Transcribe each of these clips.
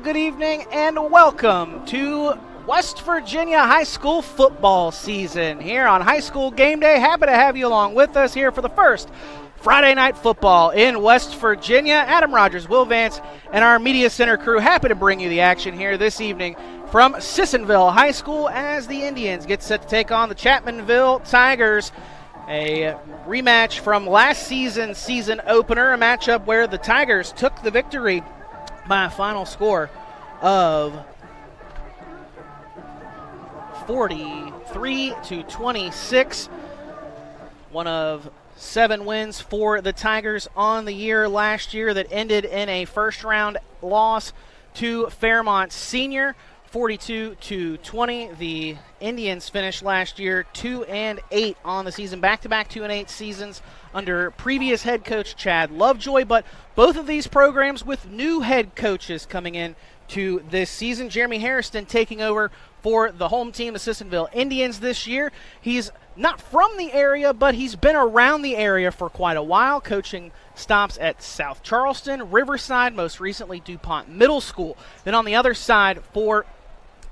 good evening, and welcome to West Virginia high school football season here on High School Game Day. Happy to have you along with us here for the first Friday night football in West Virginia. Adam Rogers, Will Vance, and our Media Center crew happy to bring you the action here this evening from Sissonville High School as the Indians get set to take on the Chapmanville Tigers. A rematch from last season's season opener, a matchup where the Tigers took the victory by a final score of 43-26. One of 7 wins for the Tigers on the year last year that ended in a first-round loss to Fairmont Senior, 42-20. The Indians finished last year 2-8 on the season, back-to-back 2-8 seasons under previous head coach Chad Lovejoy, but both of these programs with new head coaches coming in to this season. Jeremy Harrison taking over for the home team, the Sissonville Indians, this year. He's not from the area, but he's been around the area for quite a while, coaching stops at South Charleston, Riverside, most recently DuPont Middle School. Then on the other side for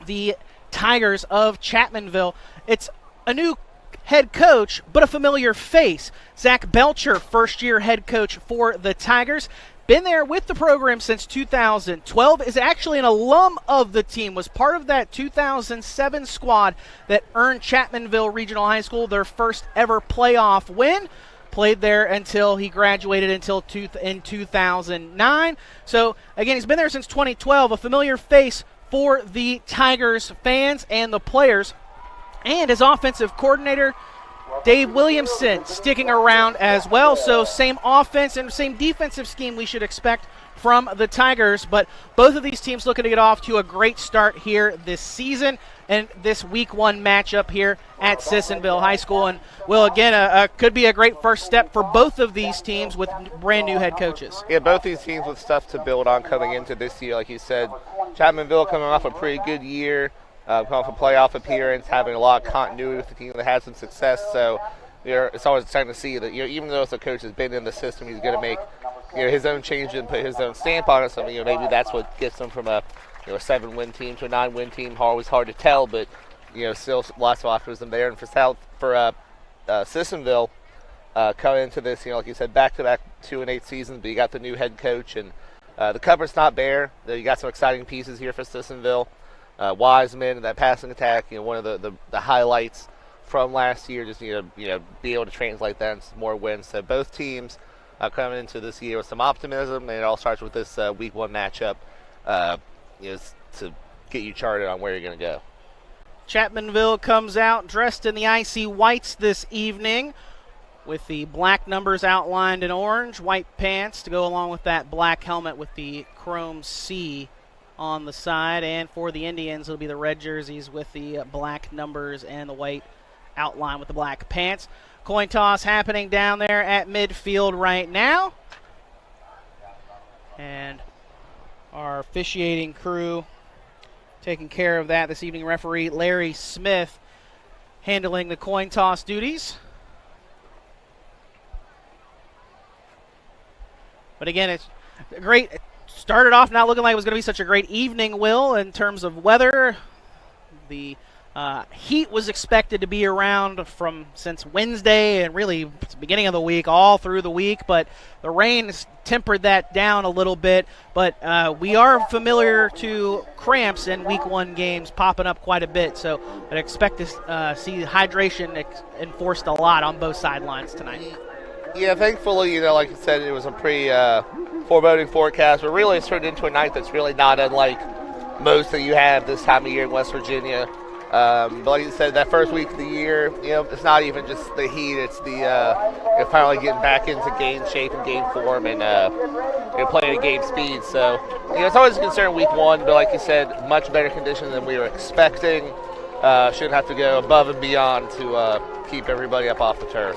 the Tigers of Chapmanville, it's a new head coach, but a familiar face. Zach Belcher, first-year head coach for the Tigers. Been there with the program since 2012, is actually an alum of the team, was part of that 2007 squad that earned Chapmanville Regional High School their first ever playoff win. Played there until he graduated in 2009. So, again, he's been there since 2012, a familiar face for the Tigers fans and the players. And his offensive coordinator, Dave Williamson, sticking around as well. So same offense and same defensive scheme we should expect from the Tigers. But both of these teams looking to get off to a great start here this season and this week 1 matchup here at Sissonville High School. And, Will, again, could be a great first step for both of these teams with brand new head coaches. Yeah, both these teams with stuff to build on coming into this year. Like you said, Chapmanville coming off a pretty good year. Coming off a playoff appearance, having a lot of continuity with the team that had some success. So it's always exciting to see that even though the coach has been in the system, he's going to make his own changes and put his own stamp on it. So maybe that's what gets them from a 7-win team to a 9-win team. Always hard to tell, but still lots of optimism there. And for Sissonville coming into this, like you said, back-to-back 2-8 seasons, but you got the new head coach and the cupboard's not bare. You got some exciting pieces here for Sissonville. Wiseman and that passing attack, one of the highlights from last year. Just be able to translate that into more wins. So both teams coming into this year with some optimism, and it all starts with this week 1 matchup. To get you charted on where you're going to go. Chapmanville comes out dressed in the icy whites this evening, with the black numbers outlined in orange, white pants to go along with that black helmet with the chrome C on the side. And for the Indians, it'll be the red jerseys with the black numbers and the white outline with the black pants. Coin toss happening down there at midfield right now. And our officiating crew taking care of that this evening. Referee Larry Smith handling the coin toss duties. But again, it's great. Started off not looking like it was going to be such a great evening, Will, in terms of weather. The heat was expected to be around since Wednesday and really beginning of the week, all through the week, but the rain has tempered that down a little bit. But we are familiar to cramps in week 1 games popping up quite a bit, so I'd expect to see hydration enforced a lot on both sidelines tonight. Yeah, thankfully, like you said, it was a pretty foreboding forecast, but really it's turned into a night that's really not unlike most that you have this time of year in West Virginia. But like you said, that first week of the year, it's not even just the heat, it's the finally getting back into game shape and game form and playing at game speed. So, it's always a concern week 1, but like you said, much better conditions than we were expecting. Shouldn't have to go above and beyond to keep everybody up off the turf.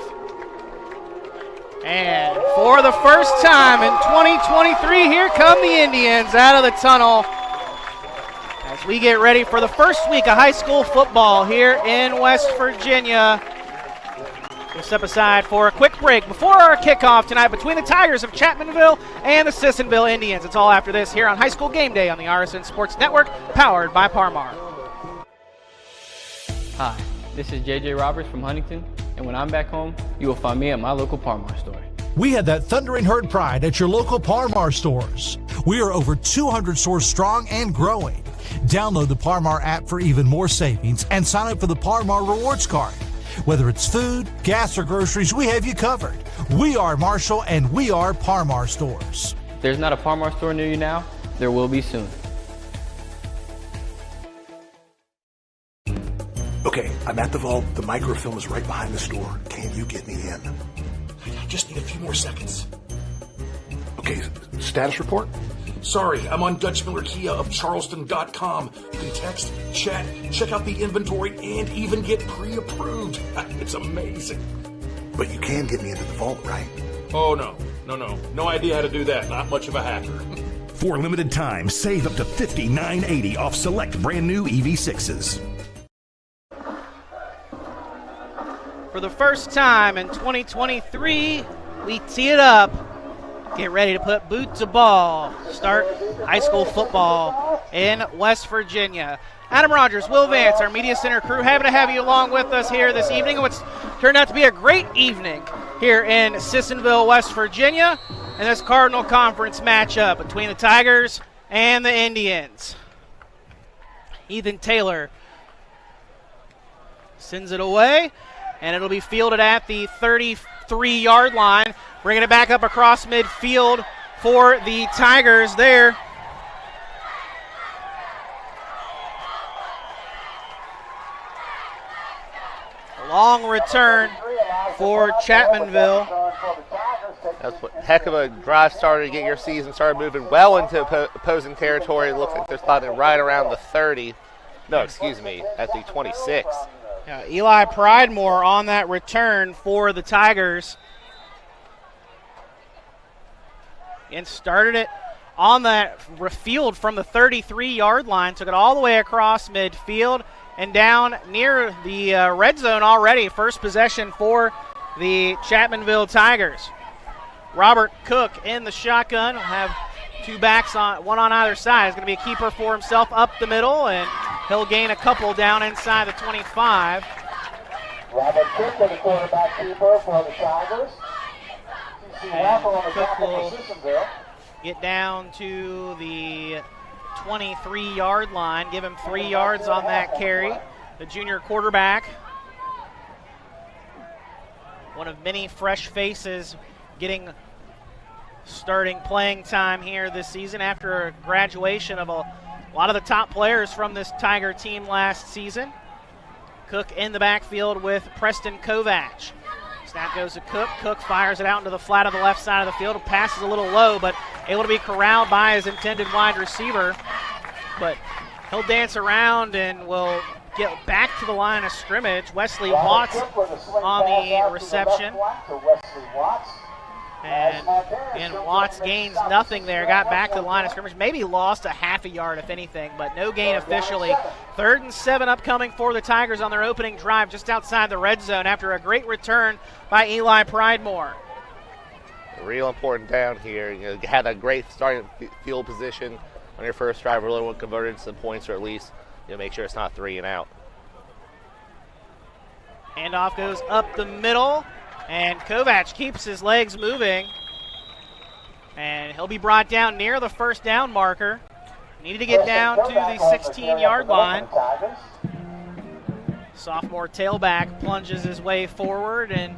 And for the first time in 2023, here come the Indians out of the tunnel as we get ready for the first week of high school football here in West Virginia. We'll step aside for a quick break before our kickoff tonight between the Tigers of Chapmanville and the Sissonville Indians. It's all after this here on High School Game Day on the RSN Sports Network, powered by Parmar. Hi, this is JJ Roberts from Huntington, and when I'm back home, you will find me at my local Parmar store. We had that thundering herd pride at your local Parmar stores. We are over 200 stores strong and growing. Download the Parmar app for even more savings and sign up for the Parmar Rewards Card. Whether it's food, gas, or groceries, we have you covered. We are Marshall, and we are Parmar stores. If there's not a Parmar store near you now, there will be soon. Okay, I'm at the vault. The microfilm is right behind the store. Can you get me in? I just need a few more seconds. Okay, status report? Sorry, I'm on Dutch Miller Kia of Charleston.com. You can text, chat, check out the inventory, and even get pre-approved. It's amazing. But you can get me into the vault, right? Oh, no. No idea how to do that. Not much of a hacker. For a limited time, save up to $59.80 off select brand new EV6s. For the first time in 2023, we tee it up. Get ready to put boot to ball. Start high school football in West Virginia. Adam Rogers, Will Vance, our Media Center crew, happy to have you along with us here this evening. What's turned out to be a great evening here in Sissonville, West Virginia, in this Cardinal Conference matchup between the Tigers and the Indians. Ethan Taylor sends it away, and it'll be fielded at the 33-yard line. Bringing it back up across midfield for the Tigers there. A long return for Chapmanville. That's a heck of a drive starter to get your season started moving well into opposing territory. It looks like they're spotted right around the 30. No, excuse me, at the 26. Yeah, Eli Pridemore on that return for the Tigers. And started it on that field from the 33-yard line. Took it all the way across midfield and down near the red zone already. First possession for the Chapmanville Tigers. Robert Cook in the shotgun. Will have two backs, one on either side. He's going to be a keeper for himself up the middle, and he'll gain a couple down inside the 25. Robert Cook, the quarterback keeper for the Tigers. And Cook will get down to the 23-yard line. Give him 3 yards on that carry. The junior quarterback, one of many fresh faces getting starting playing time here this season after graduation of a lot of the top players from this Tiger team last season. Cook in the backfield with Preston Kovac. Snap goes to Cook. Cook fires it out into the flat of the left side of the field. Passes a little low, but able to be corralled by his intended wide receiver. But he'll dance around and will get back to the line of scrimmage. Wesley Watts on the reception. And Watts gains nothing there. Got back to the line of scrimmage. Maybe lost a half a yard, if anything, but no gain officially. 3rd and 7 upcoming for the Tigers on their opening drive just outside the red zone after a great return by Eli Pridemore. Real important down here. You had a great starting field position on your first drive. Really want to convert into some points, or at least make sure it's not 3 and out. Handoff goes up the middle. And Kovac keeps his legs moving. And he'll be brought down near the first down marker. Needed to get down to the 16-yard line. Sophomore tailback plunges his way forward, and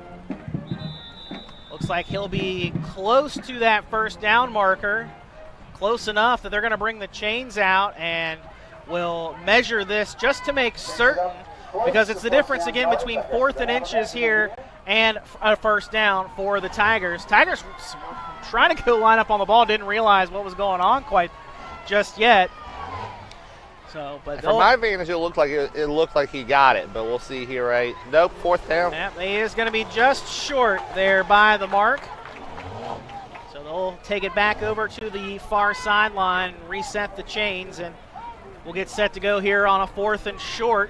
looks like he'll be close to that first down marker. Close enough that they're going to bring the chains out and will measure this just to make certain, because it's the difference again between 4th and inches here and a first down for the Tigers. Tigers trying to go line up on the ball, didn't realize what was going on quite just yet. So, but from my vantage, it looked like he got it, but we'll see here, right? Nope, 4th down. Yep, he is going to be just short there by the mark. So they'll take it back over to the far sideline, reset the chains, and we'll get set to go here on a 4th and short.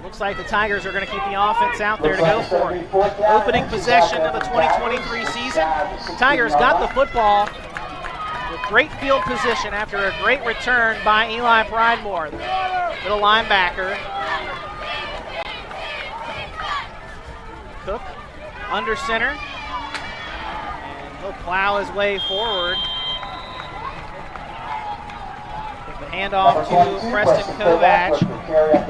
Looks like the Tigers are going to keep the offense out there to go for it. Opening possession of the 2023 season. The Tigers got the football with great field position after a great return by Eli Pridemore, the linebacker. Cook under center, and he'll plow his way forward. The handoff to Preston Kovac.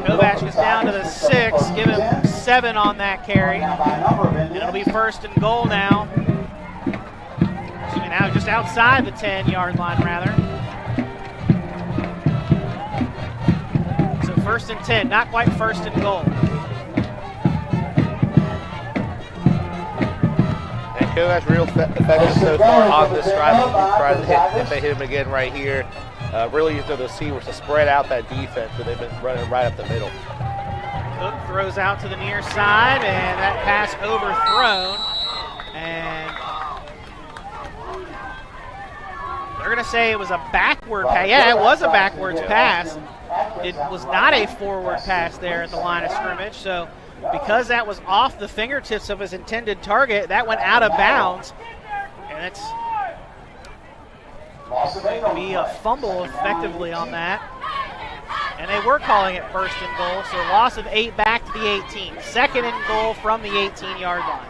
Kovac is down to the 6, give him 7 on that carry. And it'll be first and goal now. Now just outside the 10-yard line, rather. So first and 10, not quite first and goal. And Kovac real effective so far on this drive. If they hit him again right here, really use the receivers to spread out that defense, but they've been running right up the middle. Cook throws out to the near side, and that pass overthrown. And they're going to say it was a backward pass. Yeah, it was a backwards pass. It was not a forward pass there at the line of scrimmage. So because that was off the fingertips of his intended target, that went out of bounds. And it's going to be a fumble effectively on that. And they were calling it first and goal, so loss of 8 back to the 18. Second and goal from the 18-yard line.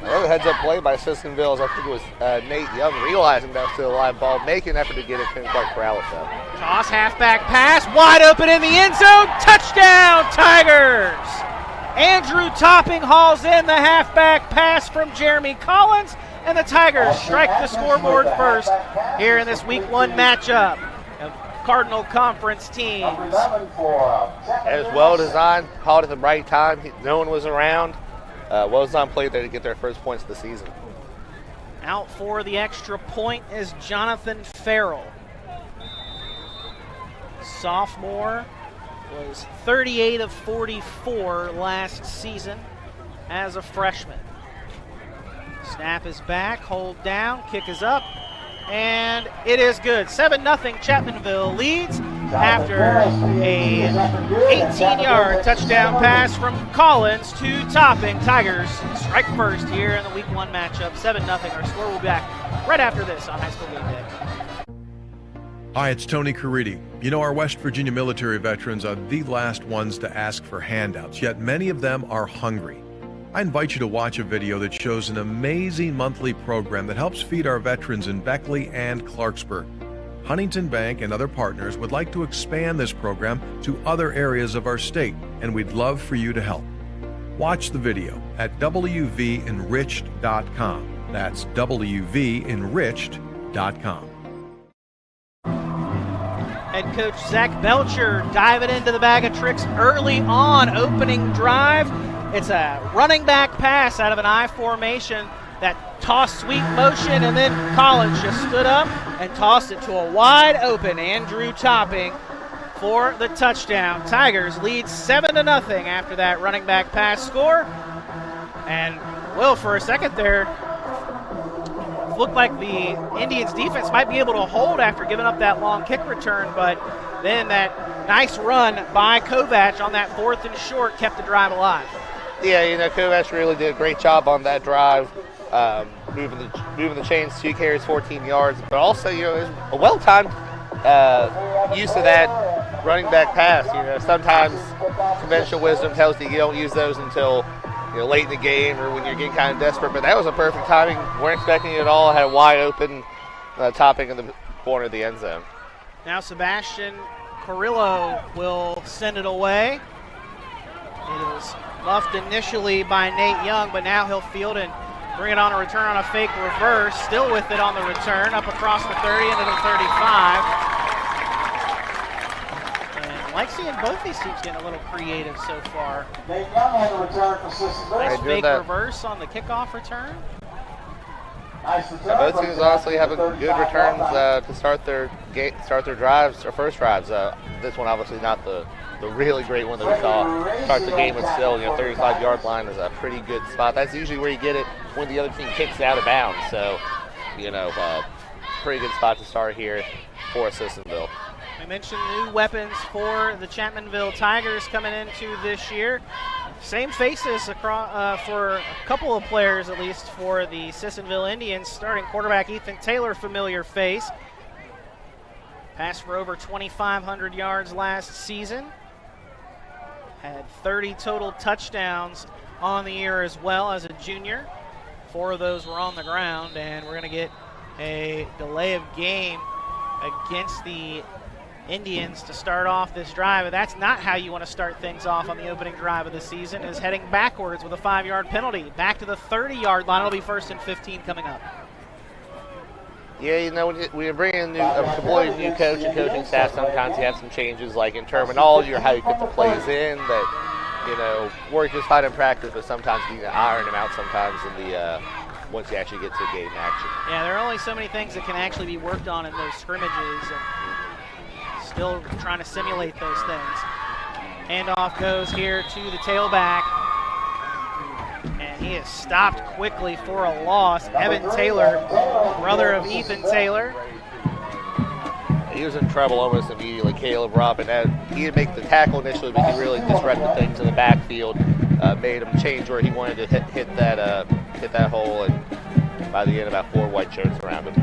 Another heads-up play by Sissonville, I think it was Nate Young, realizing that was still a live ball, making an effort to get it, couldn't quite corral it though. Toss, halfback pass, wide open in the end zone, touchdown Tigers! Andrew Topping hauls in the halfback pass from Jeremy Collins, and the Tigers strike the scoreboard first here in this Week 1 matchup of Cardinal Conference teams. It was well designed, called at the right time, no one was around. Well designed play there to get their first points of the season. Out for the extra point is Jonathan Farrell. Sophomore was 38 of 44 last season as a freshman. Snap is back, hold down, kick is up, and it is good. 7-0 Chapmanville leads after a 18-yard touchdown pass from Collins to Topping. Tigers strike first here in the Week 1 matchup. 7-0. Our score will be back right after this on High School Gameday. Hi, it's Tony Caridi. You know, our West Virginia military veterans are the last ones to ask for handouts, yet many of them are hungry. I invite you to watch a video that shows an amazing monthly program that helps feed our veterans in Beckley and Clarksburg. Huntington Bank and other partners would like to expand this program to other areas of our state, and we'd love for you to help. Watch the video at wvenriched.com. That's wvenriched.com. Head coach Zach Belcher diving into the bag of tricks early on opening drive. It's a running back pass out of an I formation, that toss sweep motion, and then Collins just stood up and tossed it to a wide open Andrew Topping for the touchdown. Tigers lead 7-0 after that running back pass score. And Will, for a second there, looked like the Indians defense might be able to hold after giving up that long kick return, but then that nice run by Kovac on that 4th and short kept the drive alive. Yeah, you know, Kovac really did a great job on that drive, moving the chains, 2 carries, 14 yards, but also, you know, it was a well-timed use of that running back pass. You know, sometimes conventional wisdom tells you don't use those until, you know, late in the game or when you're getting kind of desperate, but that was a perfect timing. Weren't expecting it at all. Had a wide open Topping in the corner of the end zone. Now Sebastian Carrillo will send it away. It is muffed initially by Nate Young, but now he'll field and bring it on a return on a fake reverse. Still with it on the return, up across the 30 into the 35. And I like seeing both these teams getting a little creative so far. Nate Young on the return for Sissonville. Nice fake reverse on the kickoff return. Nice return. Both teams honestly have good returns to start their drives, or first drives. This one obviously not the really great one that we saw start the game, but still, you know, 35-yard line is a pretty good spot. That's usually where you get it when the other team kicks out of bounds. So, you know, pretty good spot to start here for Sissonville. mentioned new weapons for the Chapmanville Tigers coming into this year. Same faces across, for a couple of players at least for the Sissonville Indians. Starting quarterback Ethan Taylor, familiar face. Passed for over 2,500 yards last season. Had 30 total touchdowns on the year as well as a junior. 4 of those were on the ground, and we're going to get a delay of game against the Indians to start off this drive. But that's not how you want to start things off on the opening drive of the season, is heading backwards with a 5-yard penalty. Back to the 30-yard line. It'll be 1st and 15 coming up. Yeah, you know, when we bring in a completely new coach and coaching staff, sometimes you have some changes, like in terminology or how you put the plays in that, you know, work just fine in practice, but sometimes you iron them out sometimes in the once you actually get to game action. Yeah, there are only so many things that can actually be worked on in those scrimmages, and still trying to simulate those things. Handoff goes here to the tailback, and he is stopped quickly for a loss. Evan Taylor, brother of Ethan Taylor. He was in trouble almost immediately. Caleb Robin, he didn't make the tackle initially, but he really disrupted things in the backfield, made him change where he wanted to hit that hole, and by the end, about 4 white shirts around him.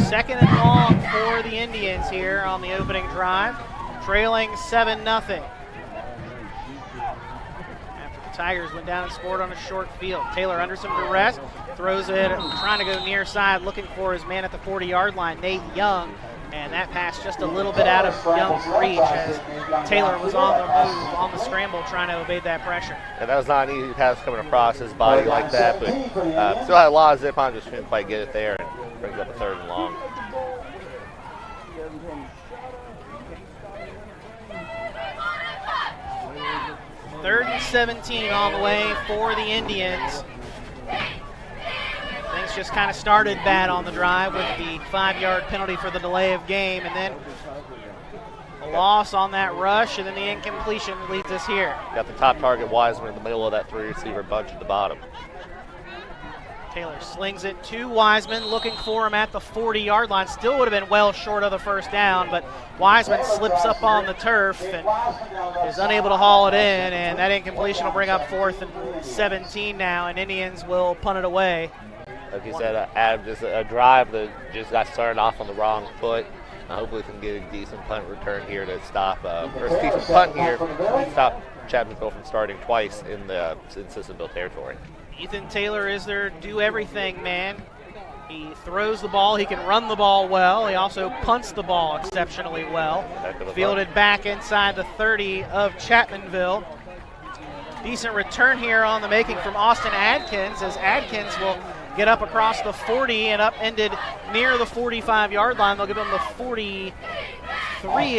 Second and long for the Indians here on the opening drive, trailing 7-0. After the Tigers went down and scored on a short field. Taylor under some duress, throws it, trying to go near side, looking for his man at the 40-yard line, Nate Young, and that pass just a little bit out of Young's reach as Taylor was on the move, on the scramble, trying to evade that pressure. And that was not an easy pass coming across his body like that, but still had a lot of zip on, just couldn't quite get it there, and brings up a 3rd and long. Third and 17 on the way for the Indians. Things just kind of started bad on the drive with the 5-yard penalty for the delay of game, and then a loss on that rush, and then the incompletion leads us here. Got the top target, Wiseman, in the middle of that 3-receiver bunch at the bottom. Taylor slings it to Wiseman, looking for him at the 40-yard line. Still would have been well short of the first down, but Wiseman slips up on the turf and is unable to haul it in, and that incompletion will bring up 4th and 17 now, and Indians will punt it away. Like you said, Adam, just a drive that just got started off on the wrong foot. Hopefully we can get a decent punt return here to stop, or a decent punt here to stop Chapmanville from starting twice in Sissonville territory. Ethan Taylor is their do-everything man. He throws the ball. He can run the ball well. He also punts the ball exceptionally well. Fielded back inside the 30 of Chapmanville. Decent return here on the making from Austin Adkins, as Adkins will get up across the 40 and upended near the 45-yard line. They'll give him the 43,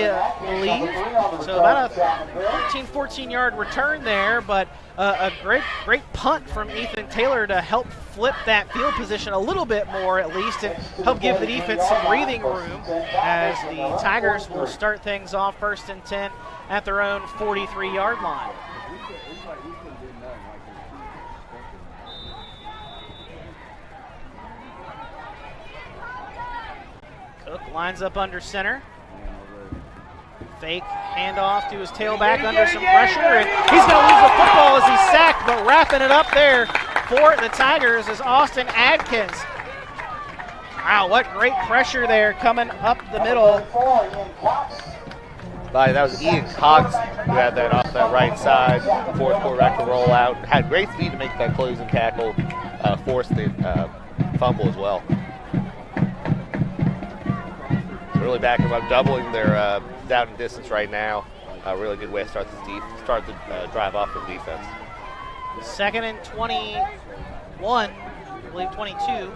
I believe. So about a 13, 14-yard return there, but a great punt from Ethan Taylor to help flip that field position a little bit more at least, and help give the defense some breathing room as the Tigers will start things off 1st and 10 at their own 43-yard line. Cook lines up under center. Fake handoff to his tailback under some pressure, and he's going to lose the football as he's sacked, but wrapping it up there for the Tigers is Austin Adkins. Wow, what great pressure there coming up the middle. That was Ian Cox who had that off that right side, forced quarterback to roll out. Had great speed to make that closing tackle, forced the fumble as well. Really backing them up, doubling their down and distance right now. A really good way to start the drive off for defense. 2nd and 21, I believe 22,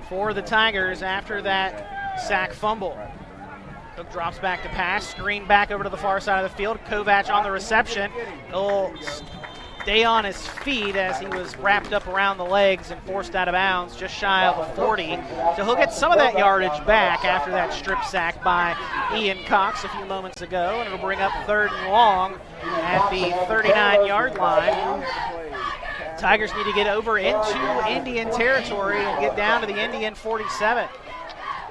for the Tigers after that sack fumble. Cook drops back to pass, screen back over to the far side of the field. Kovac on the reception. He'll stay on his feet as he was wrapped up around the legs and forced out of bounds just shy of a 40. So he'll get some of that yardage back after that strip sack by Ian Cox a few moments ago, and it'll bring up 3rd and long at the 39-yard line. Tigers need to get over into Indian territory and get down to the Indian 47.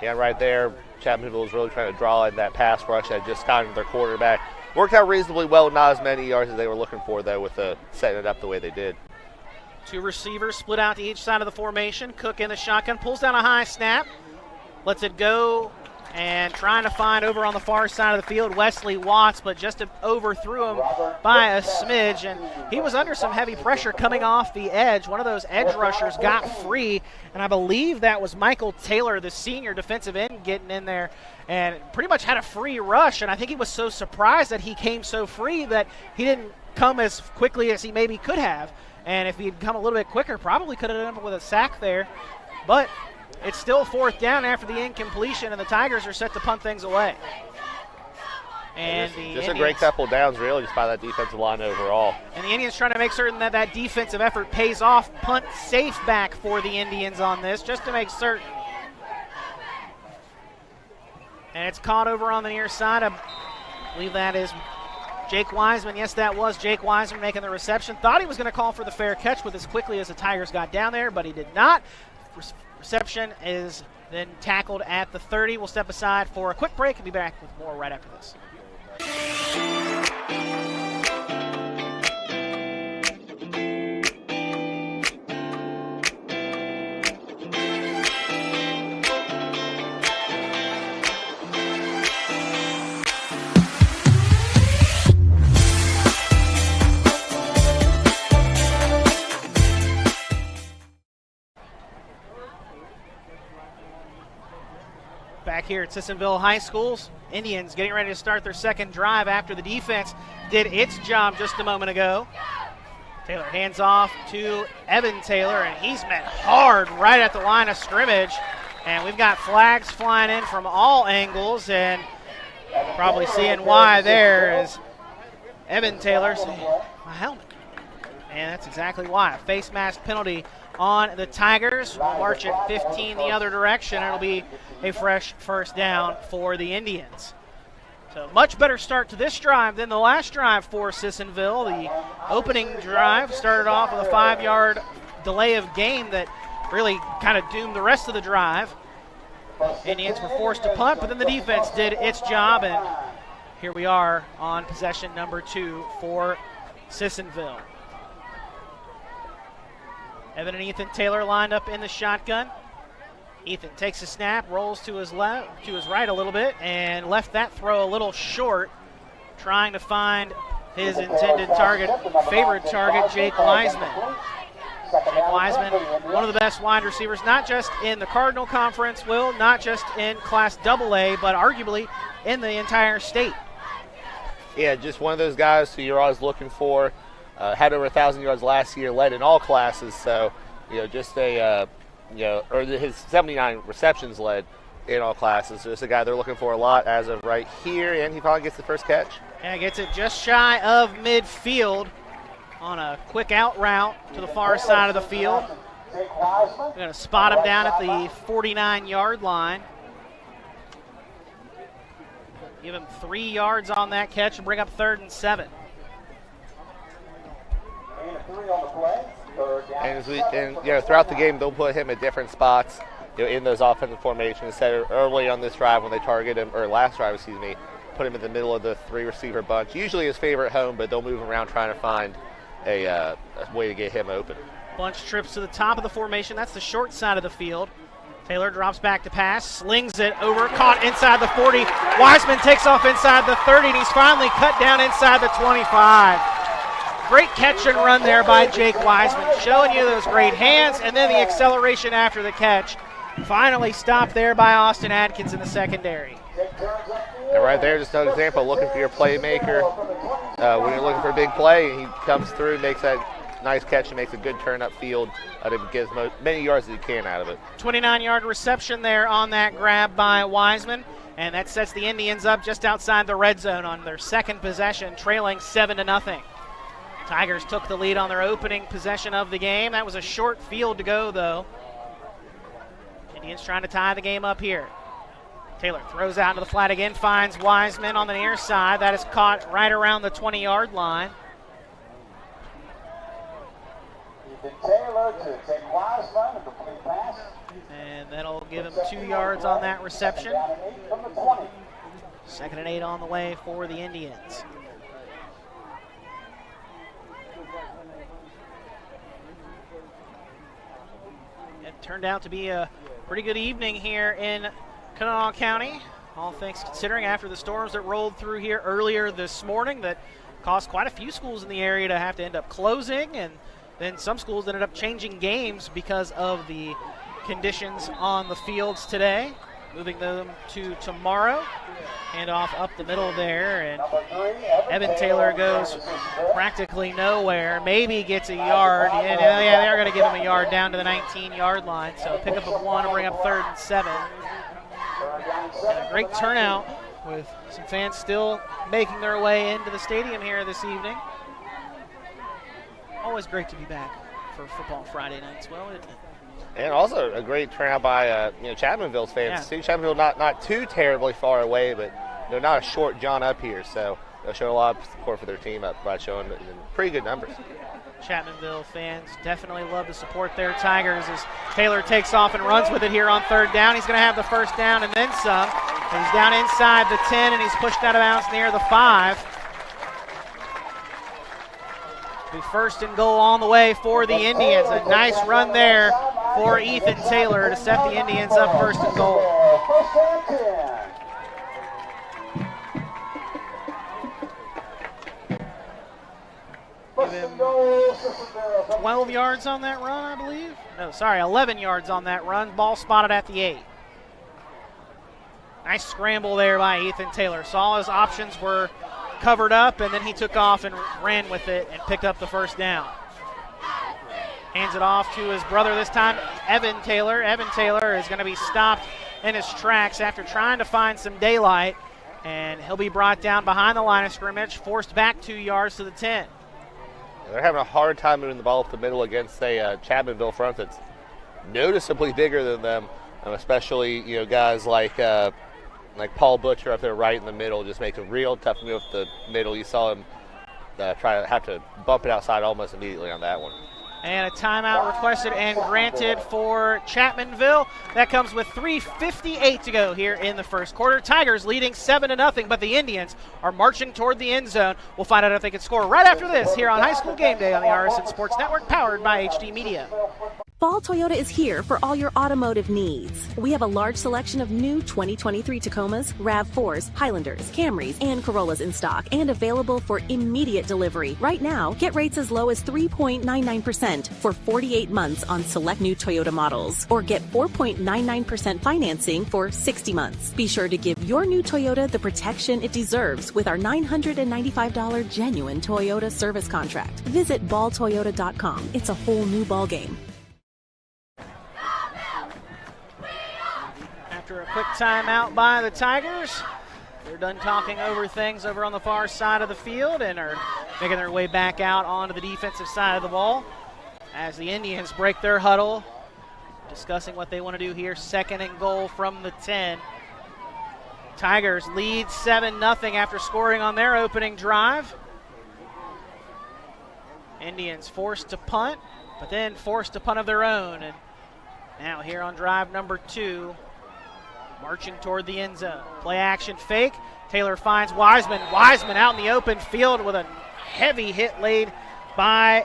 Yeah, right there, Chapmanville was really trying to draw in that pass rush that just kind of their quarterback. Worked out reasonably well, not as many yards as they were looking for, though, with setting it up the way they did. 2 receivers split out to each side of the formation. Cook in the shotgun, pulls down a high snap, lets it go, and trying to find over on the far side of the field Wesley Watts, but just overthrew him by a smidge, and he was under some heavy pressure coming off the edge. One of those edge rushers got free, and I believe that was Michael Taylor, the senior defensive end, getting in there and pretty much had a free rush, and I think he was so surprised that he came so free that he didn't come as quickly as he maybe could have, and if he'd come a little bit quicker, probably could have ended up with a sack there, but it's still 4th down after the incompletion, and the Tigers are set to punt things away. And just a great couple downs, really, just by that defensive line overall. And the Indians trying to make certain that that defensive effort pays off. Punt safe back for the Indians on this, just to make certain. And it's caught over on the near side. I believe that is Jake Wiseman. Yes, that was Jake Wiseman making the reception. Thought he was going to call for the fair catch with as quickly as the Tigers got down there, but he did not. Reception is then tackled at the 30. We'll step aside for a quick break and be back with more right after this. Back here at Sissonville High School's Indians getting ready to start their second drive after the defense did its job just a moment ago. Taylor hands off to Evan Taylor, and he's met hard right at the line of scrimmage. And we've got flags flying in from all angles, and probably seeing why there is Evan Taylor saying, my helmet. And that's exactly why. A face mask penalty on the Tigers. We'll march at 15 the other direction. It'll be a fresh 1st down for the Indians. So much better start to this drive than the last drive for Sissonville. The opening drive started off with a 5-yard delay of game that really kind of doomed the rest of the drive. Indians were forced to punt, but then the defense did its job, and here we are on possession number 2 for Sissonville. Evan and Ethan Taylor lined up in the shotgun. Ethan takes a snap, rolls to his left, to his right a little bit, and left that throw a little short, trying to find his intended target, favorite target, Jake Wiseman. Jake Wiseman, one of the best wide receivers, not just in the Cardinal Conference, not just in Class AA, but arguably in the entire state. Yeah, just one of those guys who you're always looking for. Had over 1,000 yards last year, led in all classes, so, just or his 79 receptions led in all classes. So it's a guy they're looking for a lot as of right here, and he probably gets the first catch. Yeah, gets it just shy of midfield on a quick out route to the far side of the field. We're going to spot him down at the 49-yard line. Give him 3 yards on that catch and bring up 3rd and 7. And throughout the game, they'll put him at different spots, in those offensive formations. Instead, early on this drive when they target him, or last drive, put him in the middle of the 3-receiver bunch. Usually his favorite home, but they'll move him around trying to find a way to get him open. Bunch trips to the top of the formation. That's the short side of the field. Taylor drops back to pass, slings it over, caught inside the 40. Wiseman takes off inside the 30, and he's finally cut down inside the 25. Great catch and run there by Jake Wiseman, showing you those great hands, and then the acceleration after the catch. Finally stopped there by Austin Adkins in the secondary. And right there, just another example, looking for your playmaker. When you're looking for a big play, he comes through, makes that nice catch, and makes a good turn upfield to get as many yards as he can out of it. 29-yard reception there on that grab by Wiseman, and that sets the Indians up just outside the red zone on their second possession, trailing 7-0. Tigers took the lead on their opening possession of the game. That was a short field to go, though. Indians trying to tie the game up here. Taylor throws out to the flat again, finds Wiseman on the near side. That is caught right around the 20-yard line. Taylor to take Wiseman, a complete pass. And that'll give him 2 yards on that reception. 2nd and 8 on the way for the Indians. It turned out to be a pretty good evening here in Kanawha County, all things considering, after the storms that rolled through here earlier this morning that caused quite a few schools in the area to have to end up closing, and then some schools ended up changing games because of the conditions on the fields today, moving them to tomorrow. Hand off up the middle there, and Evan Taylor goes practically nowhere, maybe gets a yard. Yeah, they're going to give him a yard down to the 19-yard line, so pick up of 1 to bring up 3rd and 7. And a great turnout with some fans still making their way into the stadium here this evening. Always great to be back for football Friday nights, well, isn't it? And also a great turnout by Chapmanville's fans too. Chapmanville not too terribly far away, but they're not a short John up here, so they're showing a lot of support for their team up by showing pretty good numbers. Chapmanville fans definitely love to support their Tigers as Taylor takes off and runs with it here on 3rd down. He's going to have the 1st down and then some. And he's down inside the 10, and he's pushed out of bounds near the 5. Be 1st and goal on the way for the Indians. A nice run there for Ethan Taylor to set the Indians up 1st and goal. 12 yards on that run, I believe. No, sorry, 11 yards on that run. Ball spotted at the 8. Nice scramble there by Ethan Taylor. Saw his options were covered up, and then he took off and ran with it and picked up the 1st down. Hands it off to his brother this time, Evan Taylor. Evan Taylor is going to be stopped in his tracks after trying to find some daylight, and he'll be brought down behind the line of scrimmage, forced back 2 yards to the 10. They're having a hard time moving the ball up the middle against a Chapmanville front that's noticeably bigger than them, especially guys like Paul Butcher up there right in the middle, just makes a real tough move up the middle. You saw him try to have to bump it outside almost immediately on that one. And a timeout requested and granted for Chapmanville. That comes with 3:58 to go here in the 1st quarter. Tigers leading 7-0, but the Indians are marching toward the end zone. We'll find out if they can score right after this here on High School Game Day on the RSN Sports Network, powered by HD Media. Fall Toyota is here for all your automotive needs. We have a large selection of new 2023 Tacomas, RAV4s, Highlanders, Camrys, and Corollas in stock and available for immediate delivery. Right now, get rates as low as 3.99% for 48 months on select new Toyota models, or get 4.99% financing for 60 months. Be sure to give your new Toyota the protection it deserves with our $995 genuine Toyota service contract. Visit balltoyota.com. It's a whole new ballgame. After a quick timeout by the Tigers, they're done talking over things over on the far side of the field and are making their way back out onto the defensive side of the ball as the Indians break their huddle, discussing what they want to do here. 2nd and goal from the 10. Tigers lead 7-0 after scoring on their opening drive. Indians forced to punt, but then forced a punt of their own. And now here on drive number 2, marching toward the end zone. Play action fake. Taylor finds Wiseman. Wiseman out in the open field with a heavy hit laid by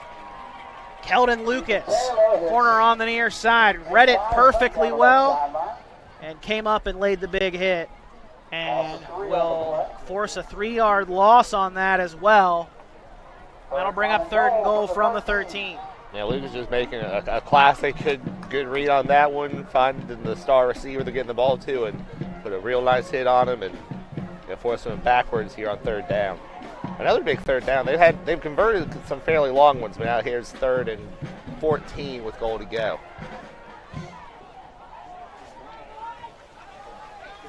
Keldon Lucas. Corner on the near side. Read it perfectly well and came up and laid the big hit. And will force a 3-yard loss on that as well. That'll bring up 3rd and goal from the 13. Yeah, Lucas just making a classic good read on that one, finding the star receiver to get the ball to, and put a real nice hit on him and forcing him backwards here on 3rd down. Another big 3rd down. They've converted some fairly long ones, but now here's 3rd and 14 with goal to go.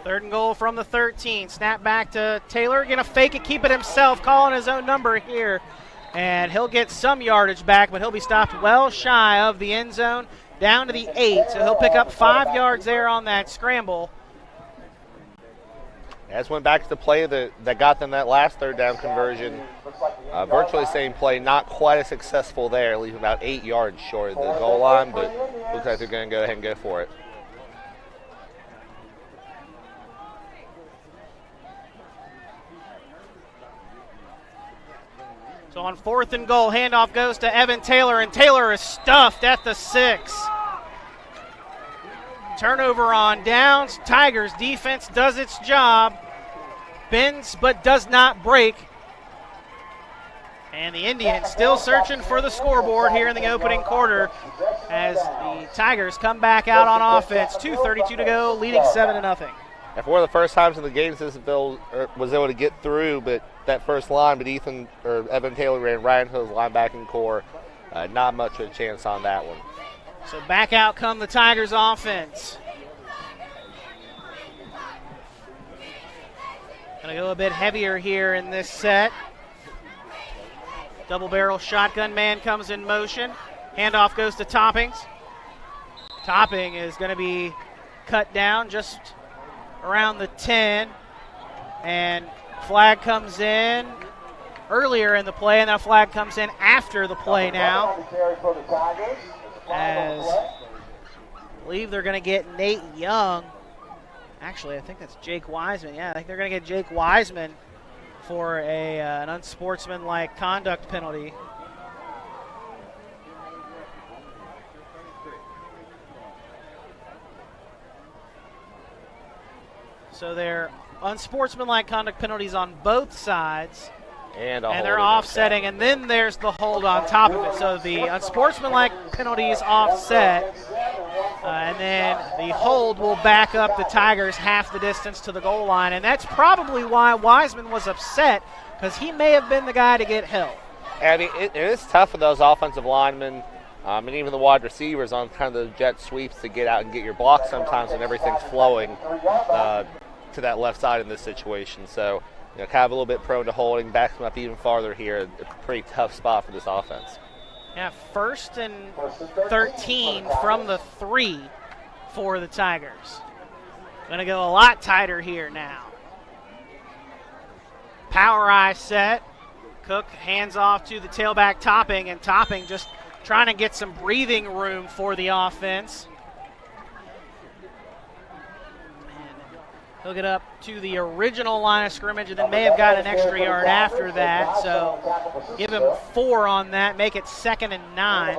3rd and goal from the 13. Snap back to Taylor. Going to fake it, keep it himself, calling his own number here. and he'll get some yardage back, but he'll be stopped well shy of the end zone, down to the 8, so he'll pick up 5 yards there on that scramble. As went back to the play that got them that last third down conversion. Virtually same play, not quite as successful there, leaving about 8 yards short of the goal line, but looks like they're going to go ahead and go for it. So on 4th and goal, handoff goes to Evan Taylor, and Taylor is stuffed at the 6. Turnover on downs. Tigers defense does its job. Bends but does not break. And the Indians still searching for the scoreboard here in the opening quarter as the Tigers come back out on offense. 2:32 to go, leading 7-0. And for one of the first times in the game, Sissonville was able to get through, but that first line, but Evan Taylor ran right into his linebacking core. Not much of a chance on that one. So back out come the Tigers offense. Gonna go a bit heavier here in this set. Double barrel shotgun man comes in motion. Handoff goes to Toppings. Topping is gonna be cut down just around the 10. And flag comes in earlier in the play, and that flag comes in after the play now. As I believe they're going to get Nate Young. Actually, I think that's Jake Wiseman. Yeah, I think they're going to get Jake Wiseman for an unsportsmanlike conduct penalty. So they're unsportsmanlike conduct penalties on both sides. And they're offsetting, and then there's the hold on top of it. So the unsportsmanlike penalties offset, and then the hold will back up the Tigers half the distance to the goal line. And that's probably why Wiseman was upset, because he may have been the guy to get held. I mean, it is tough for those offensive linemen and even the wide receivers on kind of the jet sweeps to get out and get your block sometimes when everything's flowing to that left side in this situation. So, kind of a little bit prone to holding, backs them up even farther here. A pretty tough spot for this offense. Yeah, 1st and 13 from the 3 for the Tigers. Going to go a lot tighter here now. Power eye set. Cook hands off to the tailback Topping, and Topping just trying to get some breathing room for the offense. He'll get up to the original line of scrimmage and then may have got an extra yard after that. So give him 4 on that, make it 2nd and 9.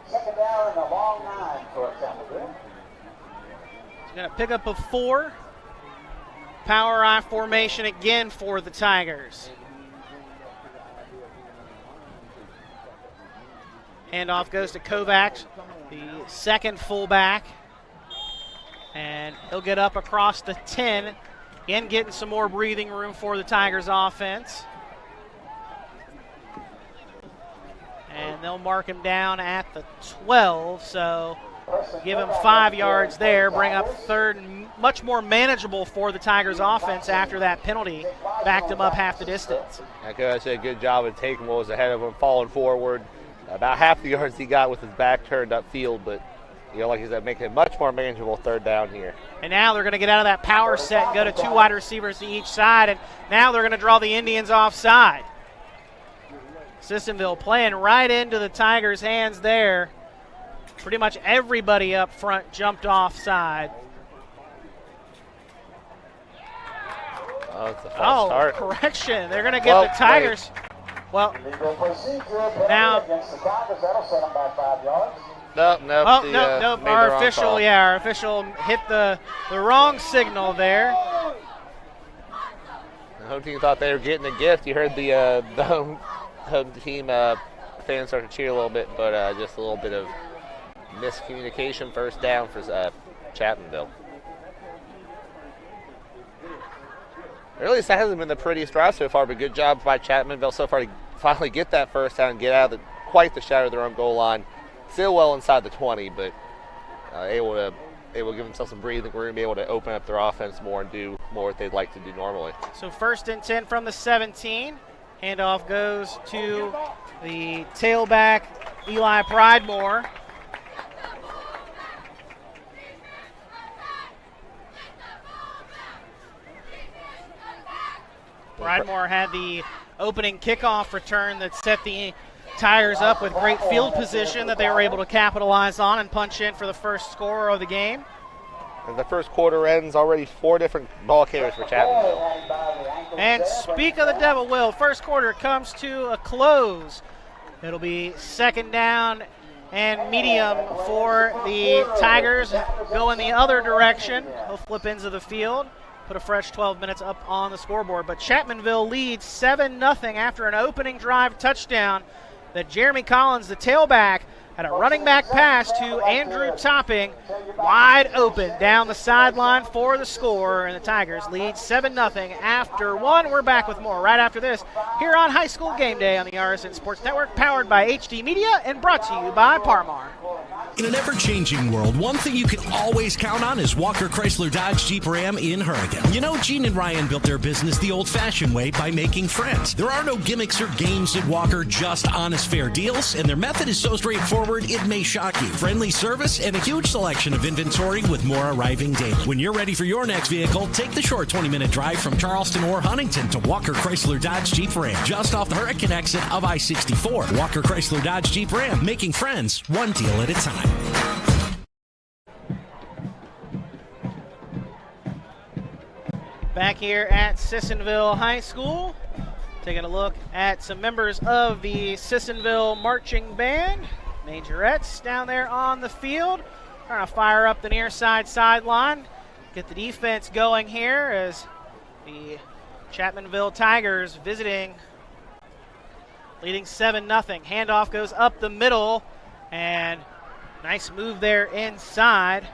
Second down and a long 9 for Chapmanville. He's going to pick up a 4. Power eye formation again for the Tigers. Handoff goes to Kovacs, the second fullback. And he'll get up across the 10. Again, getting some more breathing room for the Tigers offense. And they'll mark him down at the 12. So give him 5 yards there, bring up 3rd, and much more manageable for the Tigers offense after that penalty. Backed him up half the distance. I did a good job of taking what was ahead of him, falling forward. About half the yards he got with his back turned upfield, but like you said, making it much more manageable 3rd down here. And now they're going to get out of that power set and go to 2 wide receivers to each side, and now they're going to draw the Indians offside. Sissonville playing right into the Tigers' hands there. Pretty much everybody up front jumped offside. Oh, it's a false start. Correction. They're going to get the Tigers. Wait. Well, now. No. Our official hit the wrong signal there. The home team thought they were getting a gift. You heard the home team fans start to cheer a little bit, but just a little bit of miscommunication. 1st down for Chapmanville. Really, this hasn't been the prettiest drive so far, but good job by Chapmanville so far to finally get that 1st down and get out of quite the shadow of their own goal line. Still well inside the 20, but able to give themselves some breathing room, be able to open up their offense more and do more what they'd like to do normally. So 1st and 10 from the 17. Handoff goes to the tailback, Eli Pridemore. Pridemore had the opening kickoff return that set the Tigers up with great field position that they were able to capitalize on and punch in for the first score of the game. And the first quarter ends already 4 different ball carriers for Chapmanville. And speak of the devil, Will, first quarter comes to a close. It'll be 2nd down and medium for the Tigers. Going the other direction. He'll flip into the field, put a fresh 12 minutes up on the scoreboard. But Chapmanville leads 7-0 after an opening drive touchdown that Jeremy Collins, the tailback, had a running back pass to Andrew Topping, wide open down the sideline for the score, and the Tigers lead 7-0 after 1. We're back with more right after this here on High School Game Day on the RSN Sports Network, powered by HD Media and brought to you by Parmar. In an ever-changing world, one thing you can always count on is Walker Chrysler Dodge Jeep Ram in Hurricane. You know, Gene and Ryan built their business the old-fashioned way by making friends. There are no gimmicks or games at Walker, just honest, fair deals, and their method is so straightforward it may shock you. Friendly service and a huge selection of inventory with more arriving daily. When you're ready for your next vehicle, take the short 20-minute drive from Charleston or Huntington to Walker Chrysler Dodge Jeep Ram, just off the Hurricane exit of I-64. Walker Chrysler Dodge Jeep Ram, making friends one deal at a time. Back here at Sissonville High School, taking a look at some members of the Sissonville Marching Band. Majorettes down there on the field, trying to fire up the near side sideline, get the defense going here as the Chapmanville Tigers visiting, leading 7-0. Handoff goes up the middle, and nice move there inside.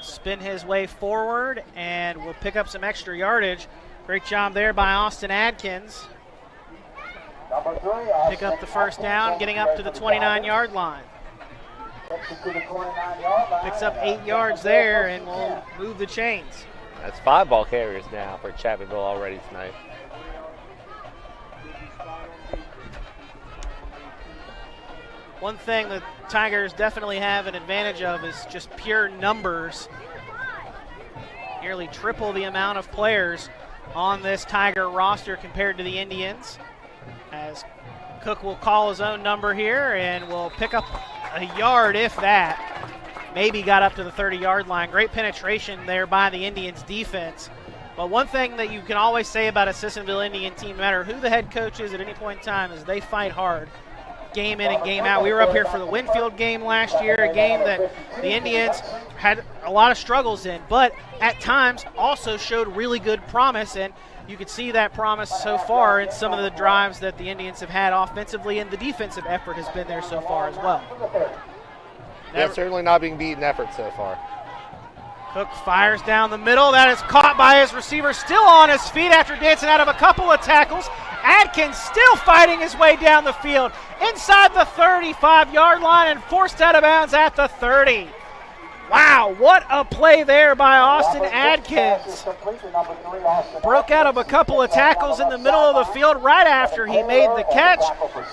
Spin his way forward, and will pick up some extra yardage. Great job there by Austin Adkins. Pick up the first down, getting up to the 29-yard line. Picks up 8 yards there, and will move the chains. That's 5 ball carriers now for Chapmanville already tonight. One thing the Tigers definitely have an advantage of is just pure numbers. Nearly triple the amount of players on this Tiger roster compared to the Indians. As Cook will call his own number here and will pick up a yard, if that. Maybe got up to the 30-yard line. Great penetration there by the Indians defense. But one thing that you can always say about a Sissonville Indian team, no matter who the head coach is at any point in time, is they fight hard. Game in and game out. We were up here for the Winfield game last year, a game that the Indians had a lot of struggles in, but at times also showed really good promise, and you could see that promise so far in some of the drives that the Indians have had offensively, and the defensive effort has been there so far as well. Yeah, certainly not being beaten effort so far. Cook fires down the middle. That is caught by his receiver, still on his feet after dancing out of a couple of tackles. Adkins still fighting his way down the field inside the 35-yard line and forced out of bounds at the 30. Wow, what a play there by Austin Adkins. Broke out of a couple of tackles in the middle of the field right after he made the catch,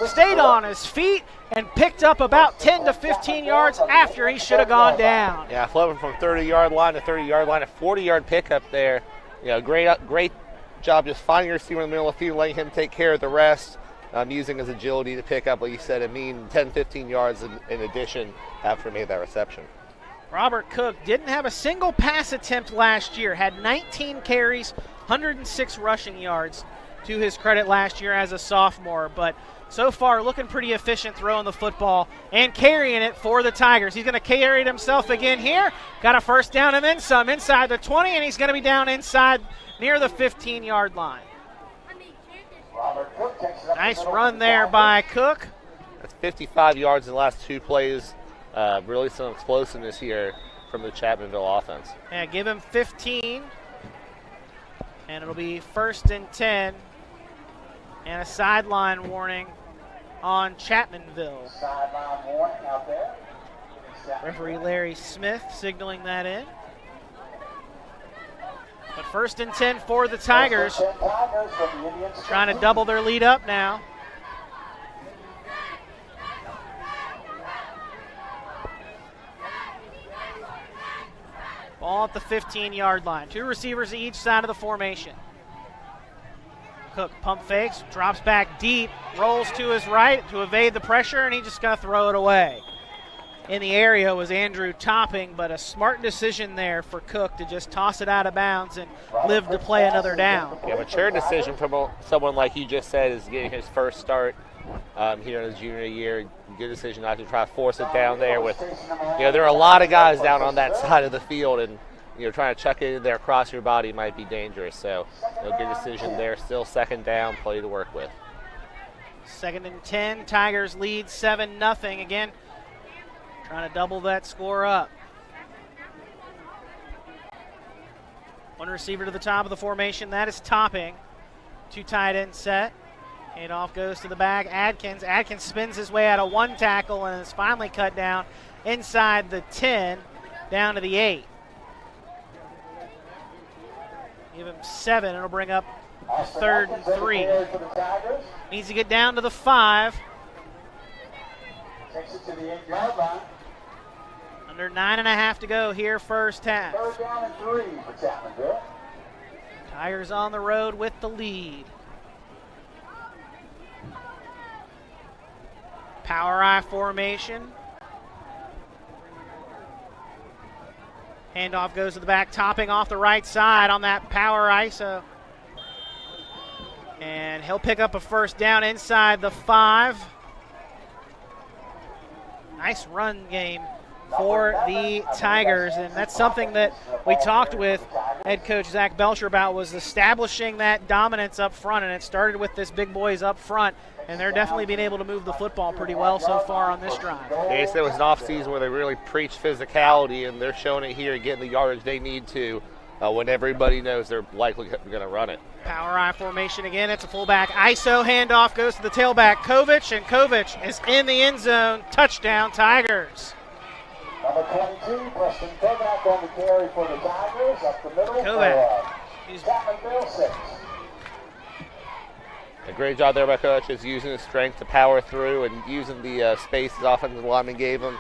stayed on his feet, and picked up about 10 to 15 yards after he should have gone down. Yeah, flipping from 30-yard line to 30-yard line, a 40-yard pickup there. You know, great job just finding your receiver in the middle of the field, letting him take care of the rest, using his agility to pick up, like you said, 10, 15 yards in addition after he made that reception. Robert Cook didn't have a single pass attempt last year, had 19 carries, 106 rushing yards to his credit last year as a sophomore, but so far looking pretty efficient throwing the football and carrying it for the Tigers. He's going to carry it himself again here. Got a first down and then some inside the 20, and he's going to be down inside near the 15-yard line. Nice run there by Cook. That's 55 yards in the last 2 plays. Really some explosiveness here from the Chapmanville offense. Yeah, give him 15, and it'll be 1st and 10, and a sideline warning on Chapmanville. Sideline warning out there. Referee Larry Smith signaling that in. But 1st and 10 for the Tigers. Trying to double their lead up now. Ball at the 15-yard line. 2 receivers each side of the formation. Cook pump fakes, drops back deep, rolls to his right to evade the pressure, and he just going to throw it away. In the area was Andrew Topping, but a smart decision there for Cook to just toss it out of bounds and live to play another down. Yeah, mature decision from someone like you just said is getting his first start here in his junior year. Good decision not to try to force it down there with, there are a lot of guys down on that side of the field, and trying to chuck it in there across your body might be dangerous. So, good decision there. Still 2nd down, play to work with. 2nd and 10, Tigers lead 7-0. Again, trying to double that score up. 1 receiver to the top of the formation. That is Topping. 2 tight end set. Handoff goes to the back. Adkins. Adkins spins his way out of 1 tackle and is finally cut down inside the 10, down to the 8. Give him 7. It'll bring up 3rd and 3. Needs to get down to the 5. Takes it to the 8-yard line. Under 9.5 to go here, first half. 3rd down and 3 for Chapmanville. Tigers on the road with the lead. Power I formation. Handoff goes to the back, Topping off the right side on that power ISO. And he'll pick up a 1st down inside the 5. Nice run game for the Tigers, and that's something that we talked with head coach Zach Belcher about, was establishing that dominance up front, and it started with this big boys up front, and they're definitely being able to move the football pretty well so far on this drive. They said it was an off-season where they really preached physicality, and they're showing it here, getting the yardage they need to when everybody knows they're likely going to run it. Power I formation again. It's a fullback ISO. Handoff goes to the tailback, Kovic, and Kovic is in the end zone. Touchdown, Tigers. Number 22, Preston Kovac on the carry for the Tigers. Up the middle Kovac. for Chapmanville 6. A great job there by Coach, is using his strength to power through and using the space his offensive lineman gave him.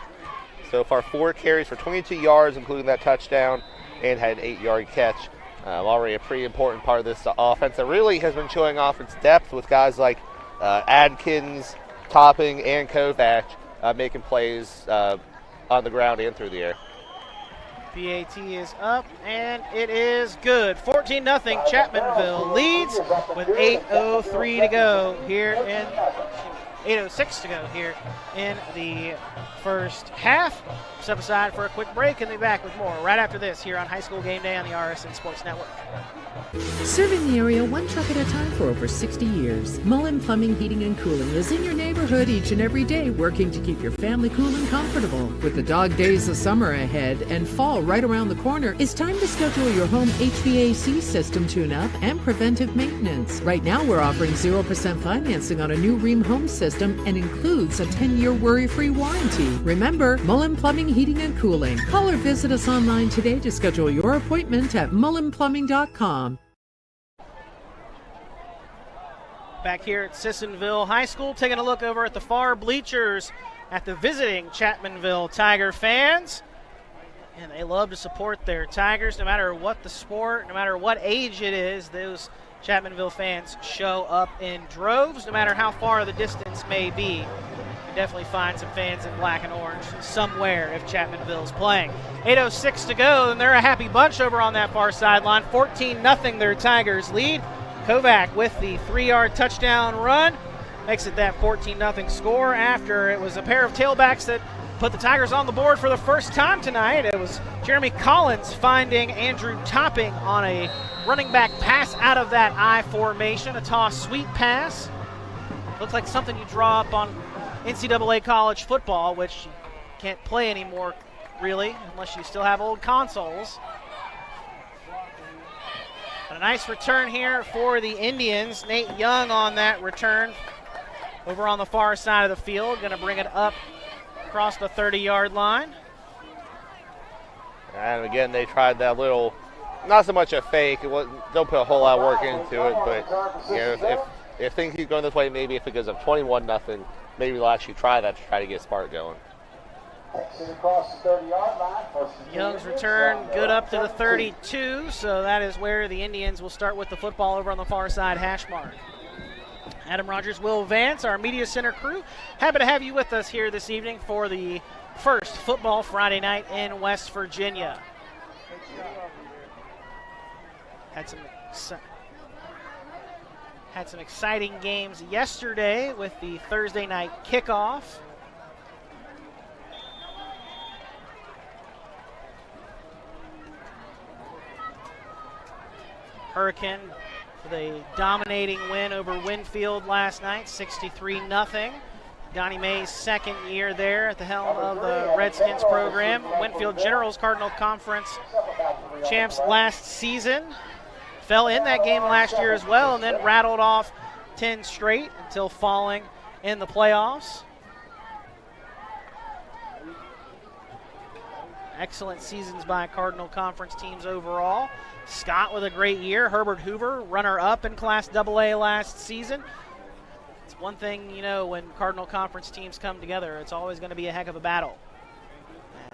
So far, 4 carries for 22 yards, including that touchdown, and had an 8-yard catch. Already a pretty important part of this offense that really has been showing off its depth with guys like Adkins, Topping, and Kovac making plays on the ground and through the air. PAT is up, and it is good. 14-0, Chapmanville leads with 8:03 to go here in 8:06 to go here in the first half. Step aside for a quick break and be back with more right after this here on High School Game Day on the RSN Sports Network. Serving the area one truck at a time for over 60 years. Mullen Plumbing, Heating, and Cooling is in your neighborhood each and every day, working to keep your family cool and comfortable. With the dog days of summer ahead and fall right around the corner, it's time to schedule your home HVAC system tune-up and preventive maintenance. Right now, we're offering 0% financing on a new Rheem home system and includes a 10-year worry-free warranty. Remember, Mullen Plumbing, Heating, and Cooling. Call or visit us online today to schedule your appointment at mullenplumbing.com. Back here at Sissonville High School, taking a look over at the far bleachers at the visiting Chapmanville Tiger fans. And they love to support their Tigers no matter what the sport, no matter what age it is. Those Chapmanville fans show up in droves, no matter how far the distance may be. You definitely find some fans in black and orange somewhere if Chapmanville's playing. 8:06 to go, and they're a happy bunch over on that far sideline. 14-0 their Tigers lead. Kovac with the 3-yard touchdown run makes it that 14-0 score after it was a pair of tailbacks that put the Tigers on the board for the first time tonight. It was Jeremy Collins finding Andrew Topping on a running back pass out of that I formation, a toss sweep pass. Looks like something you draw up on NCAA college football, which you can't play anymore really unless you still have old consoles. A nice return here for the Indians. Nate Young on that return over on the far side of the field. Going to bring it up across the 30-yard line. And again, they tried that little, not so much a fake. Don't put a whole lot of work into it, but if things keep going this way, maybe if it goes up 21-0, maybe they'll actually try that to try to get Spark going. Young's return good up to the 32, so that is where the Indians will start with the football over on the far side hash mark. Adam Rogers, Will Vance, our Media Center crew. Happy to have you with us here this evening for the first Football Friday night in West Virginia. Had some exciting games yesterday with the Thursday night kickoff. Hurricane with a dominating win over Winfield last night, 63-0. Donnie May's second year there at the helm of the Redskins program. Winfield Generals Cardinal Conference champs last season. Fell in that game last year as well and then rattled off 10 straight until falling in the playoffs. Excellent seasons by Cardinal Conference teams overall. Scott with a great year. Herbert Hoover, runner-up in Class AA last season. It's one thing, you know, when Cardinal Conference teams come together, it's always going to be a heck of a battle.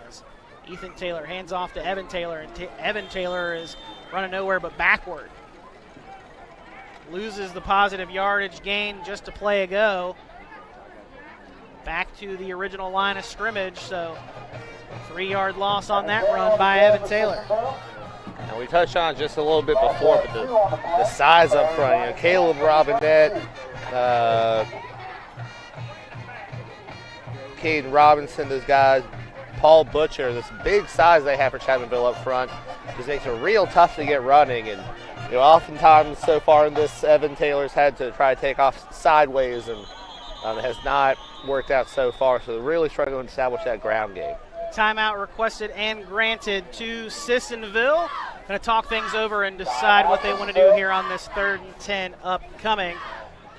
As Ethan Taylor hands off to Evan Taylor, and Evan Taylor is running nowhere but backward. Loses the positive yardage gain just a play ago. Back to the original line of scrimmage, so 3-yard loss on that run by Evan Taylor. And we touched on it just a little bit before, but the size up front, you know, Caleb Robinette, Caden Robinson, those guys, Paul Butcher, this big size they have for Chapmanville up front just makes it real tough to get running. And you know, oftentimes so far in this, Evan Taylor's had to try to take off sideways, and it has not worked out so far. So they're really struggling to establish that ground game. Timeout requested and granted to Sissonville. Going to talk things over and decide what they want to do here on this 3rd and 10 upcoming.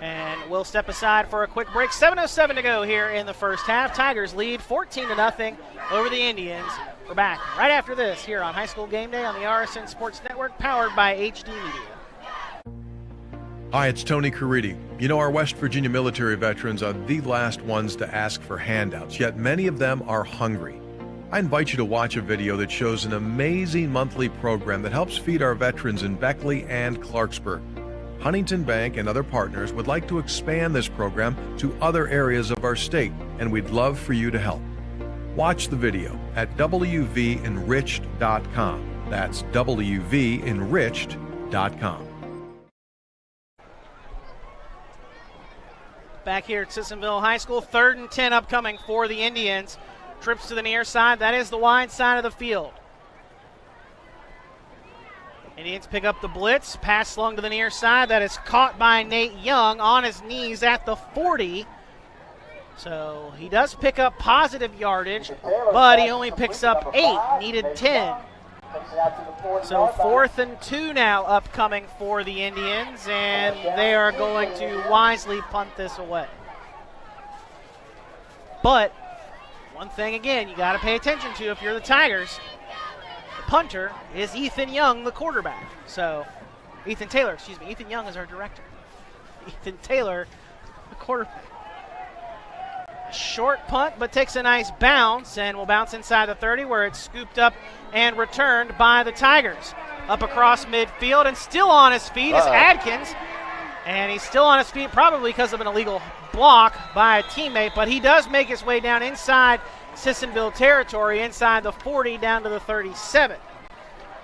And we'll step aside for a quick break. 7:07 to go here in the first half. Tigers lead 14-0 over the Indians. We're back right after this here on High School Game Day on the RSN Sports Network, powered by HD Media. Hi, it's Tony Caridi. You know, our West Virginia military veterans are the last ones to ask for handouts, yet many of them are hungry. I invite you to watch a video that shows an amazing monthly program that helps feed our veterans in Beckley and Clarksburg. Huntington Bank and other partners would like to expand this program to other areas of our state, and we'd love for you to help. Watch the video at wvenriched.com. That's wvenriched.com. Back here at Sissonville High School, 3rd and 10 upcoming for the Indians. Trips to the near side. That is the wide side of the field. Indians pick up the blitz. Pass slung to the near side. That is caught by Nate Young on his knees at the 40. So he does pick up positive yardage, but he only picks up 8. Needed 10. So 4th and 2 now upcoming for the Indians, and they are going to wisely punt this away. But one thing, again, you got to pay attention to if you're the Tigers. The punter is Ethan Young, the quarterback. So, Ethan Taylor, Ethan Young is our director. Ethan Taylor, the quarterback. Short punt, but takes a nice bounce and will bounce inside the 30 where it's scooped up and returned by the Tigers. Up across midfield and still on his feet is Adkins. And he's still on his feet probably because of an illegal block by a teammate, but he does make his way down inside Sissonville territory, inside the 40 down to the 37.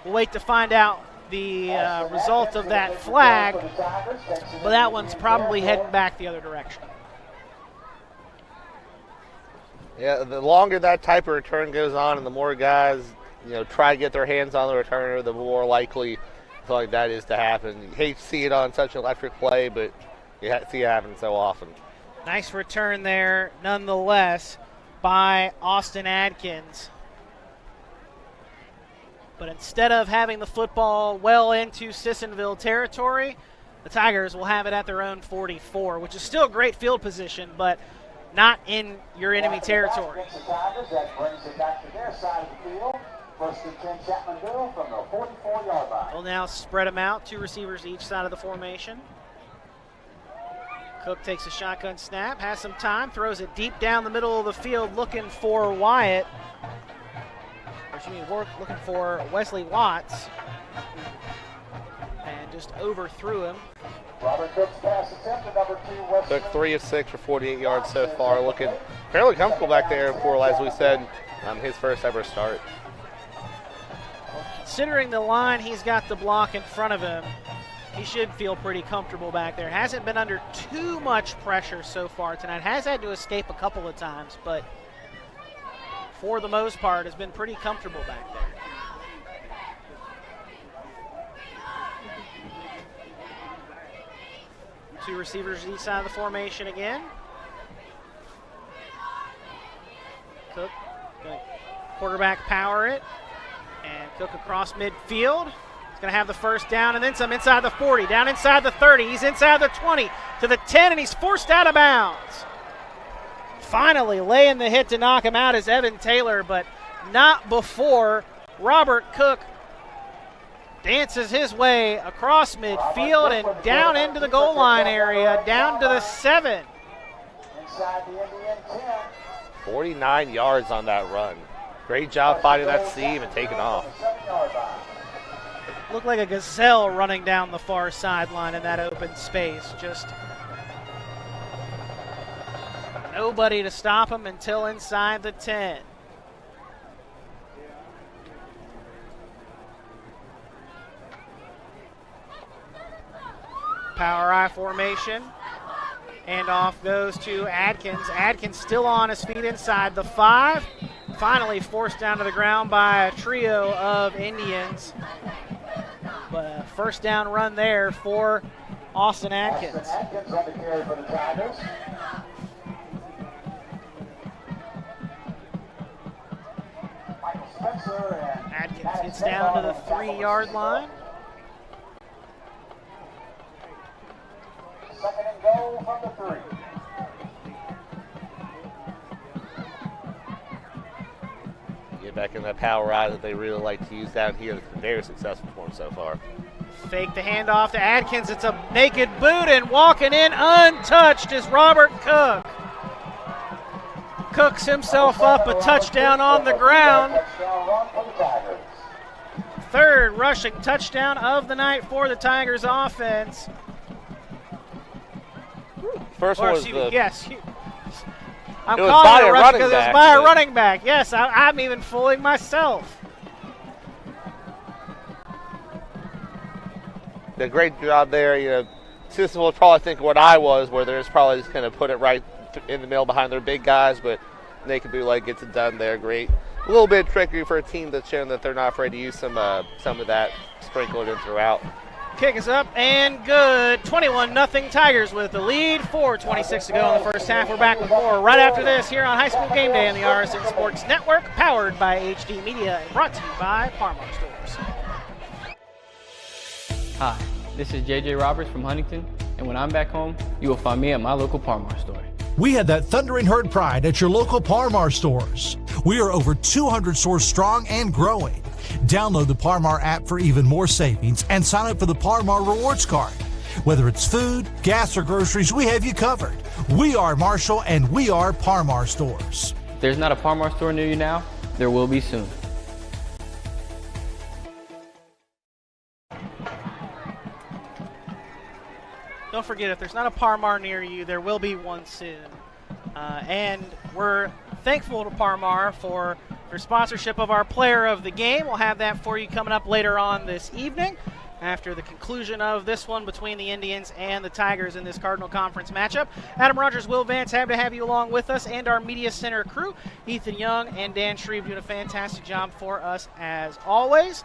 We'll wait to find out the result of that flag, but that one's probably heading back the other direction. Yeah, the longer that type of return goes on and the more guys, you know, try to get their hands on the returner, the more likely something like that is to happen. You hate to see it on such an electric play, but you see it happen so often. Nice return there, nonetheless, by Austin Adkins. But instead of having the football well into Sissonville territory, the Tigers will have it at their own 44, which is still great field position, but not in your enemy territory. First and 10, Chapmanville from the 44-yard line. We'll now spread them out, 2 receivers each side of the formation. Cook takes a shotgun snap, has some time, throws it deep down the middle of the field looking for Wyatt. Looking for Wesley Watts. And just overthrew him. Robert Cook's pass attempt to number 2, Wesley. Cook 3 of 6 for 48 yards so far, looking fairly comfortable back there for, as we said, his first ever start. Considering the line he's got the block in front of him, he should feel pretty comfortable back there. Hasn't been under too much pressure so far tonight. Has had to escape a couple of times, but for the most part has been pretty comfortable back there. Two receivers each side of the formation again. Cook, quarterback power it. And Cook across midfield. He's going to have the first down and then some inside the 40, down inside the 30. He's inside the 20 to the 10, and he's forced out of bounds. Finally laying the hit to knock him out is Evan Taylor, but not before Robert Cook dances his way across midfield and down into the goal line area, down to the 7. Inside the Indian 10. 49 yards on that run. Great job finding that seam and taking off. Looked like a gazelle running down the far sideline in that open space. Just nobody to stop him until inside the 10. Power I formation. And off goes to Adkins. Adkins still on his feet inside the 5. Finally forced down to the ground by a trio of Indians. But a first down run there for Austin Adkins. Adkins on the carry for the Tigers. Michael Spencer and Adkins gets down to the 3-yard line. Second and goal from the 3. Get back in that power ride that they really like to use down here. It's been very successful for them so far. Fake the handoff to Adkins. It's a naked boot, and walking in untouched is Robert Cook. Cooks himself up a touchdown on the ground. Third rushing touchdown of the night for the Tigers offense. First one was yes. I'm it was calling by it a a rush running because back, it's by a but- running back. Yes, I'm even fooling myself. Did a great job there. You know, Sissonville will probably think what I was, where they're just probably just going to put it right in the middle behind their big guys, but Naked Bootleg gets it done there. Great. A little bit trickier for a team that's shown that they're not afraid to use some of that sprinkled in throughout. Kick is up and good. 21-0 Tigers with the lead. 4:26 to go in the first half. We're back with more right after this here on High School Game Day on the RSN Sports Network, powered by HD Media and brought to you by Parmar Stores. Hi, this is JJ Roberts from Huntington, and when I'm back home, you will find me at my local Parmar store. We had that thundering herd pride at your local Parmar stores. We are over 200 stores strong and growing. Download the Parmar app for even more savings and sign up for the Parmar Rewards Card. Whether it's food, gas, or groceries, we have you covered. We are Marshall and we are Parmar Stores. If there's not a Parmar store near you now, there will be soon. Don't forget, if there's not a Parmar near you, there will be one soon. And we're thankful to Parmar for their sponsorship of our Player of the Game. We'll have that for you coming up later on this evening after the conclusion of this one between the Indians and the Tigers in this Cardinal Conference matchup. Adam Rogers, Will Vance, happy to have you along with us, and our Media Center crew, Ethan Young and Dan Shreve, doing a fantastic job for us as always.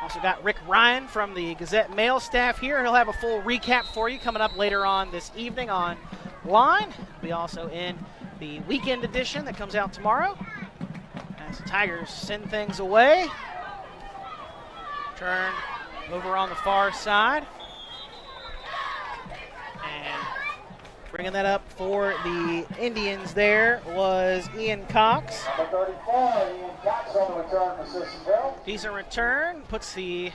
Also got Rick Ryan from the Gazette Mail staff here. He'll have a full recap for you coming up later on this evening on Line. We'll be also in the weekend edition that comes out tomorrow as the Tigers send things away. Turn over on the far side. And Bringing that up for the Indians there was Ian Cox. Number 34, Ian Cox on the return for Sissonville. Decent return, puts the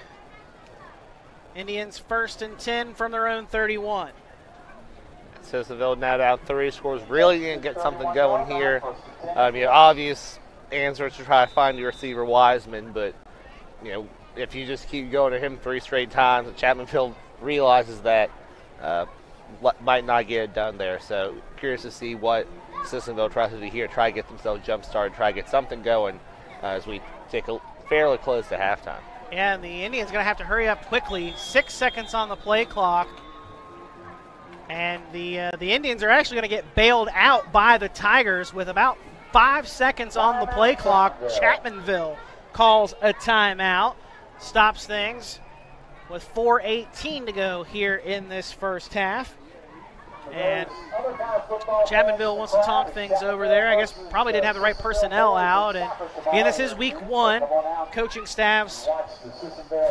Indians 1st and 10 from their own 31. Sissonville now down 3, scores really going to get something going here. Obvious answer to try to find your receiver Wiseman, but if you just keep going to him 3 straight times, Chapmanville realizes that might not get it done there. So curious to see what Sissonville tries to do here, try to get themselves jump started, try to get something going as we take fairly close to halftime. Yeah, and the Indians going to have to hurry up quickly. 6 seconds on the play clock. And the Indians are actually going to get bailed out by the Tigers with about 5 seconds on the play clock. Chapmanville calls a timeout, stops things with 4:18 to go here in this first half. And Chapmanville wants to talk things over there. I guess probably didn't have the right personnel out. And again, this is week 1. Coaching staffs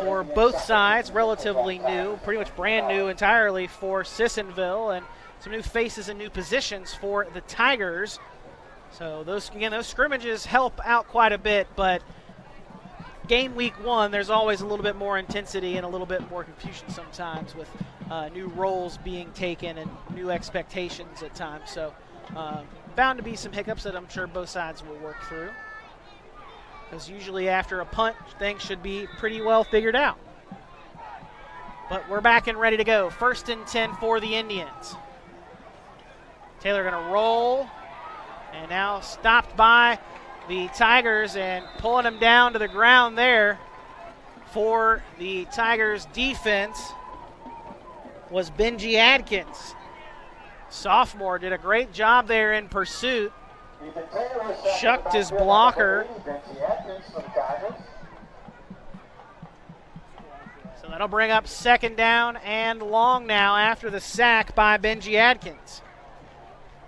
for both sides relatively new, pretty much brand new entirely for Sissonville, and some new faces and new positions for the Tigers. So those scrimmages help out quite a bit, but game week 1, there's always a little bit more intensity and a little bit more confusion sometimes with new roles being taken and new expectations at times. So bound to be some hiccups that I'm sure both sides will work through, because usually after a punt, things should be pretty well figured out. But we're back and ready to go. 1st and 10 for the Indians. Taylor going to roll, and now stopped by the Tigers and pulling him down to the ground there for the Tigers defense was Benji Adkins. Sophomore did a great job there in pursuit. Shucked his blocker. So that'll bring up 2nd down and long now after the sack by Benji Adkins.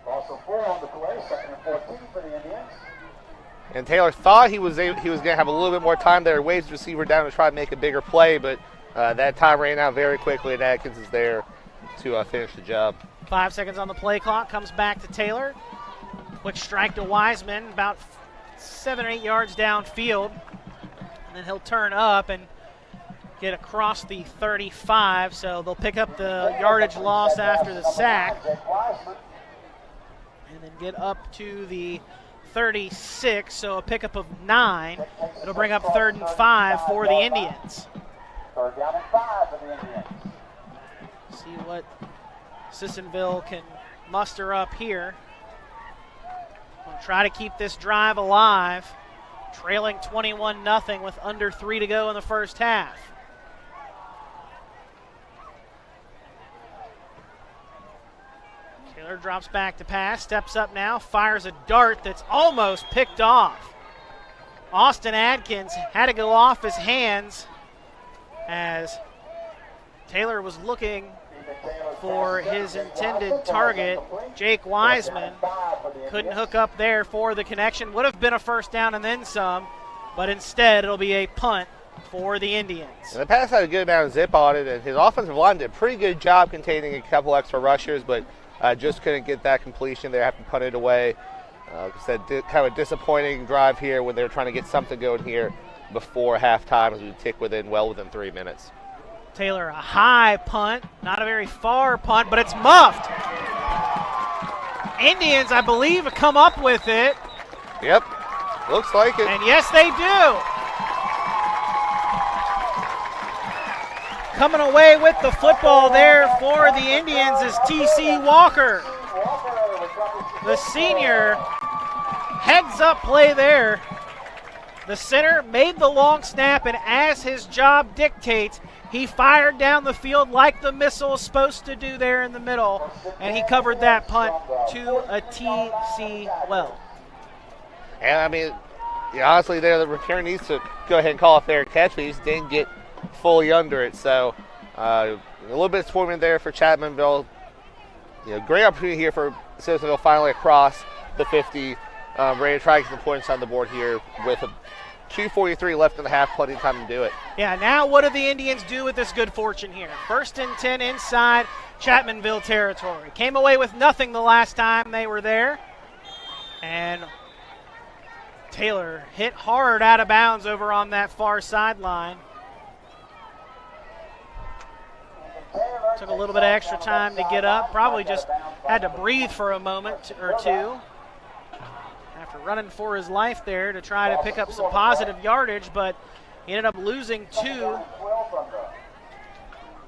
Also 4 on the play, 2nd and 14 for the Indians. And Taylor thought he was going to have a little bit more time there, waves the receiver down to try to make a bigger play, but that time ran out very quickly, and Adkins is there to finish the job. 5 seconds on the play clock, comes back to Taylor. Quick strike to Wiseman, about 7 or 8 yards downfield. And then he'll turn up and get across the 35, so they'll pick up the yardage loss after the sack. And then get up to the 36, so a pickup of 9. It'll bring up 3rd and 5 for the Indians. 3rd down and 5 for the Indians. See what Sissonville can muster up here. We'll try to keep this drive alive. Trailing 21-0 with under 3 to go in the first half. Taylor drops back to pass, steps up now, fires a dart that's almost picked off. Austin Adkins had to go off his hands as Taylor was looking for his intended target. Jake Wiseman couldn't hook up there for the connection. Would have been a 1st down and then some, but instead it'll be a punt for the Indians. And the pass had a good amount of zip on it, and his offensive line did a pretty good job containing a couple extra rushers, but just couldn't get that completion. They have to punt it away. Like I said, kind of a disappointing drive here when they were trying to get something going here before halftime as we tick within 3 minutes. Taylor, a high punt, not a very far punt, but it's muffed. Indians, I believe, have come up with it. Yep, looks like it. And yes, they do. Coming away with the football there for the Indians is T.C. Walker. The senior, heads up play there. The center made the long snap, and as his job dictates, he fired down the field like the missile is supposed to do there in the middle, and he covered that punt to a T.C. well. And, I mean, honestly, there the return needs to go ahead and call a fair catch, but he just didn't get fully under it. So a little bit of disappointment there for Chapmanville. Great opportunity here for Sissonville finally across the 50. Ready to try to get some points on the board here with 2:43 left in the half, plenty of time to do it. Yeah, now what do the Indians do with this good fortune here? 1st and 10 inside Chapmanville territory. Came away with nothing the last time they were there. And Taylor hit hard out of bounds over on that far sideline. Took a little bit of extra time to get up. Probably just had to breathe for a moment or two after running for his life there to try to pick up some positive yardage, but he ended up losing 2.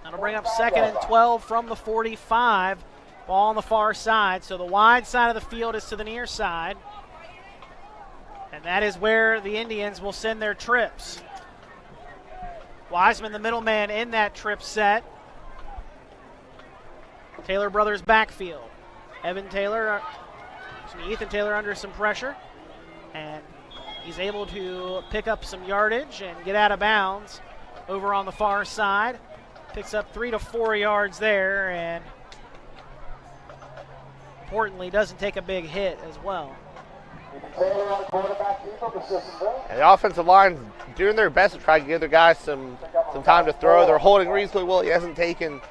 That'll bring up 2nd and 12 from the 45. Ball on the far side. So the wide side of the field is to the near side. And that is where the Indians will send their trips. Wiseman, the middleman in that trip set. Taylor brothers backfield. Ethan Taylor under some pressure. And he's able to pick up some yardage and get out of bounds over on the far side. Picks up 3 to 4 yards there, and importantly doesn't take a big hit as well. And the offensive line doing their best to try to give their guys some time to throw. They're holding reasonably well. He hasn't taken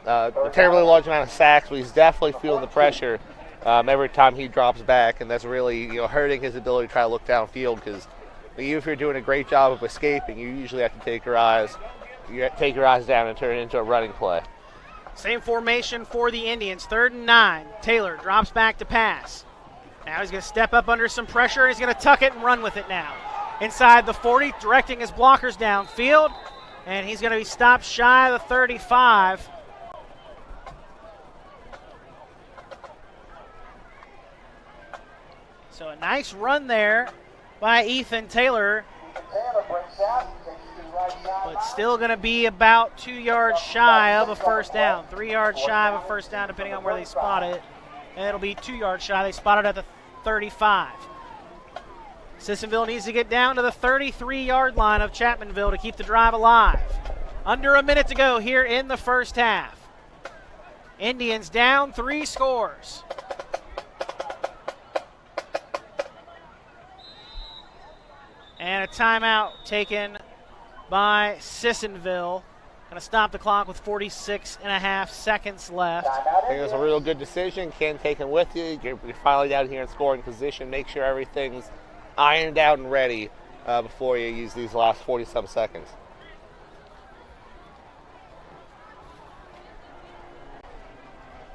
a terribly large amount of sacks, but he's definitely feeling the pressure every time he drops back, and that's really hurting his ability to try to look downfield, because even if you're doing a great job of escaping, you usually have to take your eyes down and turn it into a running play. Same formation for the Indians. 3rd and 9. Taylor drops back to pass. Now he's going to step up under some pressure. He's going to tuck it and run with it now. Inside the 40, directing his blockers downfield. And he's going to be stopped shy of the 35. So a nice run there by Ethan Taylor. But still going to be about 2 yards shy of a first down. 3 yards shy of a first down, depending on where they spot it. And it'll be 2 yards shy. They spot it at the 35. Sissonville needs to get down to the 33-yard line of Chapmanville to keep the drive alive. Under a minute to go here in the first half. Indians down 3 scores. And a timeout taken by Sissonville. Going to stop the clock with 46.5 seconds left. I think it was a real good decision. Can't take him with you. You're finally down here in scoring position. Make sure everything's ironed out and ready before you use these last 40-some seconds.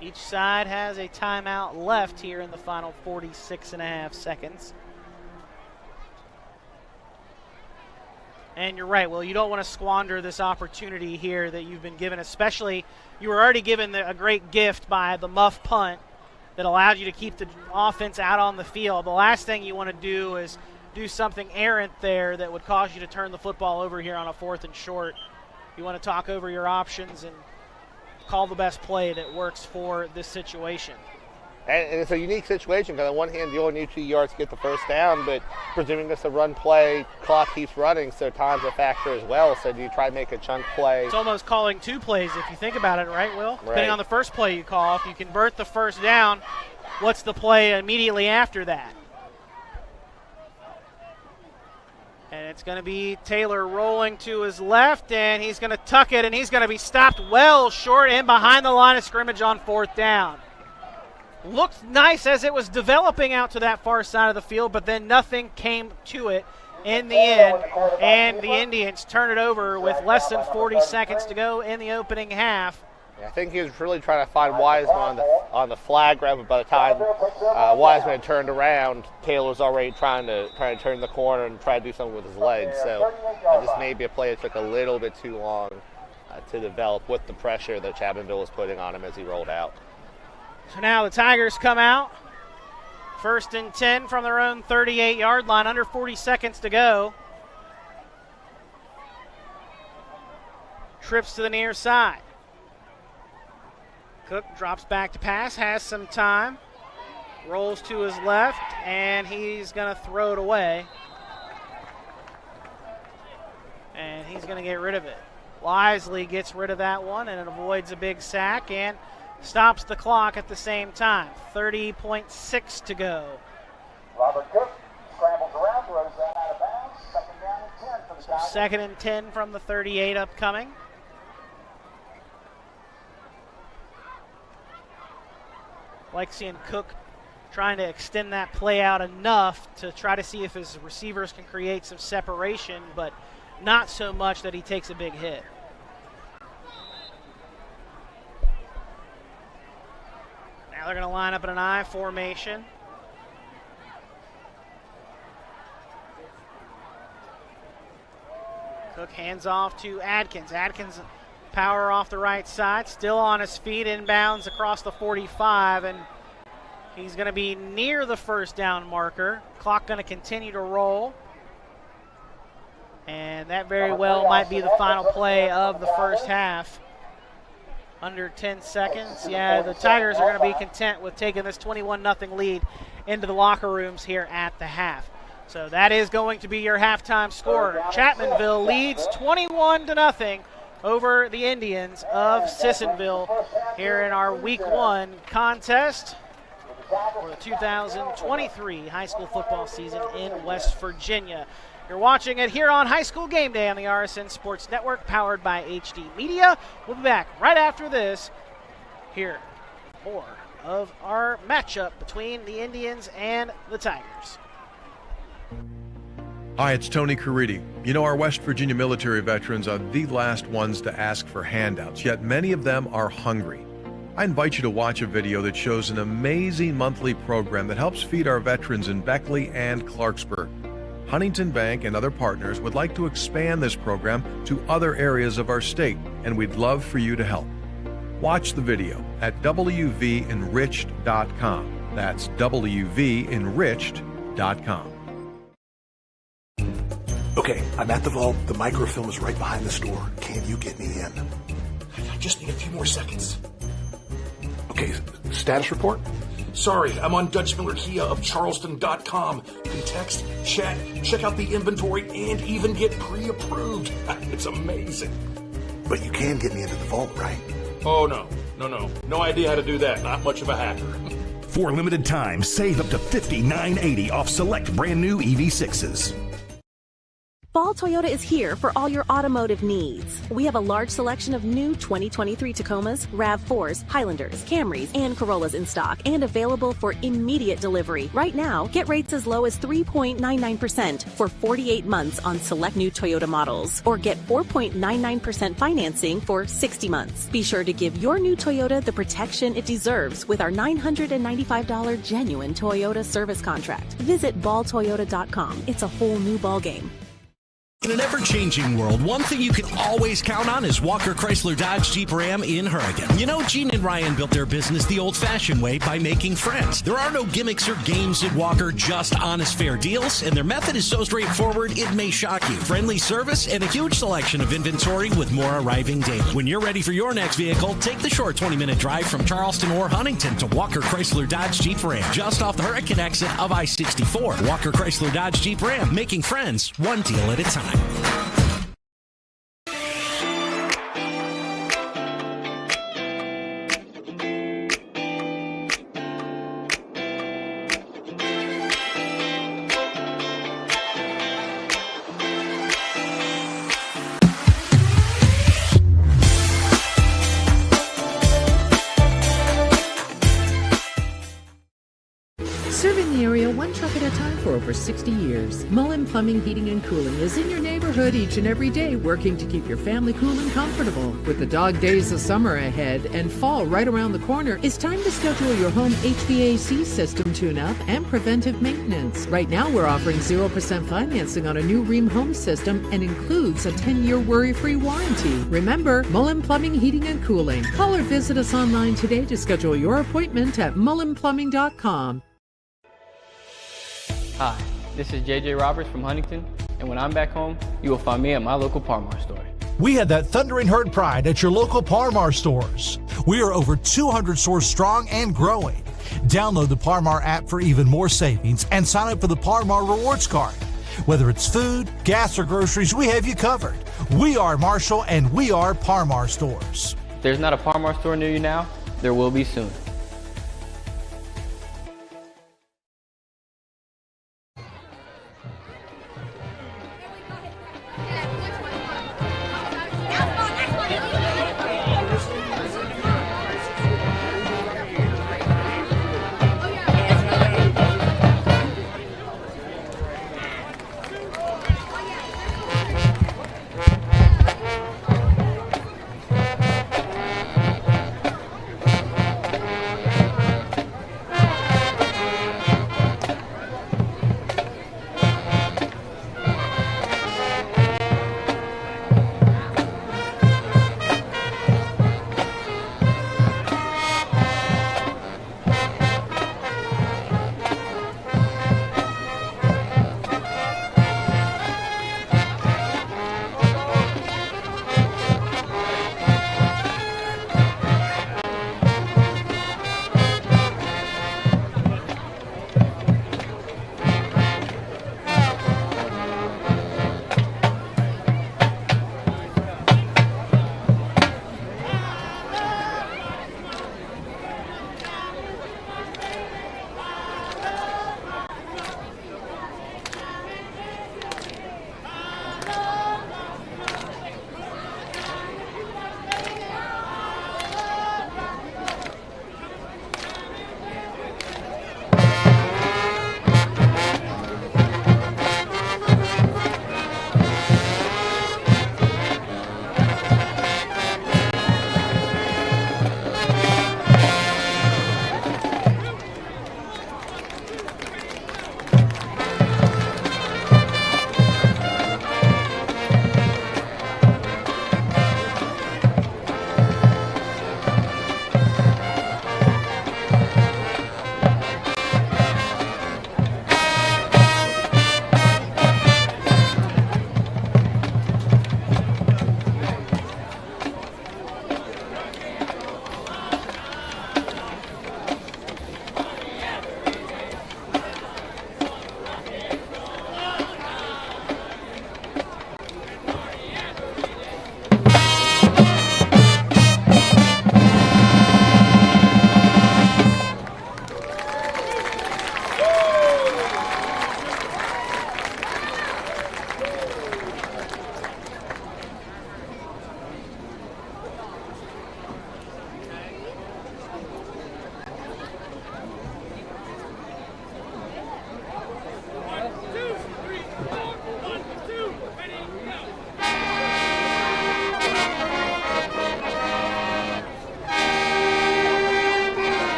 Each side has a timeout left here in the final 46.5 seconds. And you're right, Will, you don't want to squander this opportunity here that you've been given, especially you were already given a great gift by the muff punt that allowed you to keep the offense out on the field. The last thing you want to do is do something errant there that would cause you to turn the football over here on a 4th and short. You want to talk over your options and call the best play that works for this situation. And it's a unique situation because on one hand, you only need 2 yards to get the first down, but presuming it's a run play, clock keeps running, so time's a factor as well. So do you try to make a chunk play? It's almost calling 2 plays if you think about it, right, Will? Right. Depending on the first play you call. If you convert the first down, what's the play immediately after that? And it's going to be Taylor rolling to his left, and he's going to tuck it, and he's going to be stopped well short and behind the line of scrimmage on 4th down. Looked nice as it was developing out to that far side of the field, but then nothing came to it in the end, and the Indians turn it over with less than 40 seconds to go in the opening half. Yeah, I think he was really trying to find Wiseman on the flag grab, but by the time Wiseman had turned around, Taylor was already trying to turn the corner and try to do something with his legs. So this may be a play that took a little bit too long to develop with the pressure that Chapmanville was putting on him as he rolled out. So now the Tigers come out. 1st and 10 from their own 38-yard line, under 40 seconds to go. Trips to the near side. Cook drops back to pass, has some time. Rolls to his left, and he's going to throw it away. And he's going to get rid of it. Wisely gets rid of that one, and it avoids a big sack and stops the clock at the same time. 30.6 to go. Robert Cook scrambles around, throws that out of bounds. 2nd So 2nd and 10 from the 38 upcoming. Like seeing Cook trying to extend that play out enough to try to see if his receivers can create some separation, but not so much that he takes a big hit. Now they're going to line up in an I formation. Cook hands off to Adkins. Adkins power off the right side, still on his feet, inbounds across the 45, and he's going to be near the first down marker. Clock going to continue to roll. And that very well might be the final play of the first half. Under 10 seconds. Yeah, the Tigers are going to be content with taking this 21-0 lead into the locker rooms here at the half. So that is going to be your halftime score. Chapmanville leads 21-0 over the Indians of Sissonville here in our Week 1 contest for the 2023 high school football season in West Virginia. You're watching it here on High School Gameday on the RSN Sports Network, powered by HD Media. We'll be back right after this. Here, more of our matchup between the Indians and the Tigers. Hi, it's Tony Caridi. You know, our West Virginia military veterans are the last ones to ask for handouts, yet many of them are hungry. I invite you to watch a video that shows an amazing monthly program that helps feed our veterans in Beckley and Clarksburg. Huntington Bank and other partners would like to expand this program to other areas of our state, and we'd love for you to help. Watch the video at wvenriched.com. That's wvenriched.com. Okay, I'm at the vault. The microfilm is right behind the store. Can you get me in? I just need a few more seconds. Okay, status report? Sorry, I'm on Dutch Miller Kia of Charleston.com. You can text, chat, check out the inventory, and even get pre-approved. It's amazing. But you can get me into the vault, right? Oh, no. No idea how to do that. Not much of a hacker. For a limited time, save up to $59.80 off select brand new EV6s. Fall Toyota is here for all your automotive needs. We have a large selection of new 2023 Tacomas, RAV4s, Highlanders, Camrys, and Corollas in stock and available for immediate delivery. Right now, get rates as low as 3.99% for 48 months on select new Toyota models, or get 4.99% financing for 60 months. Be sure to give your new Toyota the protection it deserves with our $995 genuine Toyota service contract. Visit balltoyota.com. It's a whole new ballgame. In an ever-changing world, one thing you can always count on is Walker Chrysler Dodge Jeep Ram in Hurricane. You know, Gene and Ryan built their business the old-fashioned way by making friends. There are no gimmicks or games at Walker, just honest, fair deals, and their method is so straightforward it may shock you. Friendly service and a huge selection of inventory with more arriving daily. When you're ready for your next vehicle, take the short 20-minute drive from Charleston or Huntington to Walker Chrysler Dodge Jeep Ram, just off the Hurricane exit of I-64. Walker Chrysler Dodge Jeep Ram, making friends one deal at a time. Serving the area one truck at a time for over 60 years. Mullen Plumbing, Heating, and Cooling is in your neighborhood each and every day, working to keep your family cool and comfortable. With the dog days of summer ahead and fall right around the corner, it's time to schedule your home HVAC system tune-up and preventive maintenance. Right now, we're offering 0% financing on a new Rheem home system and includes a 10-year worry-free warranty. Remember, Mullen Plumbing, Heating, and Cooling. Call or visit us online today to schedule your appointment at mullenplumbing.com. Hi, this is JJ Roberts from Huntington, and when I'm back home, you will find me at my local Parmar store. We had that thundering herd pride at your local Parmar stores. We are over 200 stores strong and growing. Download the Parmar app for even more savings and sign up for the Parmar Rewards Card. Whether it's food, gas, or groceries, we have you covered. We are Marshall, and we are Parmar stores. If there's not a Parmar store near you now, there will be soon.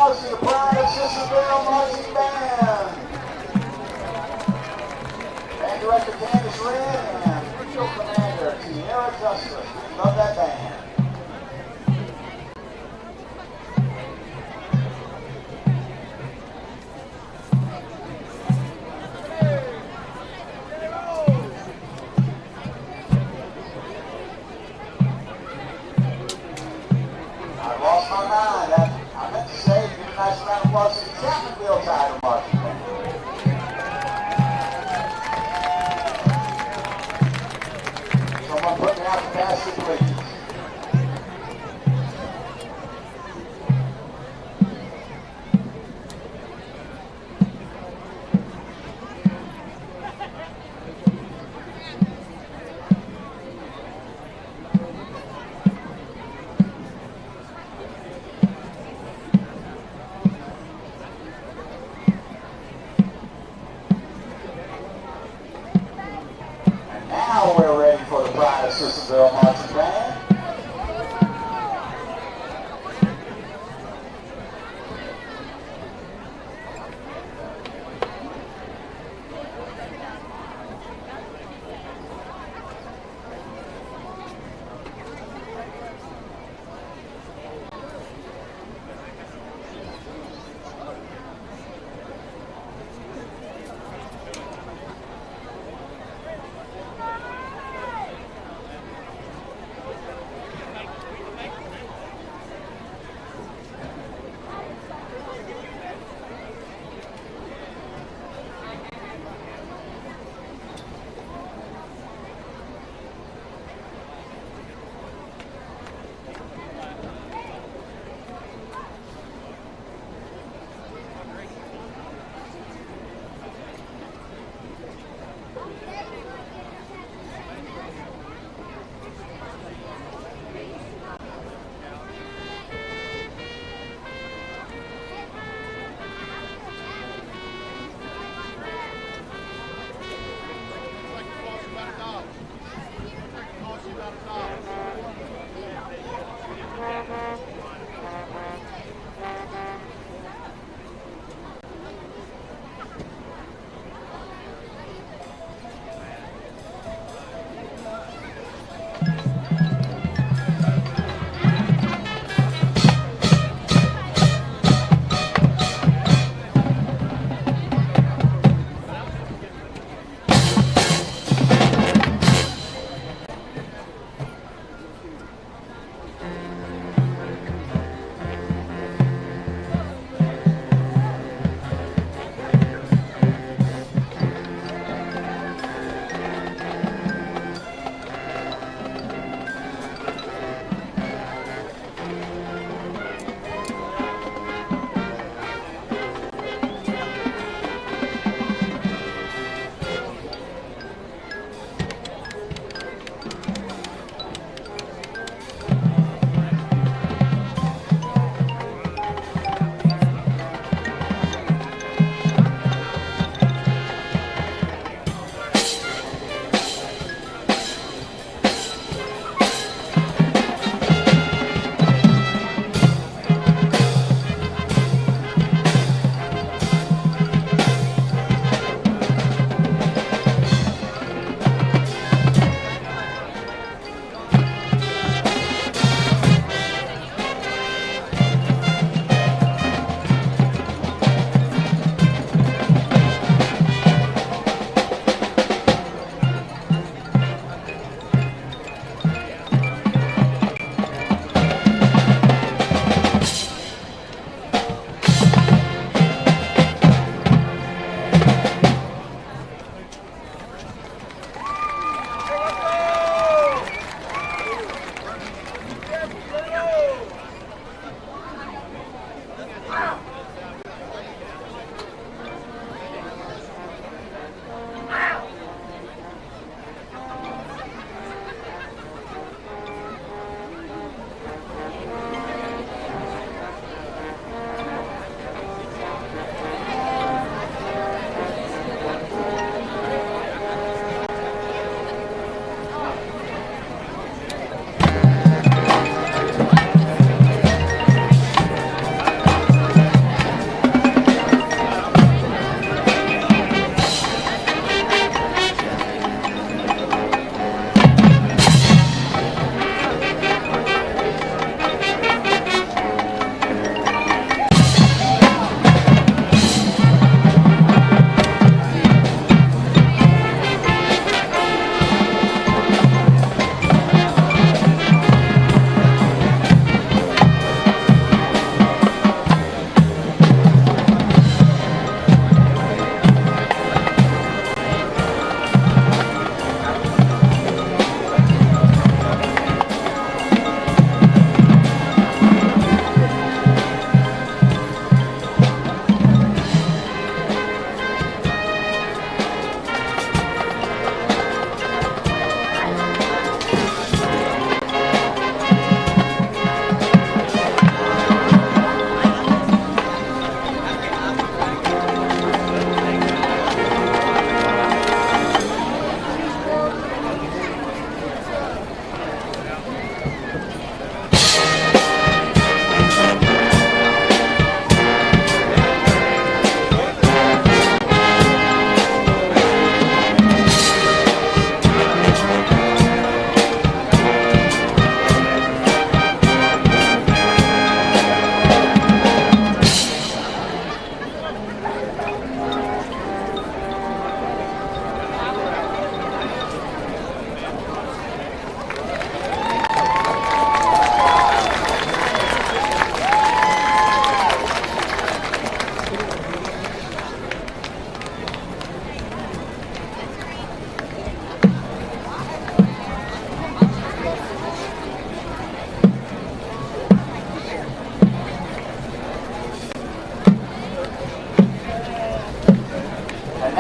applause to the pride of Sissonville Marching Band. Band Director Candace Wren and Field Commander Tiara Justice. We love that band. I lost my mind. I meant to say, give a nice round of applause to the Chapmanville Tigers marching band. Someone put me out the basket, please.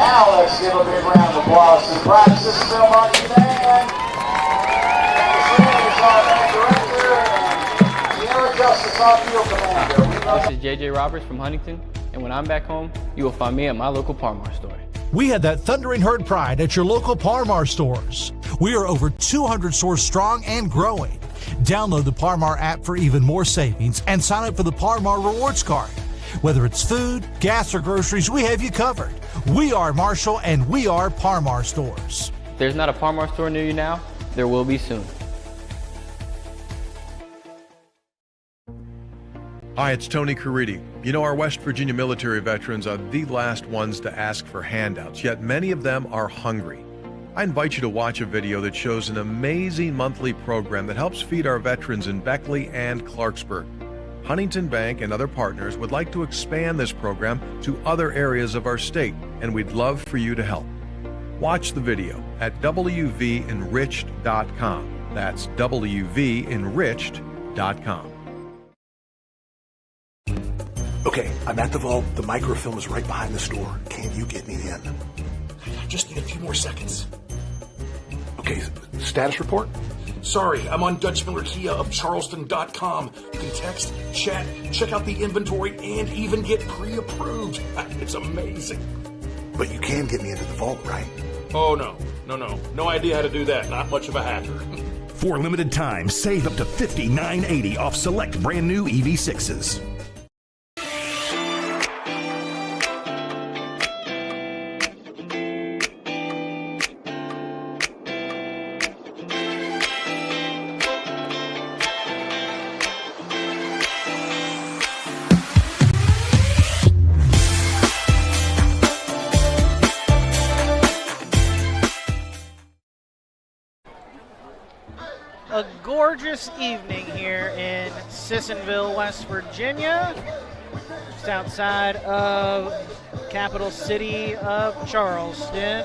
Now let's give a big round of applause to the Pride of Sissonville Marching Band. This is our band director and Sierra Justice, our field commander. This is JJ Roberts from Huntington, and when I'm back home, you will find me at my local Parmar store. We had that thundering herd pride at your local Parmar stores. We are over 200 stores strong and growing. Download the Parmar app for even more savings and sign up for the Parmar Rewards Card. Whether it's food, gas, or groceries, we have you covered. We are Marshall, and we are Parmar stores. If there's not a Parmar store near you now, there will be soon. Hi, it's Tony Caridi. You know, our West Virginia military veterans are the last ones to ask for handouts, yet many of them are hungry. I invite you to watch a video that shows an amazing monthly program that helps feed our veterans in Beckley and Clarksburg. Huntington Bank and other partners would like to expand this program to other areas of our state, and we'd love for you to help. Watch the video at wvenriched.com. That's wvenriched.com. Okay, I'm at the vault. The microfilm is right behind the store. Can you get me in? I just need a few more seconds. Okay, status report? Sorry, I'm on Dutch Miller Kia of Charleston.com. You can text, chat, check out the inventory, and even get pre-approved. It's amazing. But you can get me into the vault, right? Oh, no. No idea how to do that. Not much of a hacker. For a limited time, save up to $59.80 off select brand new EV6s. A gorgeous evening here in Sissonville, West Virginia, just outside of capital city of Charleston.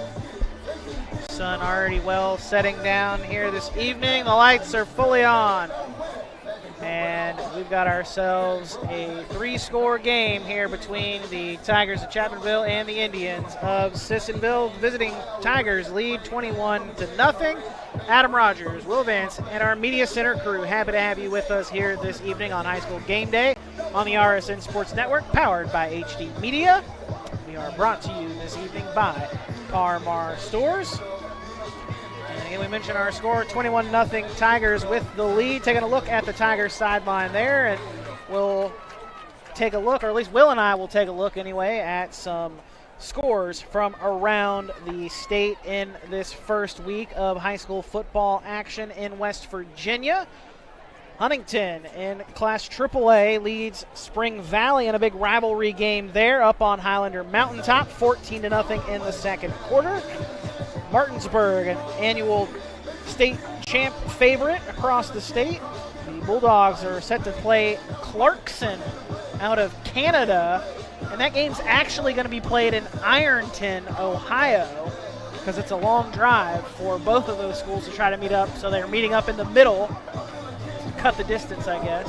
Sun already well setting down here this evening. The lights are fully on. And we've got ourselves a three-score game here between the Tigers of Chapmanville and the Indians of Sissonville. Visiting Tigers lead 21-0. Adam Rogers, Will Vance, and our Media Center crew, happy to have you with us here this evening on High School Gameday on the RSN Sports Network, powered by HD Media. We are brought to you this evening by Parmar Stores. And again, we mentioned our score, 21-0 Tigers with the lead. Taking a look at the Tigers sideline there, and we'll take a look, or at least Will and I will take a look anyway, at some scores from around the state in this first week of high school football action in West Virginia. Huntington in Class AAA leads Spring Valley in a big rivalry game there up on Highlander Mountaintop, 14-0 in the second quarter. Martinsburg, an annual state champ favorite across the state. The Bulldogs are set to play Clarkson out of Canada, and that game's actually going to be played in Ironton, Ohio, because it's a long drive for both of those schools to try to meet up, so they're meeting up in the middle to cut the distance, I guess.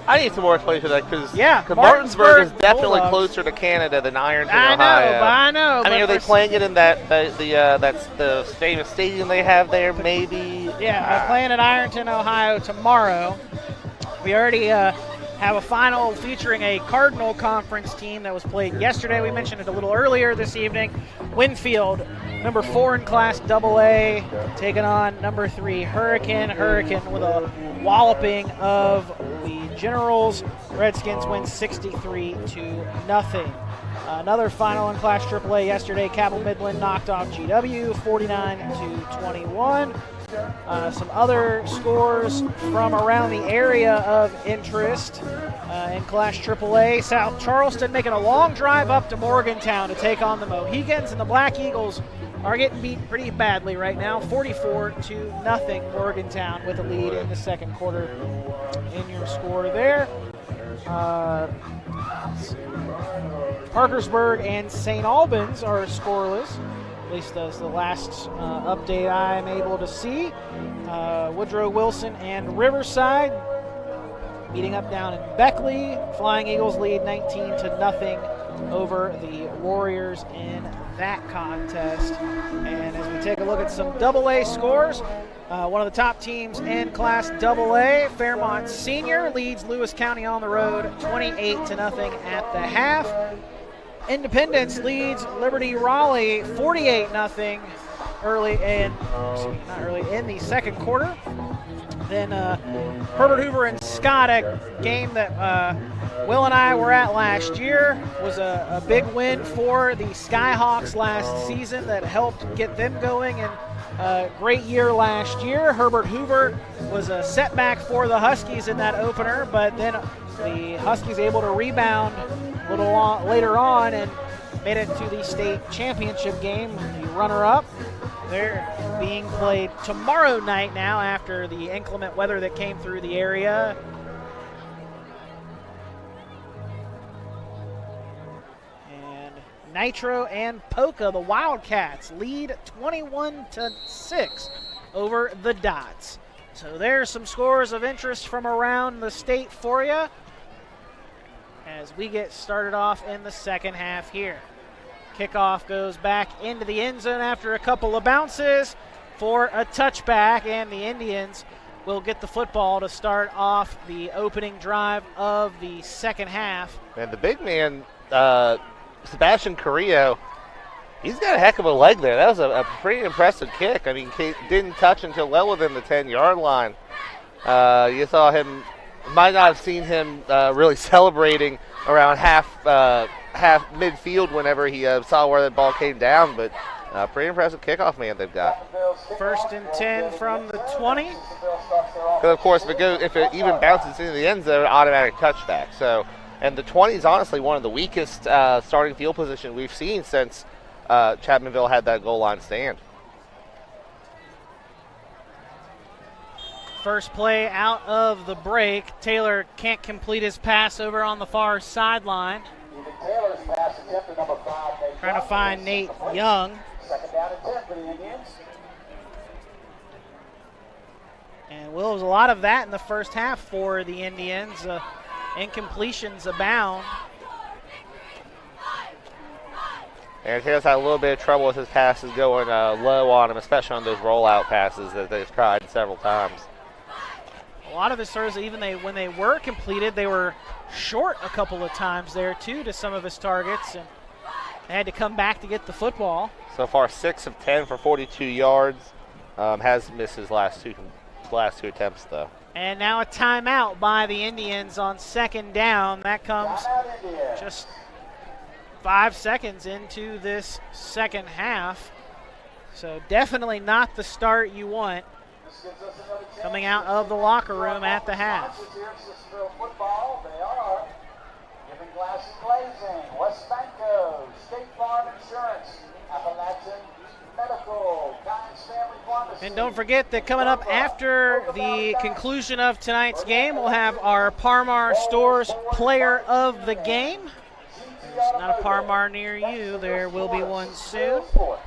I need some more explanation of that, because Martinsburg is definitely Bulldogs closer to Canada than Ironton, Ohio. I know. I mean, are they playing it in that's the famous stadium they have there, maybe? Yeah, they're playing at Ironton, Ohio tomorrow. We already have a final featuring a Cardinal Conference team that was played yesterday. We mentioned it a little earlier this evening. Winfield, number 4 in Class AA, taking on number 3 Hurricane. Hurricane with a walloping of the Generals. Redskins win 63-0. Another final in Class AAA yesterday. Cabell Midland knocked off GW 49-21. Some other scores from around the area of interest in Class AAA. South Charleston making a long drive up to Morgantown to take on the Mohegans, and the Black Eagles are getting beat pretty badly right now, 44-0 Morgantown with a lead in the second quarter in your score there. Parkersburg and St. Albans are scoreless, at least as the last update I'm able to see. Woodrow Wilson and Riverside meeting up down in Beckley. Flying Eagles lead 19-0 over the Warriors in that contest. And as we take a look at some AA scores, one of the top teams in Class AA, Fairmont Senior, leads Lewis County on the road 28-0 at the half. Independence leads Liberty Raleigh 48-0 in the second quarter. Then Herbert Hoover and Scott, a game that Will and I were at last year, was a big win for the Skyhawks last season that helped get them going, and a great year last year. Herbert Hoover was a setback for the Huskies in that opener, but then the Huskies able to rebound a little later on and made it to the state championship game, the runner-up. They're being played tomorrow night now after the inclement weather that came through the area. And Nitro and Polka, the Wildcats, lead 21-6 over the Dots. So there's some scores of interest from around the state for you as we get started off in the second half here. Kickoff goes back into the end zone after a couple of bounces for a touchback, and the Indians will get the football to start off the opening drive of the second half. And the big man, Sebastian Carrillo, he's got a heck of a leg there. That was a pretty impressive kick. I mean, he didn't touch until well within the 10-yard line. You saw him, might not have seen him really celebrating around half midfield whenever he saw where the ball came down, but pretty impressive kickoff man they've got. First and 10 from the 20. Because of course, if it even bounces into the end zone, automatic touchback. So, and the 20 is honestly one of the weakest starting field position we've seen since Chapmanville had that goal line stand. First play out of the break. Taylor can't complete his pass over on the far sideline. Trying to find Nate Young. Second down and 10 for the Indians. And Will, was a lot of that in the first half for the Indians. Incompletions abound. And Taylor's had a little bit of trouble with his passes going low on him, especially on those rollout passes that they've tried several times. A lot of his throws, even when they were completed, they were short a couple of times there, too, to some of his targets. And they had to come back to get the football. So far, 6 of 10 for 42 yards. Has missed his last two attempts, though. And now a timeout by the Indians on second down. That comes just 5 seconds into this second half. So definitely not the start you want coming out of the locker room at the half. Sissonville football, they are Giving Glass and Glazing, West Banco, State Farm Insurance, Appalachian Medical, Giants Family Pharmacy. And don't forget that coming up after the conclusion of tonight's game, we'll have our Parmar Stores Player of the Game. There's not a Parmar near you. There will be one soon. Well,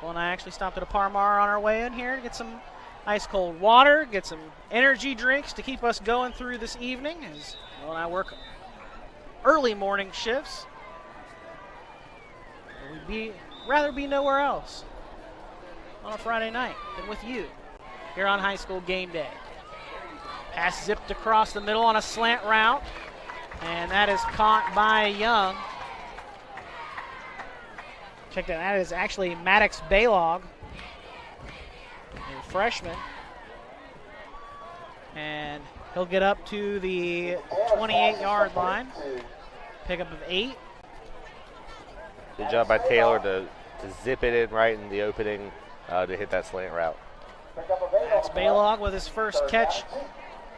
and I actually stopped at a Parmar on our way in here to get some ice cold water, get some energy drinks to keep us going through this evening, as Will and I work early morning shifts. We'd rather be nowhere else on a Friday night than with you here on High School Game Day. Pass zipped across the middle on a slant route, and that is caught by Young. Check that. That is actually Maddox Baylog, a freshman. And he'll get up to the 28-yard line. Pickup of 8. Good job by Taylor to zip it in right in the opening to hit that slant route. That's Baylog with his first catch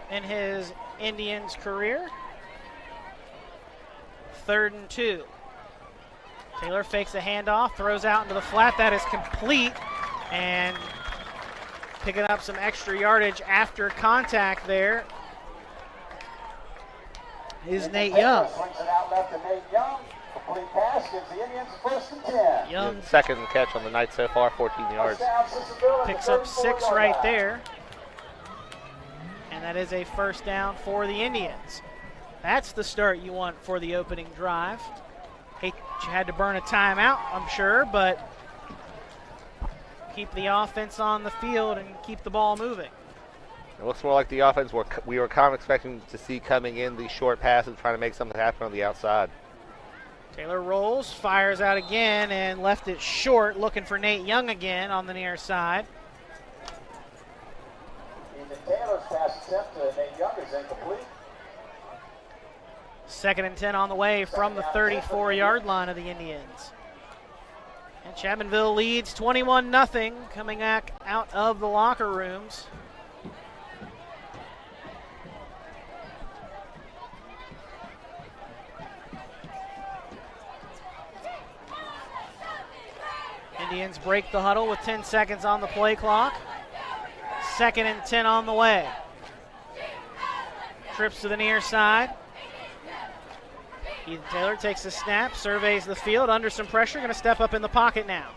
in his Indians career. 3rd and 2. Taylor fakes a handoff, throws out into the flat. That is complete, and picking up some extra yardage after contact there is Nate Young. Young, second catch on the night so far, 14 yards. Picks up 6 right there. And that is a first down for the Indians. That's the start you want for the opening drive. Hate you had to burn a timeout, I'm sure, but keep the offense on the field and keep the ball moving. It looks more like the offense we were kind of expecting to see coming in, these short passes, trying to make something happen on the outside. Taylor rolls, fires out again, and left it short, looking for Nate Young again on the near side. Taylor's pass attempt to Nate Young is incomplete. 2nd and 10 on the way from the 34-yard line of the Indians. And Chapmanville leads 21-0 coming back out of the locker rooms. Indians break the huddle with 10 seconds on the play clock. 2nd and 10 on the way. Trips to the near side. Ethan Taylor takes a snap, surveys the field under some pressure, going to step up in the pocket now.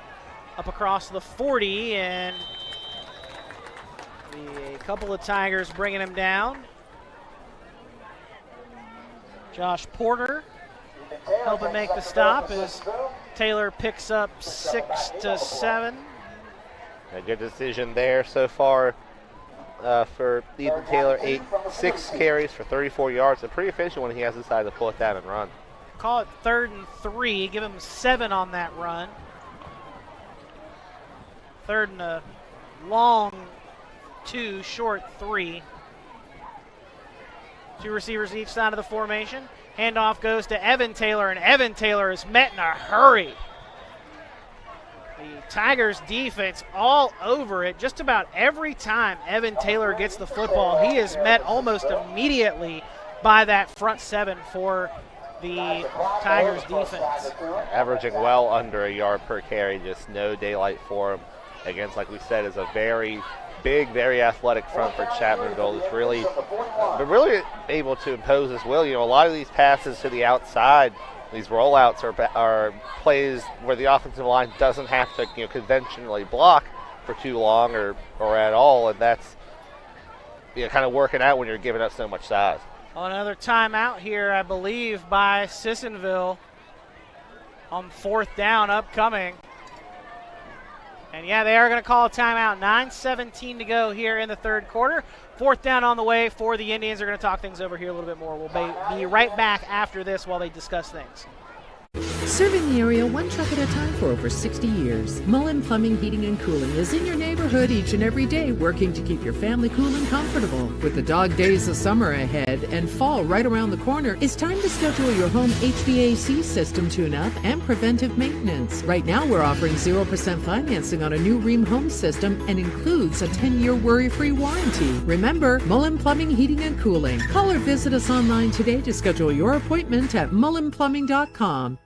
Up across the 40, and a couple of Tigers bringing him down. Josh Porter helping make the stop as Taylor picks up 6 to 7. A good decision there so far for Ethan Taylor. 6 carries for 34 yards. A pretty efficient when he has decided to pull it down and run. Call it 3rd and 3. Give him 7 on that run. 3rd and a long 2, short 3. 2 receivers each side of the formation. Handoff goes to Evan Taylor, and Evan Taylor is met in a hurry. The Tigers defense all over it. Just about every time Evan Taylor gets the football, he is met almost immediately by that front 7 for the Tigers defense. Averaging well under a yard per carry, just no daylight for him. Against, like we said, is a very big, very athletic front for Chapmanville. It's really, but really able to impose his will. You know, a lot of these passes to the outside, these rollouts are plays where the offensive line doesn't have to, you know, conventionally block for too long or at all, and that's, you know, kind of working out when you're giving up so much size. Another timeout here, I believe, by Sissonville on 4th down upcoming. And yeah, they are going to call a timeout. 9:17 to go here in the 3rd quarter. 4th down on the way for the Indians. They're going to talk things over here a little bit more. We'll be right back after this while they discuss things. Serving the area one truck at a time for over 60 years. Mullen Plumbing, Heating, and Cooling is in your neighborhood each and every day, working to keep your family cool and comfortable. With the dog days of summer ahead and fall right around the corner, it's time to schedule your home HVAC system tune-up and preventive maintenance. Right now, we're offering 0% financing on a new Rheem home system and includes a 10-year worry-free warranty. Remember, Mullen Plumbing, Heating, and Cooling. Call or visit us online today to schedule your appointment at mullenplumbing.com.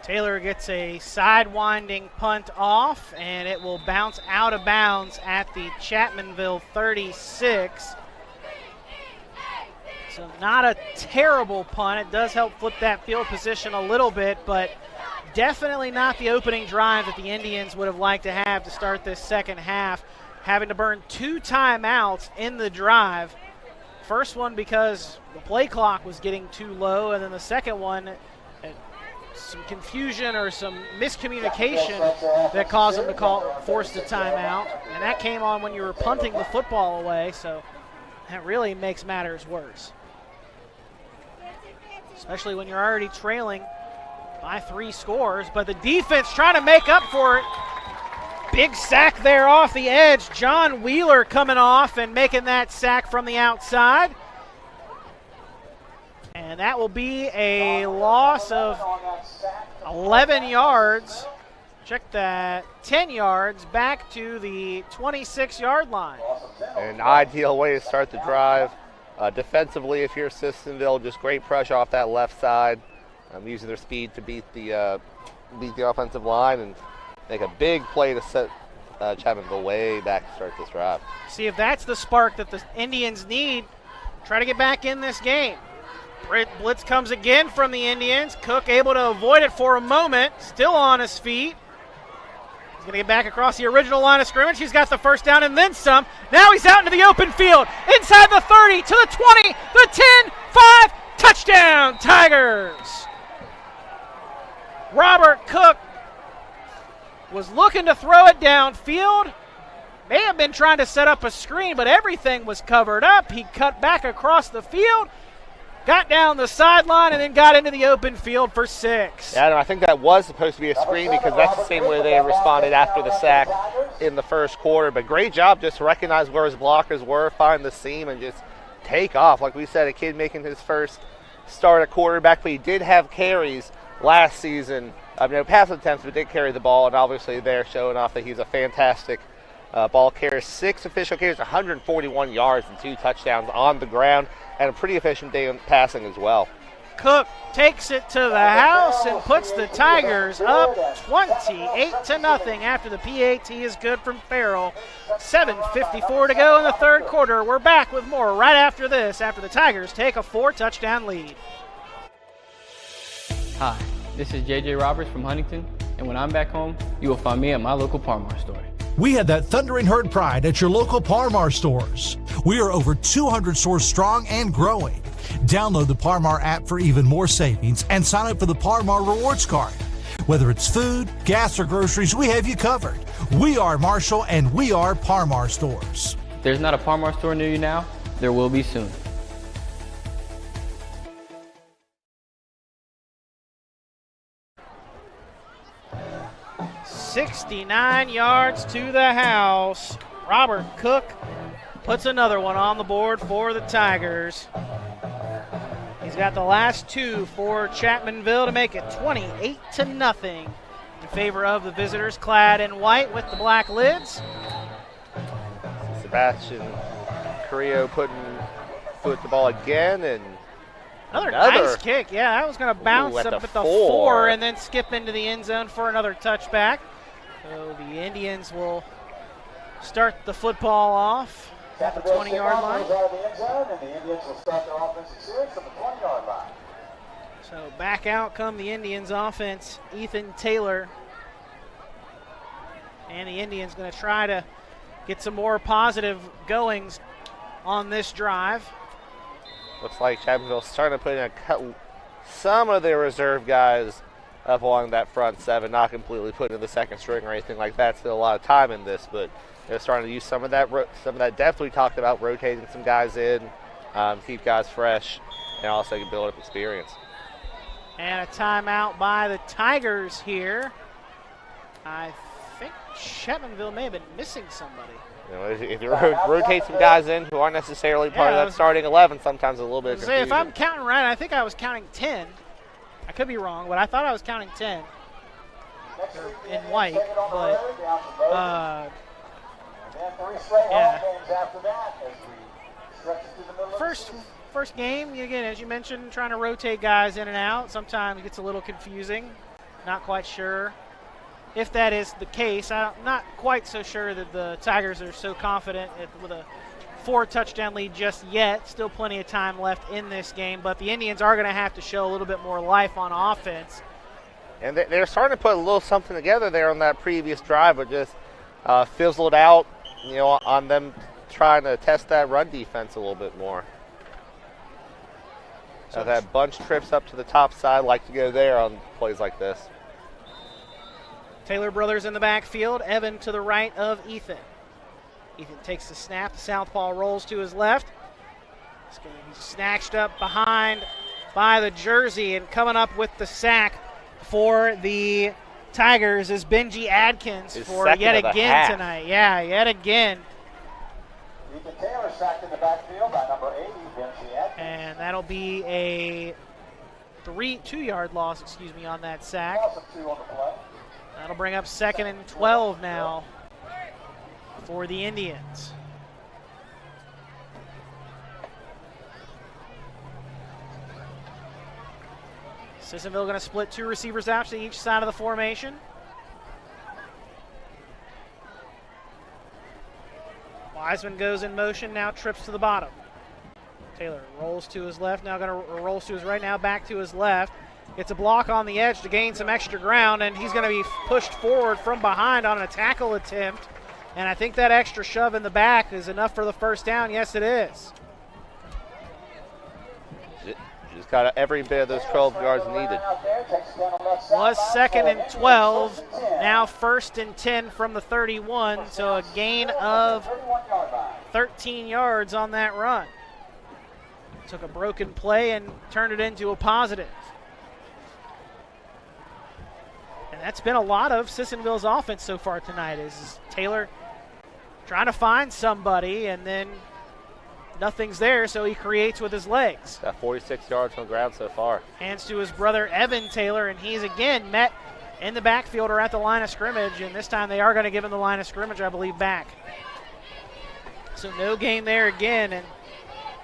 Taylor gets a sidewinding punt off, and it will bounce out of bounds at the Chapmanville 36. So not a terrible punt. It does help flip that field position a little bit, but definitely not the opening drive that the Indians would have liked to have to start this second half, having to burn 2 timeouts in the drive. First one because the play clock was getting too low, and then the second one, some confusion or some miscommunication that caused them to force the timeout. And that came on when you were punting the football away, so that really makes matters worse. Especially when you're already trailing by 3 scores, but the defense trying to make up for it. Big sack there off the edge. John Wheeler coming off and making that sack from the outside. And that will be a loss of 11 yards. Check that. 10 yards back to the 26-yard line. An ideal way to start the drive. Defensively, if you're Sissonville, just great pressure off that left side. Using their speed to beat the offensive line and make a big play to set Chapmanville way back to start this drive. See if that's the spark that the Indians need. Try to get back in this game. Blitz comes again from the Indians. Cook able to avoid it for a moment. Still on his feet. He's going to get back across the original line of scrimmage. He's got the first down and then some. Now he's out into the open field. Inside the 30, to the 20, the 10, 5, touchdown, Tigers. Robert Cook was looking to throw it downfield. May have been trying to set up a screen, but everything was covered up. He cut back across the field, got down the sideline, and then got into the open field for 6. Yeah, I think that was supposed to be a screen because that's the same way they responded after the sack in the first quarter. But great job just to recognize where his blockers were, find the seam, and just take off. Like we said, a kid making his first start at quarterback, but he did have carries last season. No pass attempts, but did carry the ball, and obviously they're showing off that he's a fantastic ball carrier. 6 official carries, 141 yards and 2 touchdowns on the ground, and a pretty efficient day in passing as well. Cook takes it to the house and puts the Tigers up 28-0 after the PAT is good from Farrell. 7:54 to go in the third quarter. We're back with more right after this, after the Tigers take a 4-touchdown lead. Hi, this is JJ Roberts from Huntington, and when I'm back home, you will find me at my local Parmar store. We had that thundering herd pride at your local Parmar stores. We are over 200 stores strong and growing. Download the Parmar app for even more savings and sign up for the Parmar Rewards Card. Whether it's food, gas, or groceries, we have you covered. We are Marshall and we are Parmar stores. If there's not a Parmar store near you now, there will be soon. "69 yards to the house." Robert Cook puts another one on the board for the Tigers. He's got the last 2 for Chapmanville to make it 28-0 in favor of the visitors, clad in white with the black lids. Sebastian Carrillo putting the ball again, and another nice kick. Yeah, that was going to bounce up at the 4 and then skip into the end zone for another touchback. So the Indians will start the football off at the 20-yard line. So back out come the Indians offense, Ethan Taylor. And the Indians going to try to get some more positive goings on this drive. Looks like Chapmanville's starting to put in some of their reserve guys up along that front 7, not completely put in the second string or anything like that. Still a lot of time in this, but they're starting to use some of that depth we talked about, rotating some guys in, keep guys fresh, and also can build up experience. And a timeout by the Tigers here. I think Chapmanville may have been missing somebody. You know, if you rotate some guys in who aren't necessarily part of that starting 11, sometimes a little bit of confusion. If I'm counting right, I think I was counting 10. I could be wrong, but I thought I was counting 10 in white. But yeah. First game, again, as you mentioned, trying to rotate guys in and out. Sometimes it gets a little confusing. Not quite sure if that is the case. I'm not quite so sure that the Tigers are so confident with a 4-touchdown lead just yet. Still plenty of time left in this game, but the Indians are going to have to show a little bit more life on offense. And they're starting to put a little something together there on that previous drive, but just fizzled out, on them trying to test that run defense a little bit more. So that bunch trips up to the top side, like to go there on plays like this. Taylor brothers in the backfield, Evan to the right of Ethan. Ethan takes the snap, the southpaw rolls to his left. It's going to be snatched up behind by the jersey, and coming up with the sack for the Tigers is Benji Adkins for yet again tonight. Yeah, yet again. Ethan Taylor sacked in the backfield by number 80, Benji Adkins. And that'll be a 2-yard loss, on that sack. That'll bring up 2nd and 12 now for the Indians. Sissonville going to split 2 receivers out to each side of the formation. Wiseman goes in motion, now trips to the bottom. Taylor rolls to his left, now rolls to his right, now back to his left. Gets a block on the edge to gain some extra ground, and he's going to be pushed forward from behind on a tackle attempt. And I think that extra shove in the back is enough for the first down. Yes, it is. Just got every bit of those 12 yards needed. Was 2nd and 12, now 1st and 10 from the 31, so a gain of 13 yards on that run. Took a broken play and turned it into a positive. And that's been a lot of Sissonville's offense so far tonight, is Taylor trying to find somebody, and then nothing's there, so he creates with his legs. Got 46 yards on the ground so far. Hands to his brother, Evan Taylor, and he's again met in the backfield or at the line of scrimmage, and this time they are going to give him the line of scrimmage, I believe, back. So no gain there again, and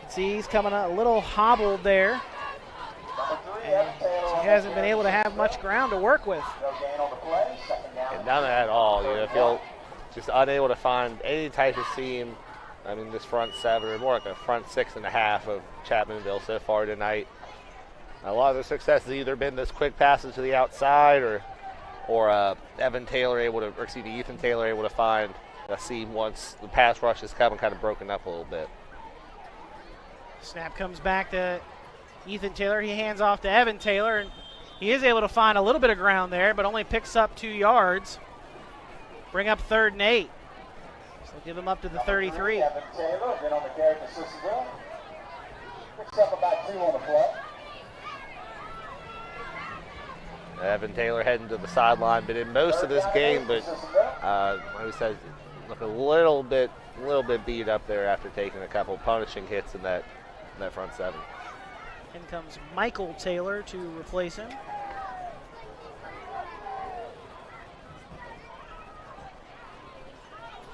see he's coming a little hobbled there. And he hasn't been able to have much ground to work with. And none of that at all. You know, feel just unable to find any type of seam. I mean, this front 7, or more like a front 6.5 of Chapmanville so far tonight. A lot of the success has either been this quick passes to the outside, or Ethan Taylor able to find a seam once the pass rush has come and kind of broken up a little bit. Snap comes back to Ethan Taylor. He hands off to Evan Taylor, and he is able to find a little bit of ground there, but only picks up 2 yards. Bring up 3rd and 8. So give him up to the 33. Evan Taylor, been on the carry for Sissonville. Picks up about 2 on the play. Evan Taylor heading to the sideline, been in most of this game, but like we said, look a little bit beat up there after taking a couple punishing hits in that front 7. In comes Michael Taylor to replace him.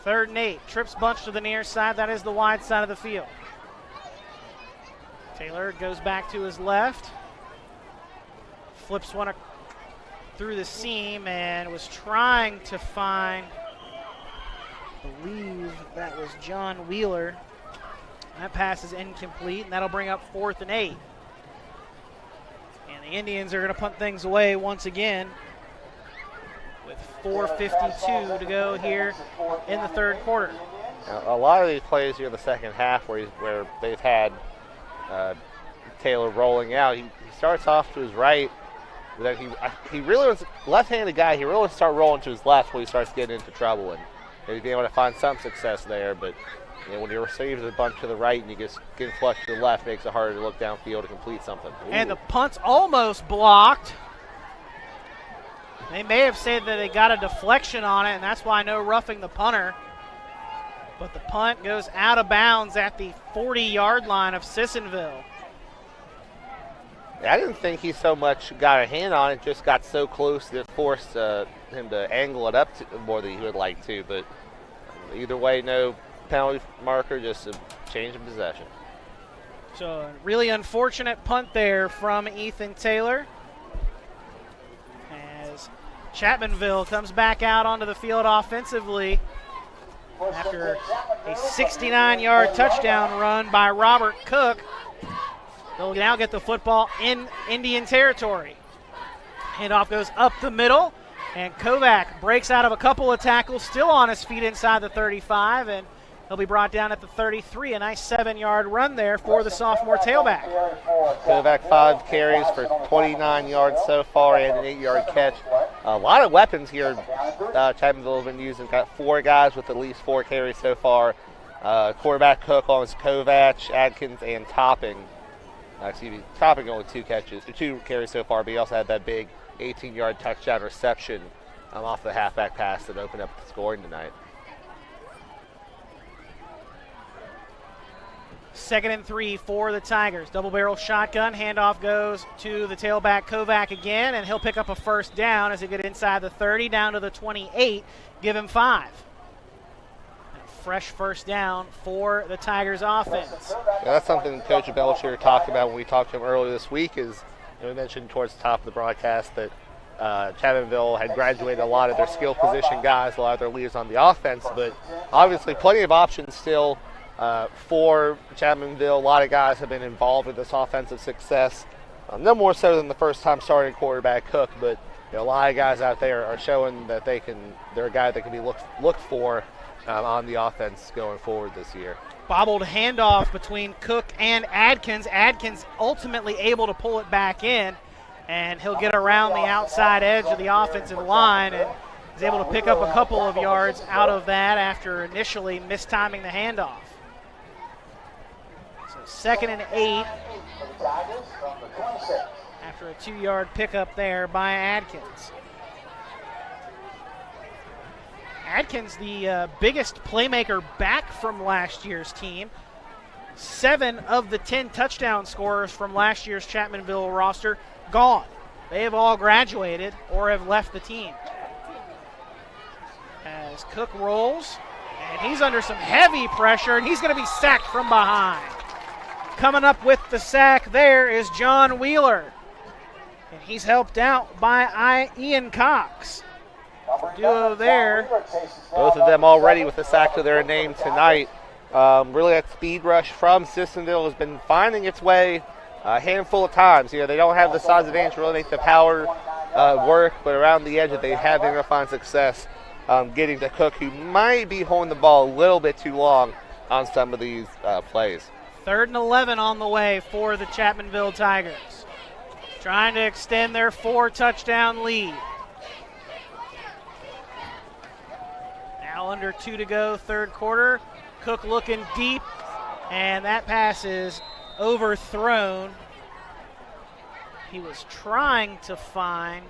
Third and 8. Trips bunch to the near side. That is the wide side of the field. Taylor goes back to his left. Flips one through the seam and was trying to find, I believe that was John Wheeler. That pass is incomplete, and that'll bring up 4th and 8. And the Indians are going to punt things away once again with 4:52 to go here in the 3rd quarter. Now, a lot of these plays here in the second half where they've had Taylor rolling out, he starts off to his right. That he really was a left-handed guy. He really wants to start rolling to his left when he starts getting into trouble, and he's been able to find some success there. But you know, when he receives a bunch to the right and you just get flush to the left, makes it harder to look downfield to complete something. Ooh. And the punt's almost blocked. They may have said that they got a deflection on it, and that's why no roughing the punter. But the punt goes out of bounds at the 40-yard line of Sissonville. I didn't think he so much got a hand on it, just got so close that it forced him to angle it up more than he would like to. But either way, no penalty marker, just a change of possession. So a really unfortunate punt there from Ethan Taylor. As Chapmanville comes back out onto the field offensively after a 69-yard touchdown run by Robert Cook. They'll now get the football in Indian territory. Handoff goes up the middle, and Kovac breaks out of a couple of tackles, still on his feet inside the 35, and he'll be brought down at the 33. A nice 7-yard run there for the sophomore tailback. Kovac 5 carries for 29 yards so far and an 8-yard catch. A lot of weapons here Chapmanville have been using. Got 4 guys with at least 4 carries so far. Quarterback Cook on his Kovac, Adkins, and Topping. Topping only 2 carries so far, but he also had that big 18-yard touchdown reception off the halfback pass that opened up the scoring tonight. 2nd and 3 for the Tigers. Double barrel shotgun. Handoff goes to the tailback Kovac again, and he'll pick up a first down as he gets inside the 30 down to the 28. Give him 5. Fresh first down for the Tigers offense. Yeah, that's something Coach Belcher talked about when we talked to him earlier this week. Is we mentioned towards the top of the broadcast that Chapmanville had graduated a lot of their skill position guys, a lot of their leaders on the offense, but obviously plenty of options still for Chapmanville. A lot of guys have been involved with this offensive success. no more so than the first time starting quarterback Cook, but a lot of guys out there are showing that they're a guy that can be looked for on the offense going forward this year. Bobbled handoff between Cook and Adkins. Adkins ultimately able to pull it back in, and he'll get around the outside edge of the offensive line and is able to pick up a couple of yards out of that after initially mistiming the handoff. So 2nd and 8 after a 2-yard pickup there by Adkins. Adkins, the biggest playmaker back from last year's team. 7 of the 10 touchdown scorers from last year's Chapmanville roster gone. They have all graduated or have left the team. As Cook rolls, and he's under some heavy pressure, and he's going to be sacked from behind. Coming up with the sack there is John Wheeler, and he's helped out by Ian Cox. Duo there. Both of them already with a sack to their name tonight. Really, that speed rush from Sissonville has been finding its way a handful of times. They don't have the size advantage to really make the power work, but around the edge they have been able to find success getting to Cook, who might be holding the ball a little bit too long on some of these plays. 3rd and 11 on the way for the Chapmanville Tigers, trying to extend their 4-touchdown lead. Now under 2 to go, 3rd quarter. Cook looking deep, and that pass is overthrown. He was trying to find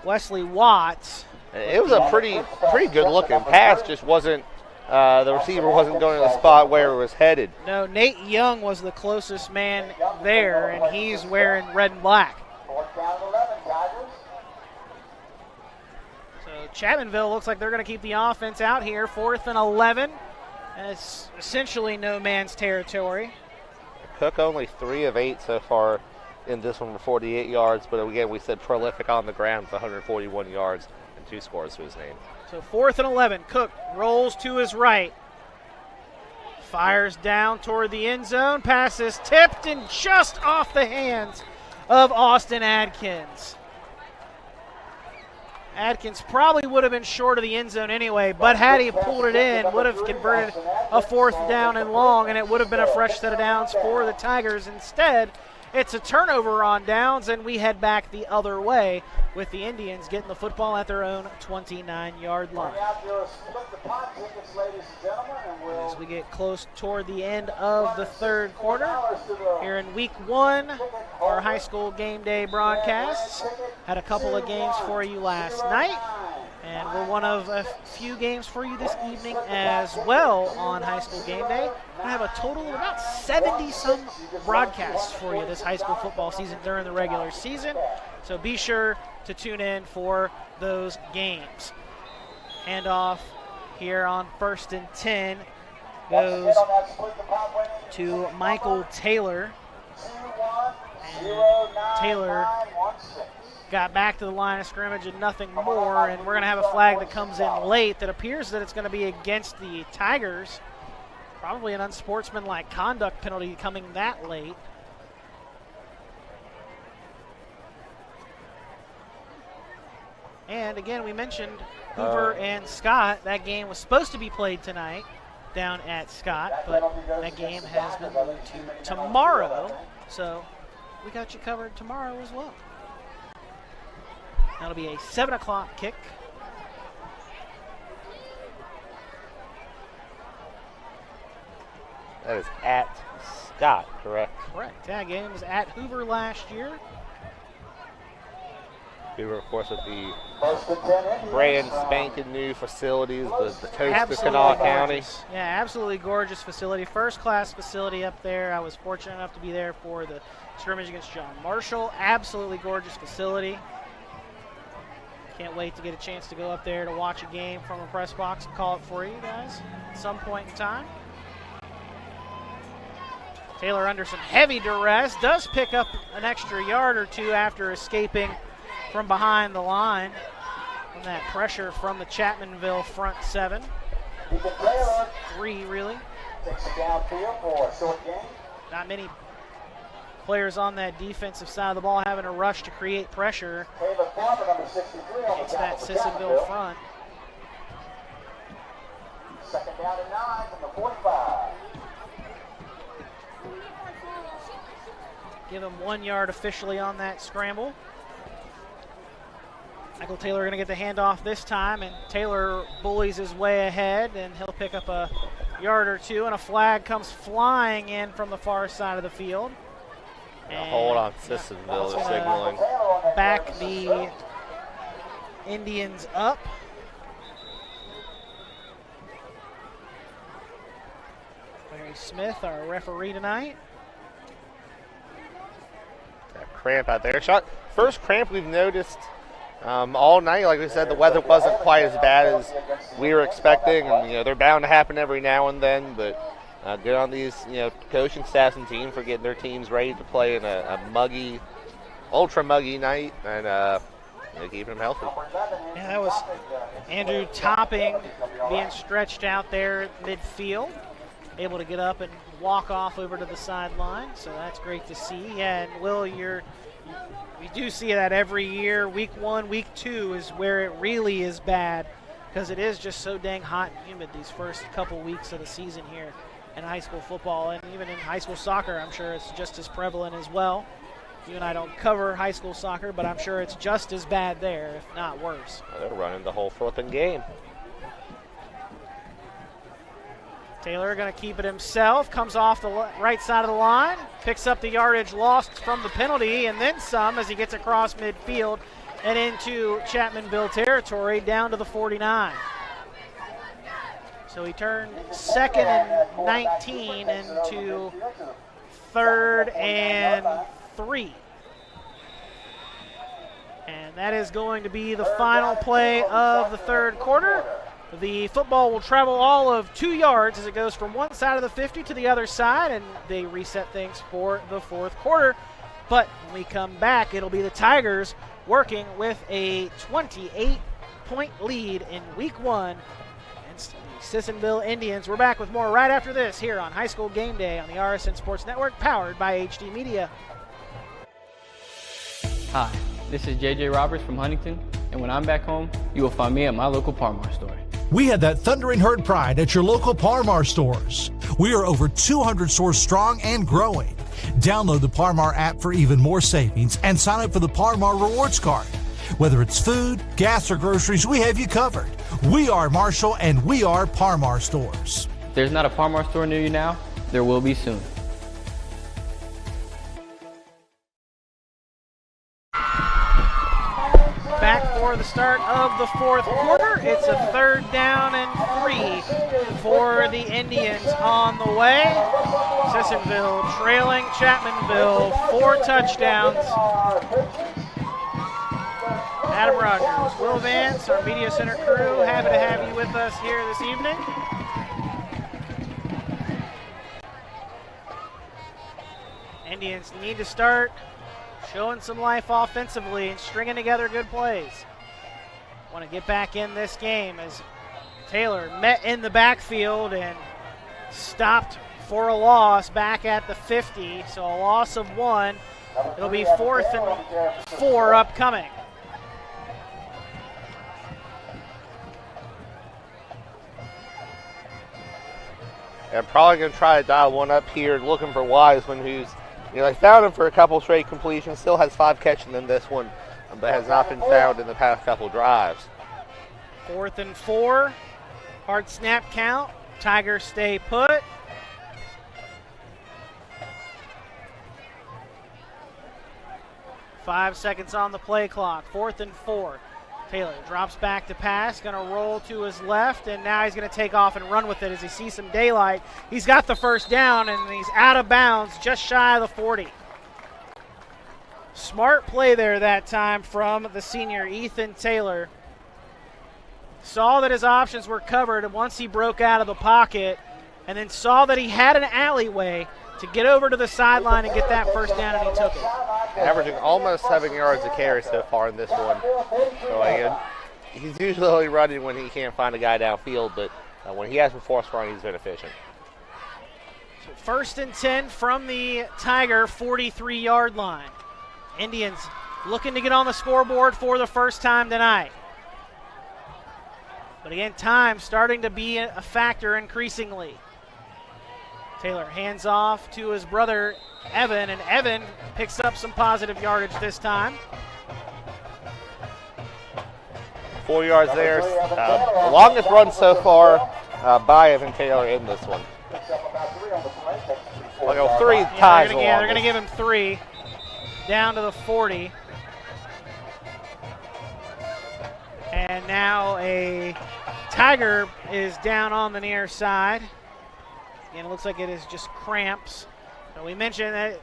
Wesley Watts. It was a pretty good looking pass, just wasn't, the receiver wasn't going to the spot where it was headed. No, Nate Young was the closest man there, and he's wearing red and black. So Chapmanville looks like they're going to keep the offense out here. 4th and 11. And it's essentially no man's territory. Cook only 3 of 8 so far in this one for 48 yards, but again, we said prolific on the ground with 141 yards and 2 scores to his name. So 4th and 11. Cook rolls to his right. Fires down toward the end zone. Pass is tipped and just off the hands of Austin Adkins. Adkins probably would have been short of the end zone anyway, but had he pulled it in, would have converted a 4th down and long, and it would have been a fresh set of downs for the Tigers. Instead, it's a turnover on downs, and we head back the other way with the Indians getting the football at their own 29-yard line. As we get close toward the end of the 3rd quarter, here in week 1, our high school game day broadcasts had a couple of games for you last night, and we're one of a few games for you this evening as well on high school game day. I have a total of about 70-some broadcasts for you this high school football season during the regular season, so be sure to tune in for those games. Handoff here on 1st and 10 goes to Michael Taylor. And Taylor got back to the line of scrimmage and nothing more, and we're going to have a flag that comes in late that appears that it's going to be against the Tigers. Probably an unsportsmanlike conduct penalty coming that late. And again, we mentioned Hoover and Scott. That game was supposed to be played tonight down at Scott, but that game has been moved to tomorrow. So we got you covered tomorrow as well. That'll be a 7 o'clock kick. That is at Scott, correct? Correct. That game was at Hoover last year. Hoover, of course, with the brand spanking new facilities, the toast of Kanawha County. Yeah, absolutely gorgeous facility. First-class facility up there. I was fortunate enough to be there for the scrimmage against John Marshall. Absolutely gorgeous facility. Can't wait to get a chance to go up there to watch a game from a press box and call it for you guys at some point in time. Taylor under some heavy duress, does pick up an extra yard or two after escaping from behind the line from that pressure from the Chapmanville front 7. 3 really. Not many players on that defensive side of the ball having to rush to create pressure. It's that Sissonville front. Second down and 9 from the 45. Give him 1 yard officially on that scramble. Michael Taylor going to get the handoff this time, and Taylor bullies his way ahead, and he'll pick up a yard or two, and a flag comes flying in from the far side of the field. Hold on, Sissonville is signaling. Back the Indians up. Larry Smith, our referee tonight. That cramp out there. First cramp we've noticed all night. Like we said, the weather wasn't quite as bad as we were expecting, and they're bound to happen every now and then. But good on these coaching staffs and team for getting their teams ready to play in a muggy, ultra muggy night, and keeping them healthy. Yeah, that was Andrew Topping being stretched out there at midfield, able to get up and walk off over to the sideline. So that's great to see. Yeah, and Will, we do see that every year. Week 1, week 2 is where it really is bad, because it is just so dang hot and humid these first couple weeks of the season here in high school football, and even in high school soccer. I'm sure it's just as prevalent as well. You and I don't cover high school soccer, but I'm sure it's just as bad there, if not worse. They're running the whole 4th and game. Taylor going to keep it himself, comes off the right side of the line, picks up the yardage lost from the penalty, and then some as he gets across midfield and into Chapmanville territory down to the 49. So he turned 2nd and 19 into 3rd and 3. And that is going to be the final play of the 3rd quarter. The football will travel all of 2 yards as it goes from one side of the 50 to the other side, and they reset things for the 4th quarter. But when we come back, it'll be the Tigers working with a 28-point lead in Week 1 against the Sissonville Indians. We're back with more right after this here on High School Game Day on the RSN Sports Network, powered by HD Media. Hi, this is JJ Roberts from Huntington, and when I'm back home, you will find me at my local Parmar store. We had that thundering herd pride at your local Parmar stores. We are over 200 stores strong and growing. Download the Parmar app for even more savings and sign up for the Parmar Rewards Card. Whether it's food, gas, or groceries, we have you covered. We are Marshall, and we are Parmar stores. If there's not a Parmar store near you now, there will be soon. Back for the start of the 4th quarter. It's a 3rd down and 3 for the Indians on the way. Sissonville trailing Chapmanville 4 touchdowns. Adam Rogers, Will Vance, our Media Center crew, happy to have you with us here this evening. Indians need to start showing some life offensively and stringing together good plays. Want to get back in this game as Taylor met in the backfield and stopped for a loss back at the 50. So a loss of 1. It'll be 4th and 4 upcoming. I'm probably going to try to dial one up here, looking for Wiseman, who's, I found him for a couple straight completions, still has 5 catches in this one, but has not been found in the past couple drives. 4th and 4, hard snap count, Tigers stay put. Five seconds on the play clock, 4th and 4. Taylor drops back to pass, going to roll to his left, and now he's going to take off and run with it as he sees some daylight. He's got the first down, and he's out of bounds just shy of the 40. Smart play there that time from the senior, Ethan Taylor. Saw that his options were covered once he broke out of the pocket, and then saw that he had an alleyway to get over to the sideline and get that first down, and he took it. Averaging almost 7 yards a carry so far in this one. So again, he's usually only running when he can't find a guy downfield, but when he has been forced run, he's been efficient. So first and 10 from the Tiger 43-yard line. Indians looking to get on the scoreboard for the first time tonight. But again, time starting to be a factor increasingly. Taylor hands off to his brother Evan, and Evan picks up some positive yardage this time. 4 yards there. The longest run so far by Evan Taylor in this one. Well, go 3 times. They're going to give him 3 down to the 40. And now a Tiger is down on the near side. And it looks like it is just cramps. So we mentioned that it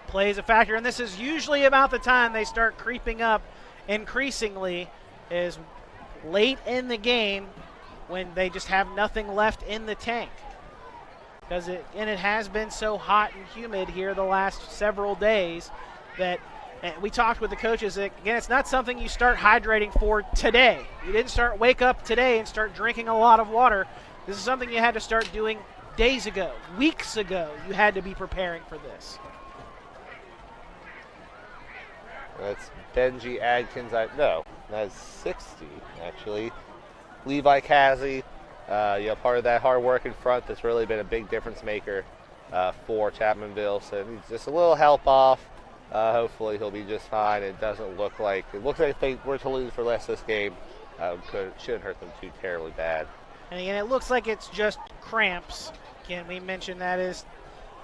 plays a factor, and this is usually about the time they start creeping up increasingly, is late in the game when they just have nothing left in the tank. Because it has been so hot and humid here the last several days that we talked with the coaches. Again, it's not something you start hydrating for today. You didn't wake up today and start drinking a lot of water. This is something you had to start doing days ago, weeks ago. You had to be preparing for this. That's Benji Adkins. No, that's 60 actually. Levi Cassie, part of that hard work in front that's really been a big difference maker for Chapmanville. So needs just a little help off. Hopefully he'll be just fine. It looks like if they were to lose for less this game, shouldn't hurt them too terribly bad. And again, it looks like it's just cramps. Again, we mentioned that is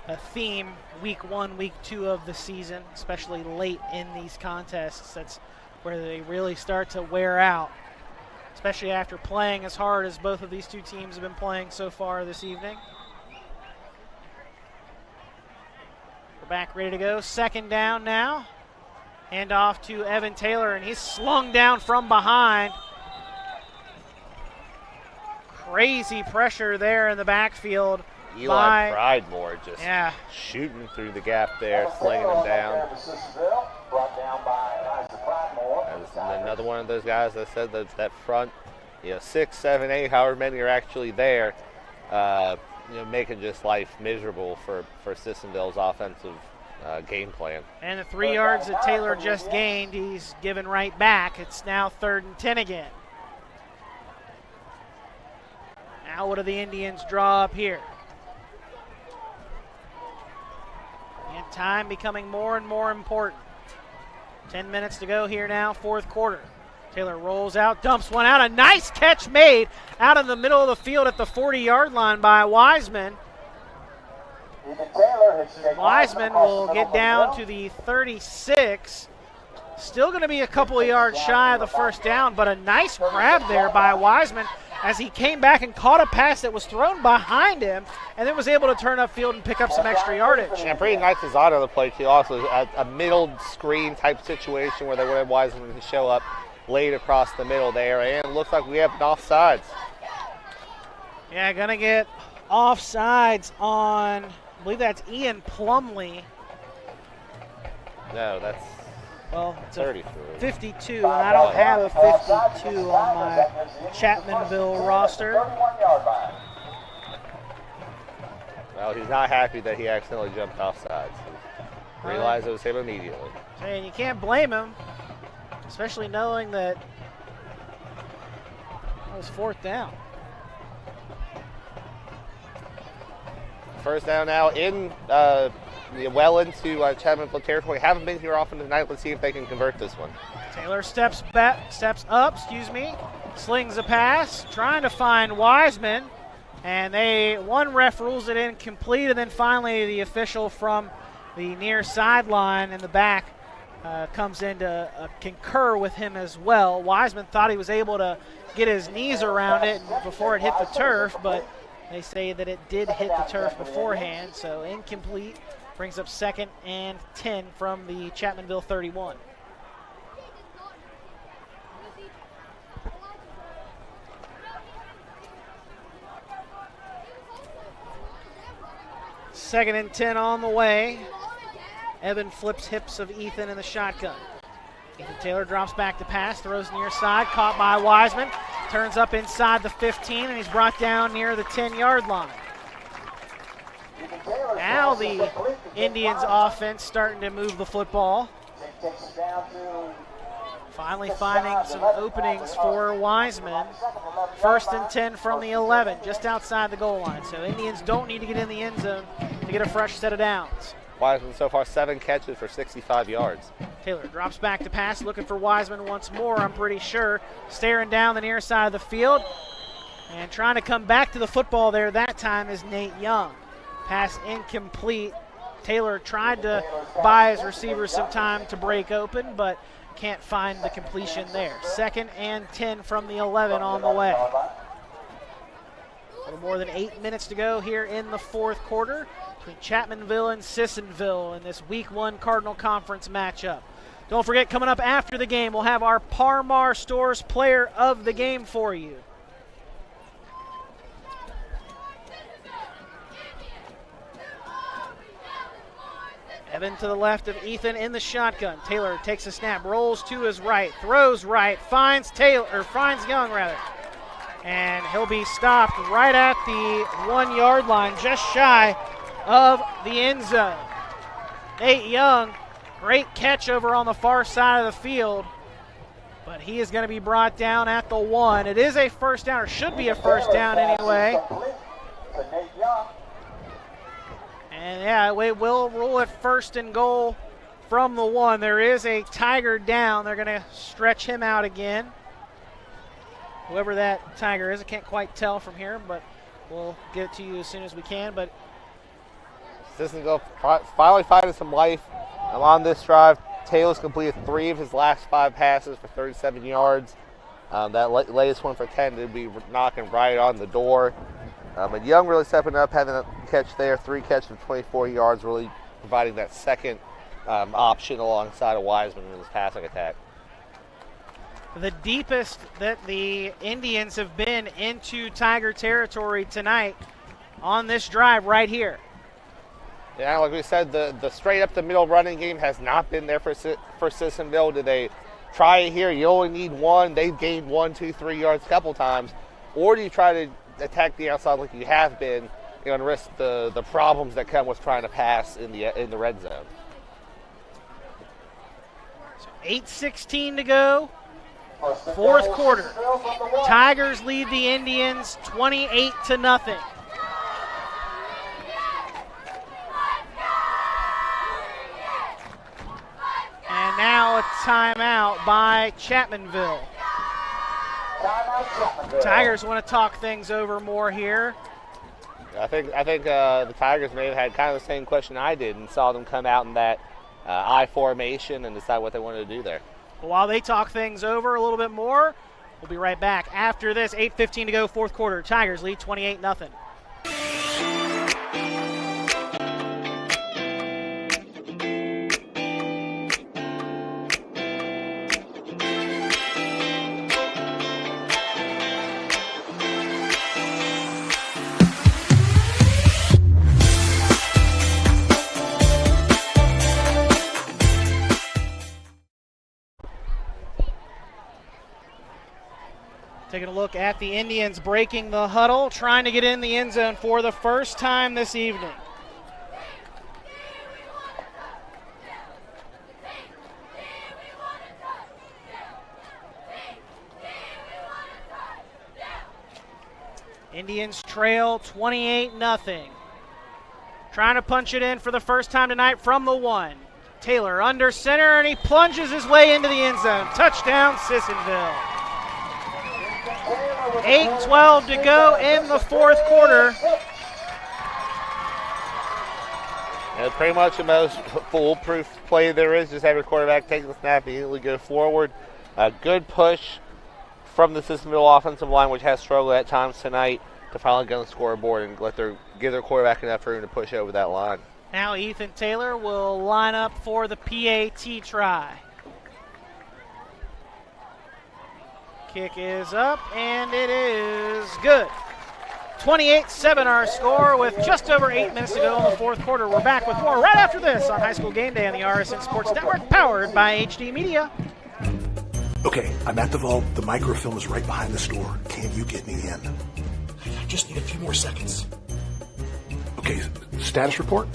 a theme week 1, week 2 of the season, especially late in these contests. That's where they really start to wear out, especially after playing as hard as both of these two teams have been playing so far this evening. We're back ready to go. Second down now. Hand off to Evan Taylor, and he's slung down from behind. Crazy pressure there in the backfield. Eli Pridemore just shooting through the gap there, slinging him down. That's another one of those guys that said that front, 6, 7, 8, however many are actually there, making just life miserable for Sissonville's offensive game plan. And the 3 yards that Taylor just gained, he's given right back. It's now 3rd and 10 again. Now what do the Indians draw up here? And time becoming more and more important. 10 minutes to go here now, 4th quarter. Taylor rolls out, dumps one out. A nice catch made out in the middle of the field at the 40-yard line by Wiseman. Wiseman will get down to the 36. Still going to be a couple of yards shy of the first down, but a nice grab there by Wiseman as he came back and caught a pass that was thrown behind him and then was able to turn upfield and pick up some extra yardage. And pretty nice design on the play, too. Also, a middle screen type situation where they would have Wiseman to show up late across the middle there. And it looks like we have an offsides. Yeah, going to get offsides on, I believe that's Ian Plumley. No, that's... Well, it's 33. 52, and I don't have a 52 on my Chapmanville roster. Well, he's not happy that he accidentally jumped offsides. He realized it was him immediately. And you can't blame him, especially knowing that it was 4th down. First down now in well into Chapmanville territory. Haven't been here often tonight. Let's see if they can convert this one. Taylor steps up, slings a pass, trying to find Wiseman, and one ref rules it incomplete, and then finally the official from the near sideline in the back comes in to concur with him as well. Wiseman thought he was able to get his knees around it before it hit the turf, but they say that it did hit the turf beforehand, so incomplete. Brings up 2nd and 10 from the Chapmanville 31. Second and 10 on the way. Evan flips hips of Ethan in the shotgun. Ethan Taylor drops back to pass, throws near side, caught by Wiseman. Turns up inside the 15, and he's brought down near the 10-yard line. Now the Indians offense starting to move the football. Finally finding some openings for Wiseman. 1st and 10 from the 11, just outside the goal line. So Indians don't need to get in the end zone to get a fresh set of downs. Wiseman so far 7 catches for 65 yards. Taylor drops back to pass, looking for Wiseman once more, I'm pretty sure. Staring down the near side of the field. And trying to come back to the football there that time is Nate Young. Pass incomplete. Taylor tried to buy his receivers some time to break open, but can't find the completion there. 2nd and 10 from the 11 on the way. A little more than 8 minutes to go here in the 4th quarter between Chapmanville and Sissonville in this Week 1 Cardinal Conference matchup. Don't forget, coming up after the game, we'll have our Par-Mar Stores Player of the Game for you. Evan to the left of Ethan in the shotgun. Taylor takes a snap, rolls to his right, throws right, finds Young rather. And he'll be stopped right at the 1-yard line, just shy of the end zone. Nate Young, great catch over on the far side of the field, but he is going to be brought down at the 1. It is a first down, or should be a first down anyway. And yeah, we will rule it 1st and goal from the 1. There is a Tiger down. They're going to stretch him out again. Whoever that Tiger is, I can't quite tell from here, but we'll get it to you as soon as we can. But Sissonville finally finding some life on this drive. Taylor's completed 3 of his last 5 passes for 37 yards. That latest one for 10 did be knocking right on the door. But Young really stepping up, having a catch there, 3 catches for 24 yards, really providing that second option alongside of Wiseman in his passing attack. The deepest that the Indians have been into Tiger territory tonight on this drive right here. Yeah, like we said, the straight up the middle running game has not been there for Sissonville. Did they try it here? You only need 1. They've gained 1, 2, 3 yards a couple times. Or do you try to attack the outside like you have been, and risk the problems that come with trying to pass in the red zone? So 8:16 to go. 4th quarter. Tigers lead the Indians 28-0. And now a timeout by Chapmanville. Tigers want to talk things over more here. I think the Tigers may have had kind of the same question I did and saw them come out in that I formation and decide what they wanted to do there. While they talk things over a little bit more, we'll be right back after this. 8:15 to go, 4th quarter. Tigers lead 28-0. Taking a look at the Indians breaking the huddle, trying to get in the end zone for the first time this evening. Indians trail 28-0. Trying to punch it in for the first time tonight from the 1. Taylor under center, and he plunges his way into the end zone. Touchdown, Sissonville. 8:12 to go in the 4th quarter. Yeah, pretty much the most foolproof play there is. Just have your quarterback take the snap, immediately go forward. A good push from the Sissonville offensive line, which has struggled at times tonight, to finally get on the scoreboard and give their quarterback enough room to push over that line. Now Ethan Taylor will line up for the PAT try. Kick is up, and it is good. 28-7 our score with just over 8 minutes to go in the 4th quarter. We're back with more right after this on High School Game Day on the RSN Sports Network, powered by HD Media. Okay, I'm at the vault. The microfilm is right behind the store. Can you get me in? I just need a few more seconds. Okay, status report?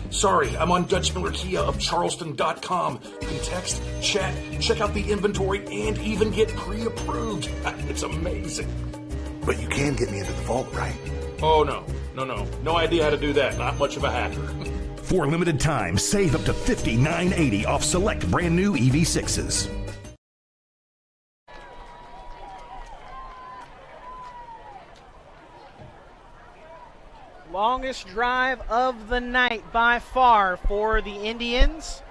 Sorry, I'm on Dutch Miller Kia of Charleston.com. You can text, chat, check out the inventory, and even get pre-approved. It's amazing. But you can get me into the vault, right? Oh, no. No idea how to do that. Not much of a hacker. For a limited time, save up to $59.80 off select brand new EV6s. Longest drive of the night by far for the Indians.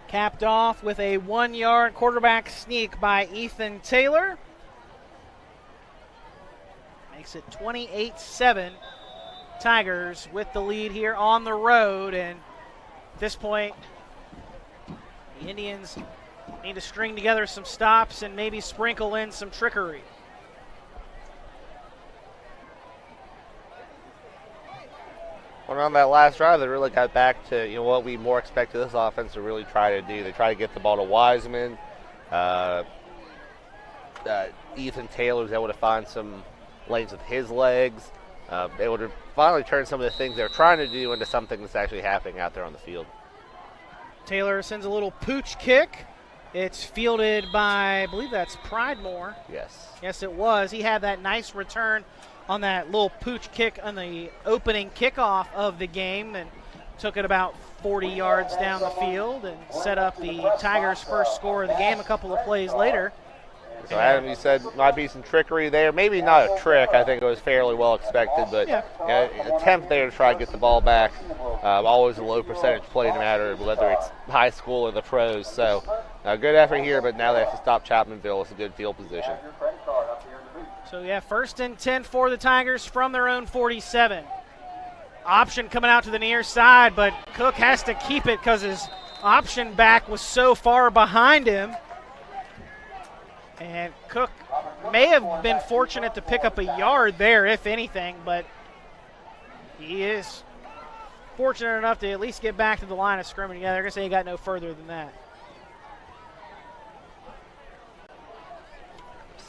Capped off with a 1-yard quarterback sneak by Ethan Taylor. Makes it 28-7. Tigers with the lead here on the road. And at this point, the Indians need to string together some stops and maybe sprinkle in some trickery. Well, on that last drive, they really got back to what we more expected this offense to really try to do. They try to get the ball to Wiseman. Ethan Taylor was able to find some lanes with his legs. Able to finally turn some of the things they're trying to do into something that's actually happening out there on the field. Taylor sends a little pooch kick. It's fielded by, I believe that's Pridemore. Yes. Yes, it was. He had that nice return on that little pooch kick on the opening kickoff of the game and took it about 40 yards down the field and set up the Tigers' first score of the game a couple of plays later. So, Adam, you said might be some trickery there. Maybe not a trick. I think it was fairly well expected, but attempt there to try to get the ball back. Always a low percentage play, no matter whether it's high school or the pros. So, good effort here, but now they have to stop Chapmanville. It's a good field position. So, first and 10 for the Tigers from their own 47. Option coming out to the near side, but Cook has to keep it because his option back was so far behind him. And Cook may have been fortunate to pick up a yard there, if anything, but he is fortunate enough to at least get back to the line of scrimmage. They're going to say he got no further than that.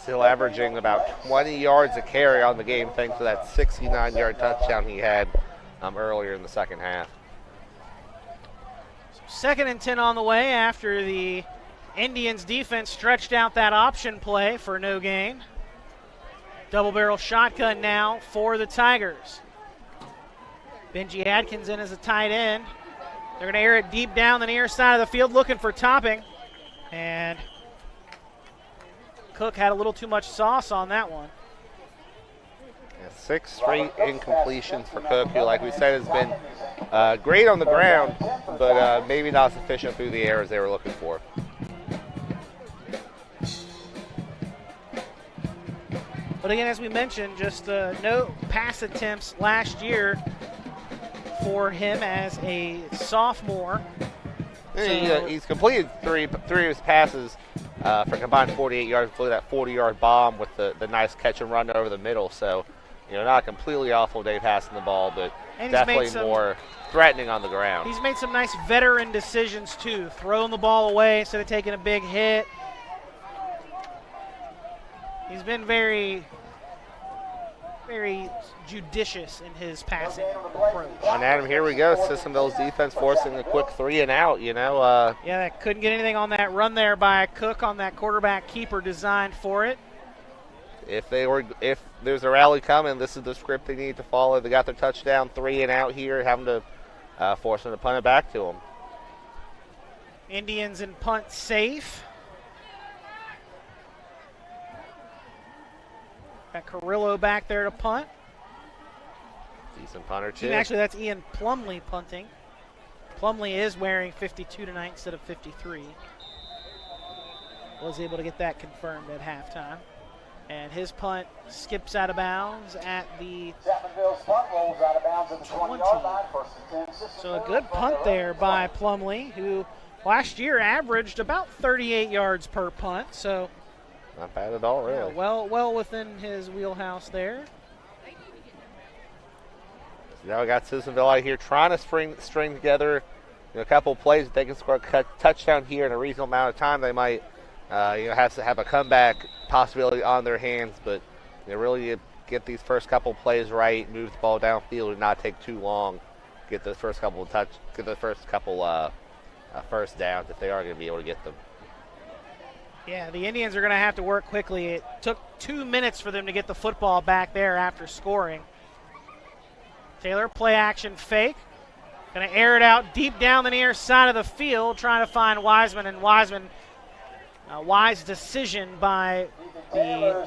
Still averaging about 20 yards a carry on the game thanks to that 69-yard touchdown he had earlier in the second half. Second and 10 on the way after the Indians defense stretched out that option play for no gain. Double barrel shotgun now for the Tigers. Benji Adkins in as a tight end. They're going to air it deep down the near side of the field looking for Topping. And Cook had a little too much sauce on that one. 6 straight incompletions for Cook, who, like we said, has been great on the ground, but maybe not sufficient through the air as they were looking for. But again, as we mentioned, just no pass attempts last year for him as a sophomore. He's completed three of his passes for combined 48 yards, including that 40-yard bomb with the nice catch and run over the middle. So, not a completely awful day passing the ball, but definitely more threatening on the ground. He's made some nice veteran decisions, too, throwing the ball away instead of taking a big hit. He's been very, very judicious in his passing approach. And Adam, here we go. Sissonville's defense forcing a quick 3 and out, that couldn't get anything on that run there by Cook on that quarterback keeper designed for it. If there's a rally coming, this is the script they need to follow. They got their touchdown, 3 and out here, having to force them to punt it back to them. Indians in punt safe. Got Carrillo back there to punt. Decent punter, too. And actually, that's Ian Plumley punting. Plumley is wearing 52 tonight instead of 53. Was able to get that confirmed at halftime. And his punt skips out of bounds at the 20. So a good punt there by Plumley, who last year averaged about 38 yards per punt. So not bad at all, really. Yeah, well within his wheelhouse there. So now we got Sissonville out here trying to string together a couple of plays that they can score a touchdown here in a reasonable amount of time. They might have to have a comeback possibility on their hands, but they really get these first couple plays right, move the ball downfield, and not take too long. Get those first couple first downs if they are going to be able to get them. Yeah, the Indians are going to have to work quickly. It took 2 minutes for them to get the football back there after scoring. Taylor, play action fake. Going to air it out deep down the near side of the field, trying to find Wiseman, and Wiseman, a wise decision by the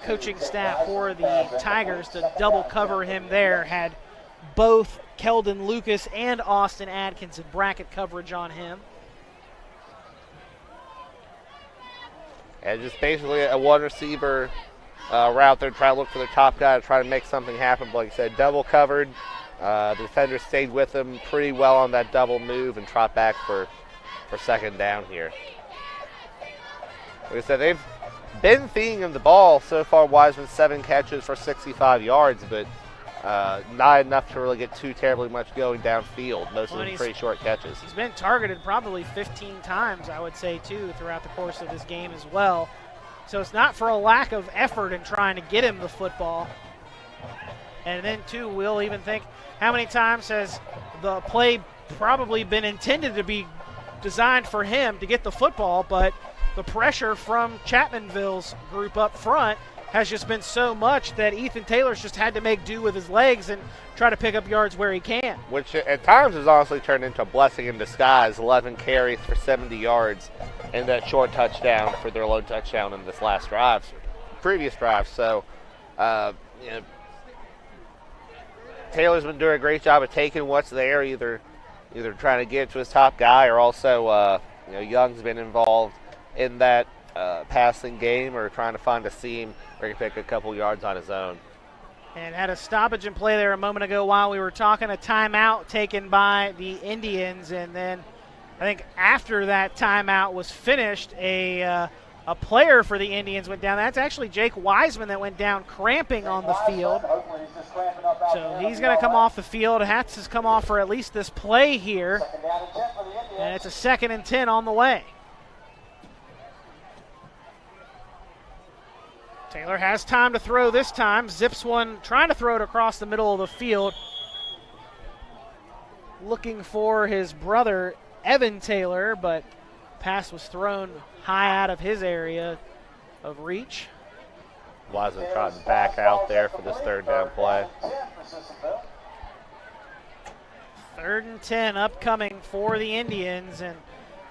coaching staff for the Tigers to double cover him there. Had both Keldon Lucas and Austin Adkins in bracket coverage on him. And just basically a one receiver route there, trying to look for their top guy to try to make something happen. But like I said, double covered. The defender stayed with him pretty well on that double move and trot back for second down here. Like I said, they've been feeding him the ball so far. Wiseman 7 catches for 65 yards, but not enough to really get too terribly much going downfield. Most of them pretty short catches. He's been targeted probably 15 times, I would say, too, throughout the course of this game as well. So it's not for a lack of effort in trying to get him the football. And then, too, we'll even think, how many times has the play probably been intended to be designed for him to get the football, but the pressure from Chapmanville's group up front has just been so much that Ethan Taylor's just had to make do with his legs and try to pick up yards where he can. Which at times has honestly turned into a blessing in disguise. 11 carries for 70 yards and that short touchdown for their lone touchdown in this last drive, previous drive. So, Taylor's been doing a great job of taking what's there, either trying to get it to his top guy, or also Young's been involved in that passing game, or trying to find a seam where he can pick a couple yards on his own. And had a stoppage in play there a moment ago while we were talking, a timeout taken by the Indians, and then I think after that timeout was finished, a player for the Indians went down. That's actually Jake Wiseman that went down cramping on the field. So he's going to come off the field. Hats has come off for at least this play here. And it's a 2nd and 10 on the way. Taylor has time to throw this time. Zips one, trying to throw it across the middle of the field. Looking for his brother, Evan Taylor, but pass was thrown high out of his area of reach. Wiseman trying to back out there for this 3rd down play. 3rd and 10 upcoming for the Indians, and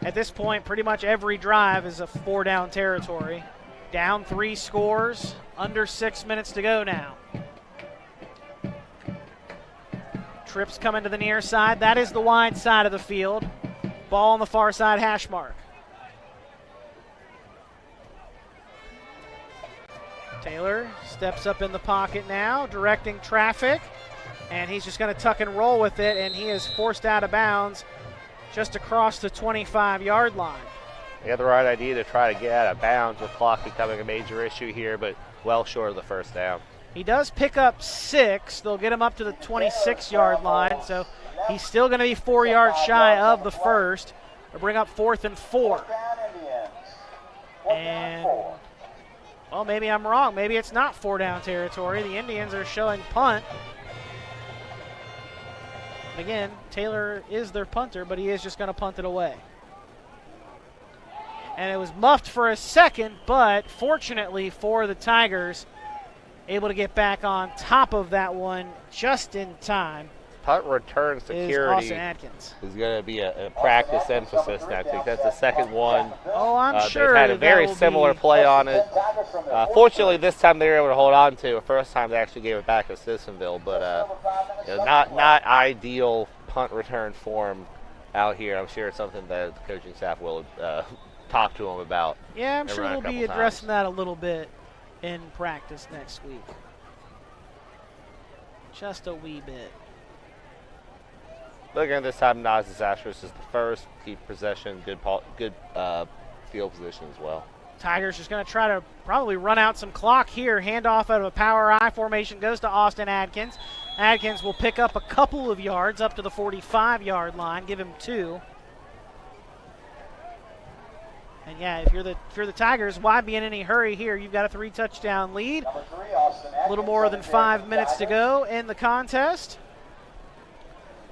at this point pretty much every drive is a 4-down territory. Down 3 scores, under 6 minutes to go now. Trips coming to the near side. That is the wide side of the field. Ball on the far side hash mark. Taylor steps up in the pocket now, directing traffic, and he's just going to tuck and roll with it, and he is forced out of bounds just across the 25-yard line. He had the right idea to try to get out of bounds with clock becoming a major issue here, but well short of the 1st down. He does pick up 6. They'll get him up to the 26-yard line, so he's still going to be 4 yards shy of the 1st. They'll bring up 4th and 4. And, well, maybe I'm wrong. Maybe it's not 4-down territory. The Indians are showing punt. Again, Taylor is their punter, but he is just going to punt it away. And it was muffed for a second, but fortunately for the Tigers, able to get back on top of that one just in time. Punt return security is going to be a practice emphasis now. I think that's the 2nd one. Oh, I'm sure they've had a very similar play on it. Fortunately, this time they were able to hold on to it. First time they actually gave it back to Sissonville, but not ideal punt return form out here. I'm sure it's something that the coaching staff will talk to them about. Yeah, I'm sure we'll be addressing that a little bit in practice next week. Just a wee bit. Looking at this time, not as disastrous as the first. Keep possession, good field position as well. Tigers just going to try to probably run out some clock here. Handoff out of a power I formation goes to Austin Adkins. Adkins will pick up a couple of yards up to the 45-yard line, give him 2. And yeah, if you're the Tigers, why be in any hurry here? You've got a 3-touchdown lead. A little more than 5 minutes to go in the contest.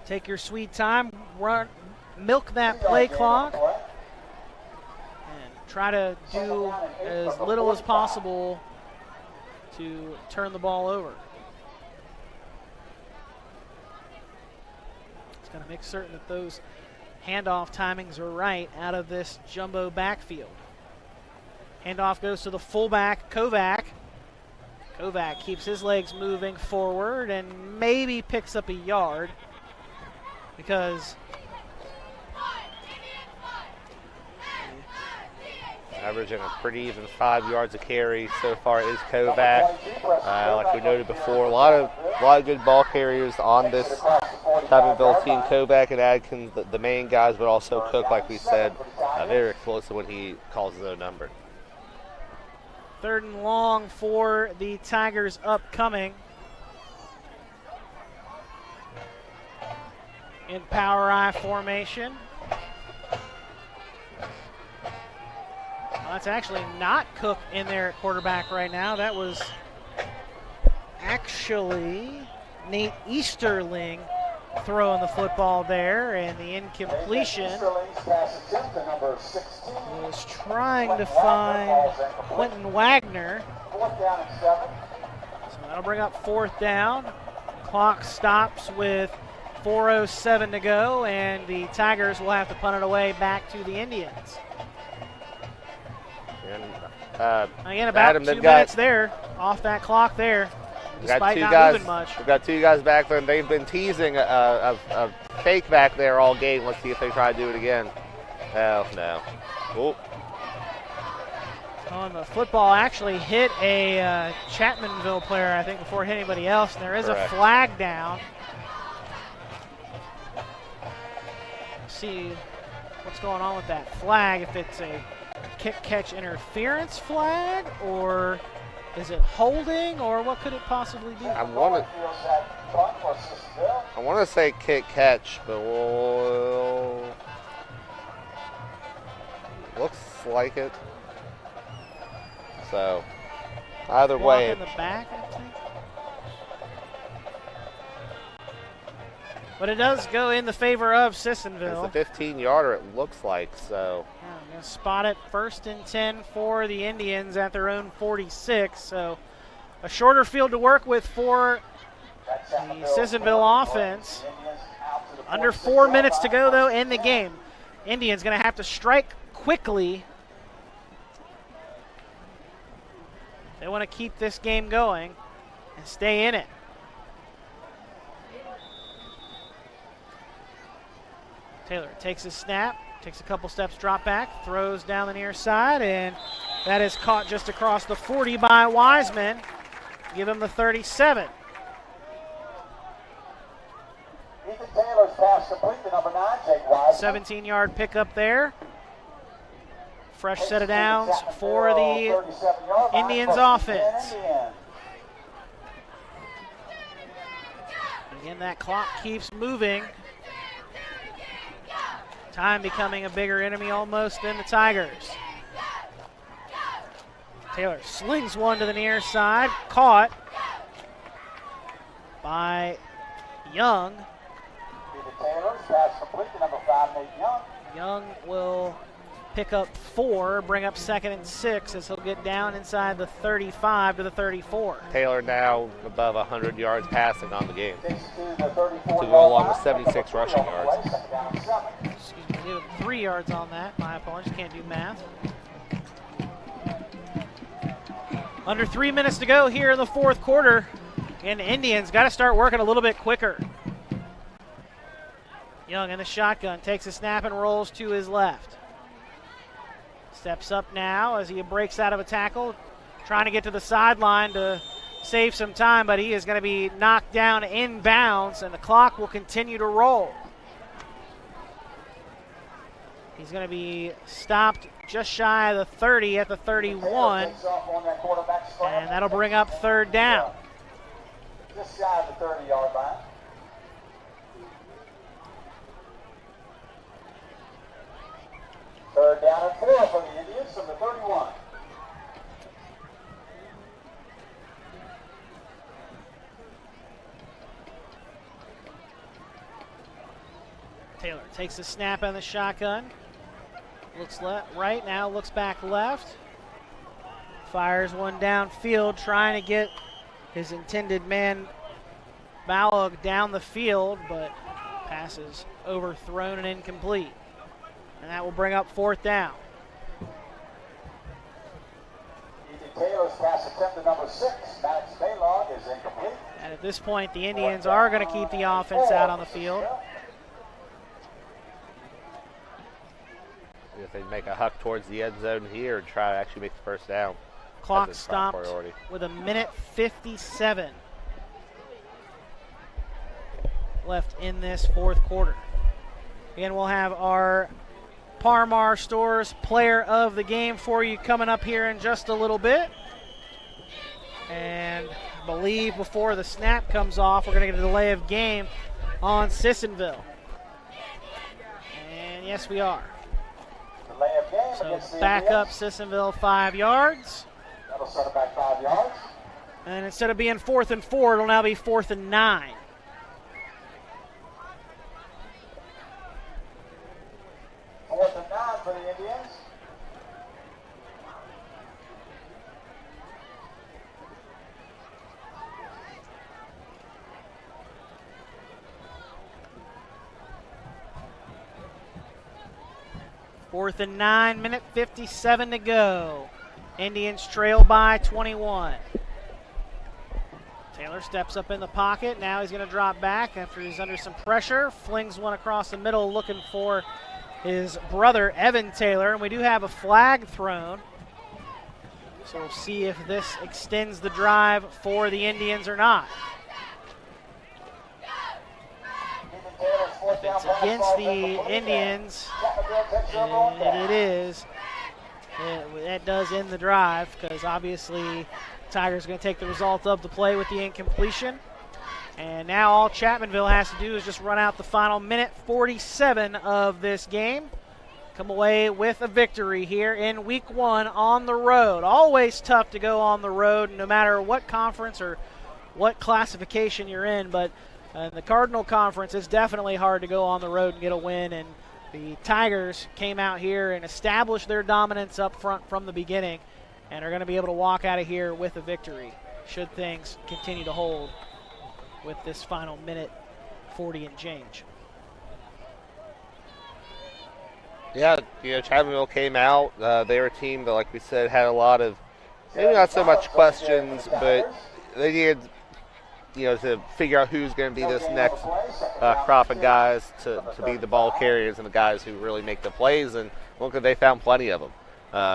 Take your sweet time, milk that play clock, and try to do as little as possible to turn the ball over. It's going to make certain that those handoff timings are right out of this jumbo backfield. Handoff goes to the fullback, Kovac. Kovac keeps his legs moving forward and maybe picks up a yard because averaging a pretty even 5 yards a carry so far is Kovac. Like we noted before, a lot of good ball carriers on this Chapmanville team. Kovac and Adkins, the main guys, but also Cook, like we said, very explosive when he calls his own number. 3rd and long for the Tigers upcoming. In power I formation. Well, that's actually not Cook in there at quarterback right now. That was actually Nate Easterling throwing the football there, and the incompletion was trying to find Quentin Wagner. So that'll bring up 4th down. Clock stops with 4:07 to go, and the Tigers will have to punt it away back to the Indians. And, again, about Adam, 2 minutes there off that clock there, despite not moving much. We've got 2 guys back there, and they've been teasing a fake back there all game. Let's see if they try to do it again. Oh, no. Oh. Oh, and the football actually hit a Chapmanville player, I think, before it hit anybody else, and there is Correct. a flag down. See what's going on with that flag, if it's a kick-catch interference flag, or is it holding, or what could it possibly be? I want to say kick-catch, but looks like it. So, either way. In the back, I think. But it does go in the favor of Sissonville. It's a 15-yarder, it looks like, so. Yeah, I'm going to spot it 1st and 10 for the Indians at their own 46. So a shorter field to work with for the Sissonville offense. Under 4 minutes to go, though, in the game. Indians going to have to strike quickly. They want to keep this game going and stay in it. Taylor takes his snap, takes a couple steps, drop back, throws down the near side, and that is caught just across the 40 by Wiseman. Give him the 37. Ethan Taylor's pass complete to number 9, Jake Wiseman. 17-yard pickup there. Fresh set of downs for the Indians offense. Again, that clock keeps moving. Time becoming a bigger enemy almost than the Tigers. Taylor slings one to the near side, caught by Young. Taylor's pass complete to number 5, Nate Young. Young will pick up 4, bring up 2nd and 6 as he'll get down inside the 35 to the 34. Taylor now above 100 yards passing on the game to go along with 76 rushing yards. Excuse me, give him 3 yards on that. My apologies, can't do math. Under 3 minutes to go here in the 4th quarter, and the Indians got to start working a little bit quicker. Young in the shotgun, takes a snap and rolls to his left. Steps up now as he breaks out of a tackle, trying to get to the sideline to save some time, but he is going to be knocked down inbounds, and the clock will continue to roll. He's going to be stopped just shy of the 30 at the 31, and that'll bring up 3rd down. Just shy of the 30-yard line. Third down and 4 for the Indians. 6 from the 31. Taylor takes a snap on the shotgun. Looks right now, looks back left. Fires one downfield, trying to get his intended man Balog down the field, but pass is overthrown and incomplete. And that will bring up 4th down. Taylor's pass attempt to number 6, Max Balog, is incomplete. And at this point, the Indians are going to keep the offense out on the field. If they make a huck towards the end zone here and try to actually make the first down. Clock stopped with 1:57 left in this 4th quarter. Again, we'll have our Parmar Stores Player of the Game for you coming up here in just a little bit. And I believe before the snap comes off, we're going to get a delay of game on Sissonville. And yes, we are. Delay of game so against the back Indians. up Sissonville 5 yards. That'll set it back 5 yards. And instead of being 4th and 4, it'll now be 4th and 9. Fourth and 9 for the Indians. Fourth and 9, 1:57 to go. Indians trail by 21. Taylor steps up in the pocket. Now he's going to drop back after he's under some pressure. Flings one across the middle looking for his brother, Evan Taylor. And we do have a flag thrown. So we'll see if this extends the drive for the Indians or not. If it's against the Indians, and it is. That does end the drive because obviously Tigers going to take the result of the play with the incompletion. And now all Chapmanville has to do is just run out the final 1:47 of this game. Come away with a victory here in week 1 on the road. Always tough to go on the road no matter what conference or what classification you're in, but in the Cardinal Conference, it's definitely hard to go on the road and get a win, and the Tigers came out here and established their dominance up front from the beginning and are going to be able to walk out of here with a victory should things continue to hold with this final 1:40 and change. Yeah, Chapmanville came out. They were a team that, like we said, had a lot of, maybe not so much questions, but they needed to figure out who's going to be this next crop of guys to be the ball carriers and the guys who really make the plays. And look, they found plenty of them.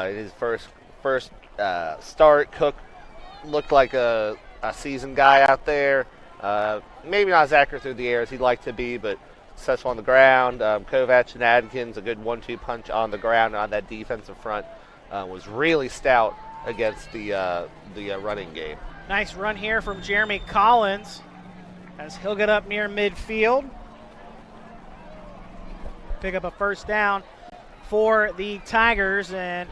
In his first start, Cook looked like a seasoned guy out there. Maybe not as accurate through the air as he'd like to be, but successful on the ground. Kovac and Adkins, a good 1-2 punch on the ground on that defensive front, was really stout against the running game. Nice run here from Jeremy Collins as he'll get up near midfield. Pick up a first down for the Tigers, and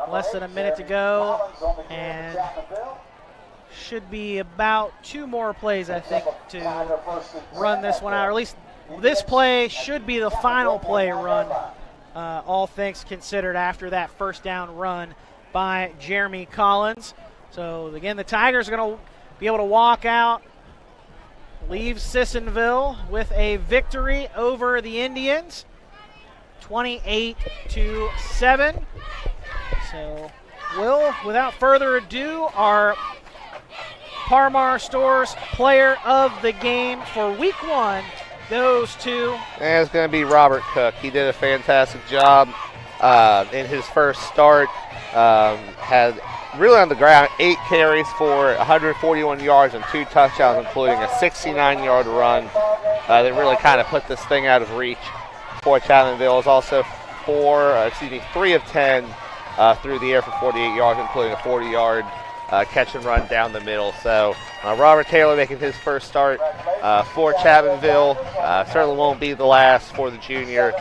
less than a minute to go, and should be about 2 more plays, I think, to run this one out, or at least this play should be the final play run, all things considered, after that first down run by Jeremy Collins. So, again, the Tigers are going to be able to walk out, leave Sissonville with a victory over the Indians, 28-7. So, Will, without further ado, our Parmar Stores Player of the Game for Week 1 goes to... And it's going to be Robert Cook. He did a fantastic job in his first start. Had really on the ground 8 carries for 141 yards and 2 touchdowns, including a 69-yard run that really kind of put this thing out of reach for Chapmanville. It was also 3 of 10 through the air for 48 yards, including a 40-yard catch and run down the middle. So Robert Taylor making his first start for Chapmanville. Certainly won't be the last for the junior,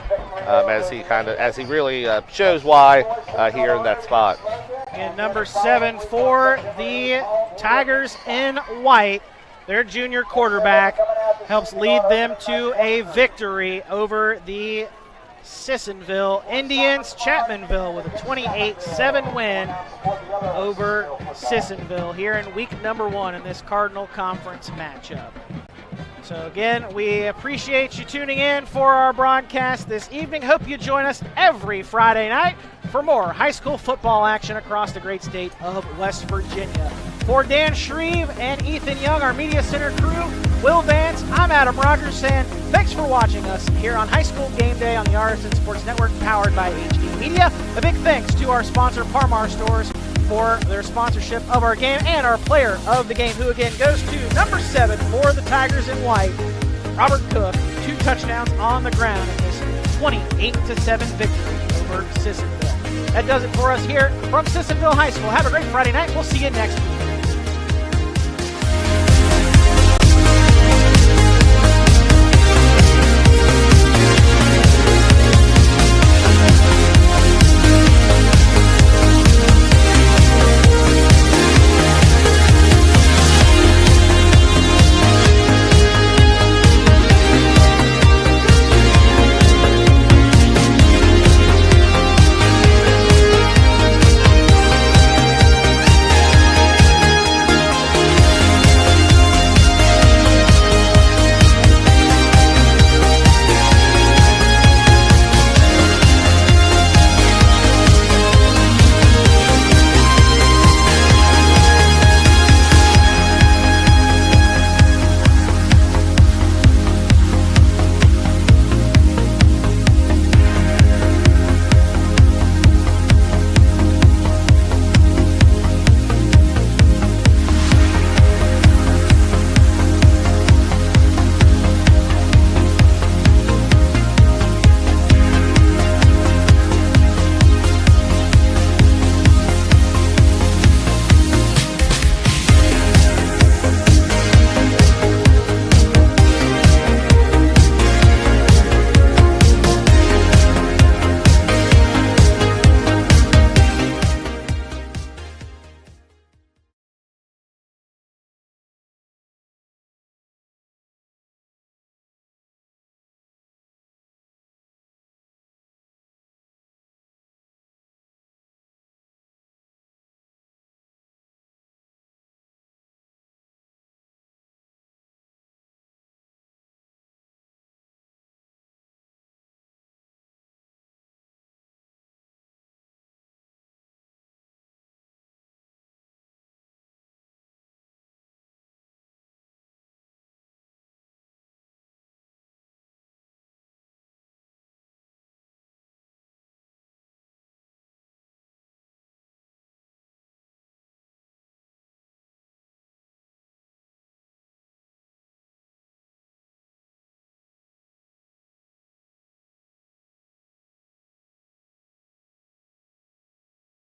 as he really shows why here in that spot. And number 7 for the Tigers in white, their junior quarterback, helps lead them to a victory over the Sissonville Indians. Chapmanville with a 28-7 win over Sissonville here in week number 1 in this Cardinal Conference matchup. So again, we appreciate you tuning in for our broadcast this evening. Hope you join us every Friday night for more high school football action across the great state of West Virginia. For Dan Shreve and Ethan Young, our Media Center crew, Will Vance, I'm Adam Rogers saying thanks for watching us here on High School Game Day on the RSN Sports Network, powered by HD Media. A big thanks to our sponsor, Parmar Stores, for their sponsorship of our game, and our player of the game, who again goes to number 7 for the Tigers in white, Robert Cook. 2 touchdowns on the ground in this 28-7 victory over Sissonville. That does it for us here from Sissonville High School. Have a great Friday night. We'll see you next week.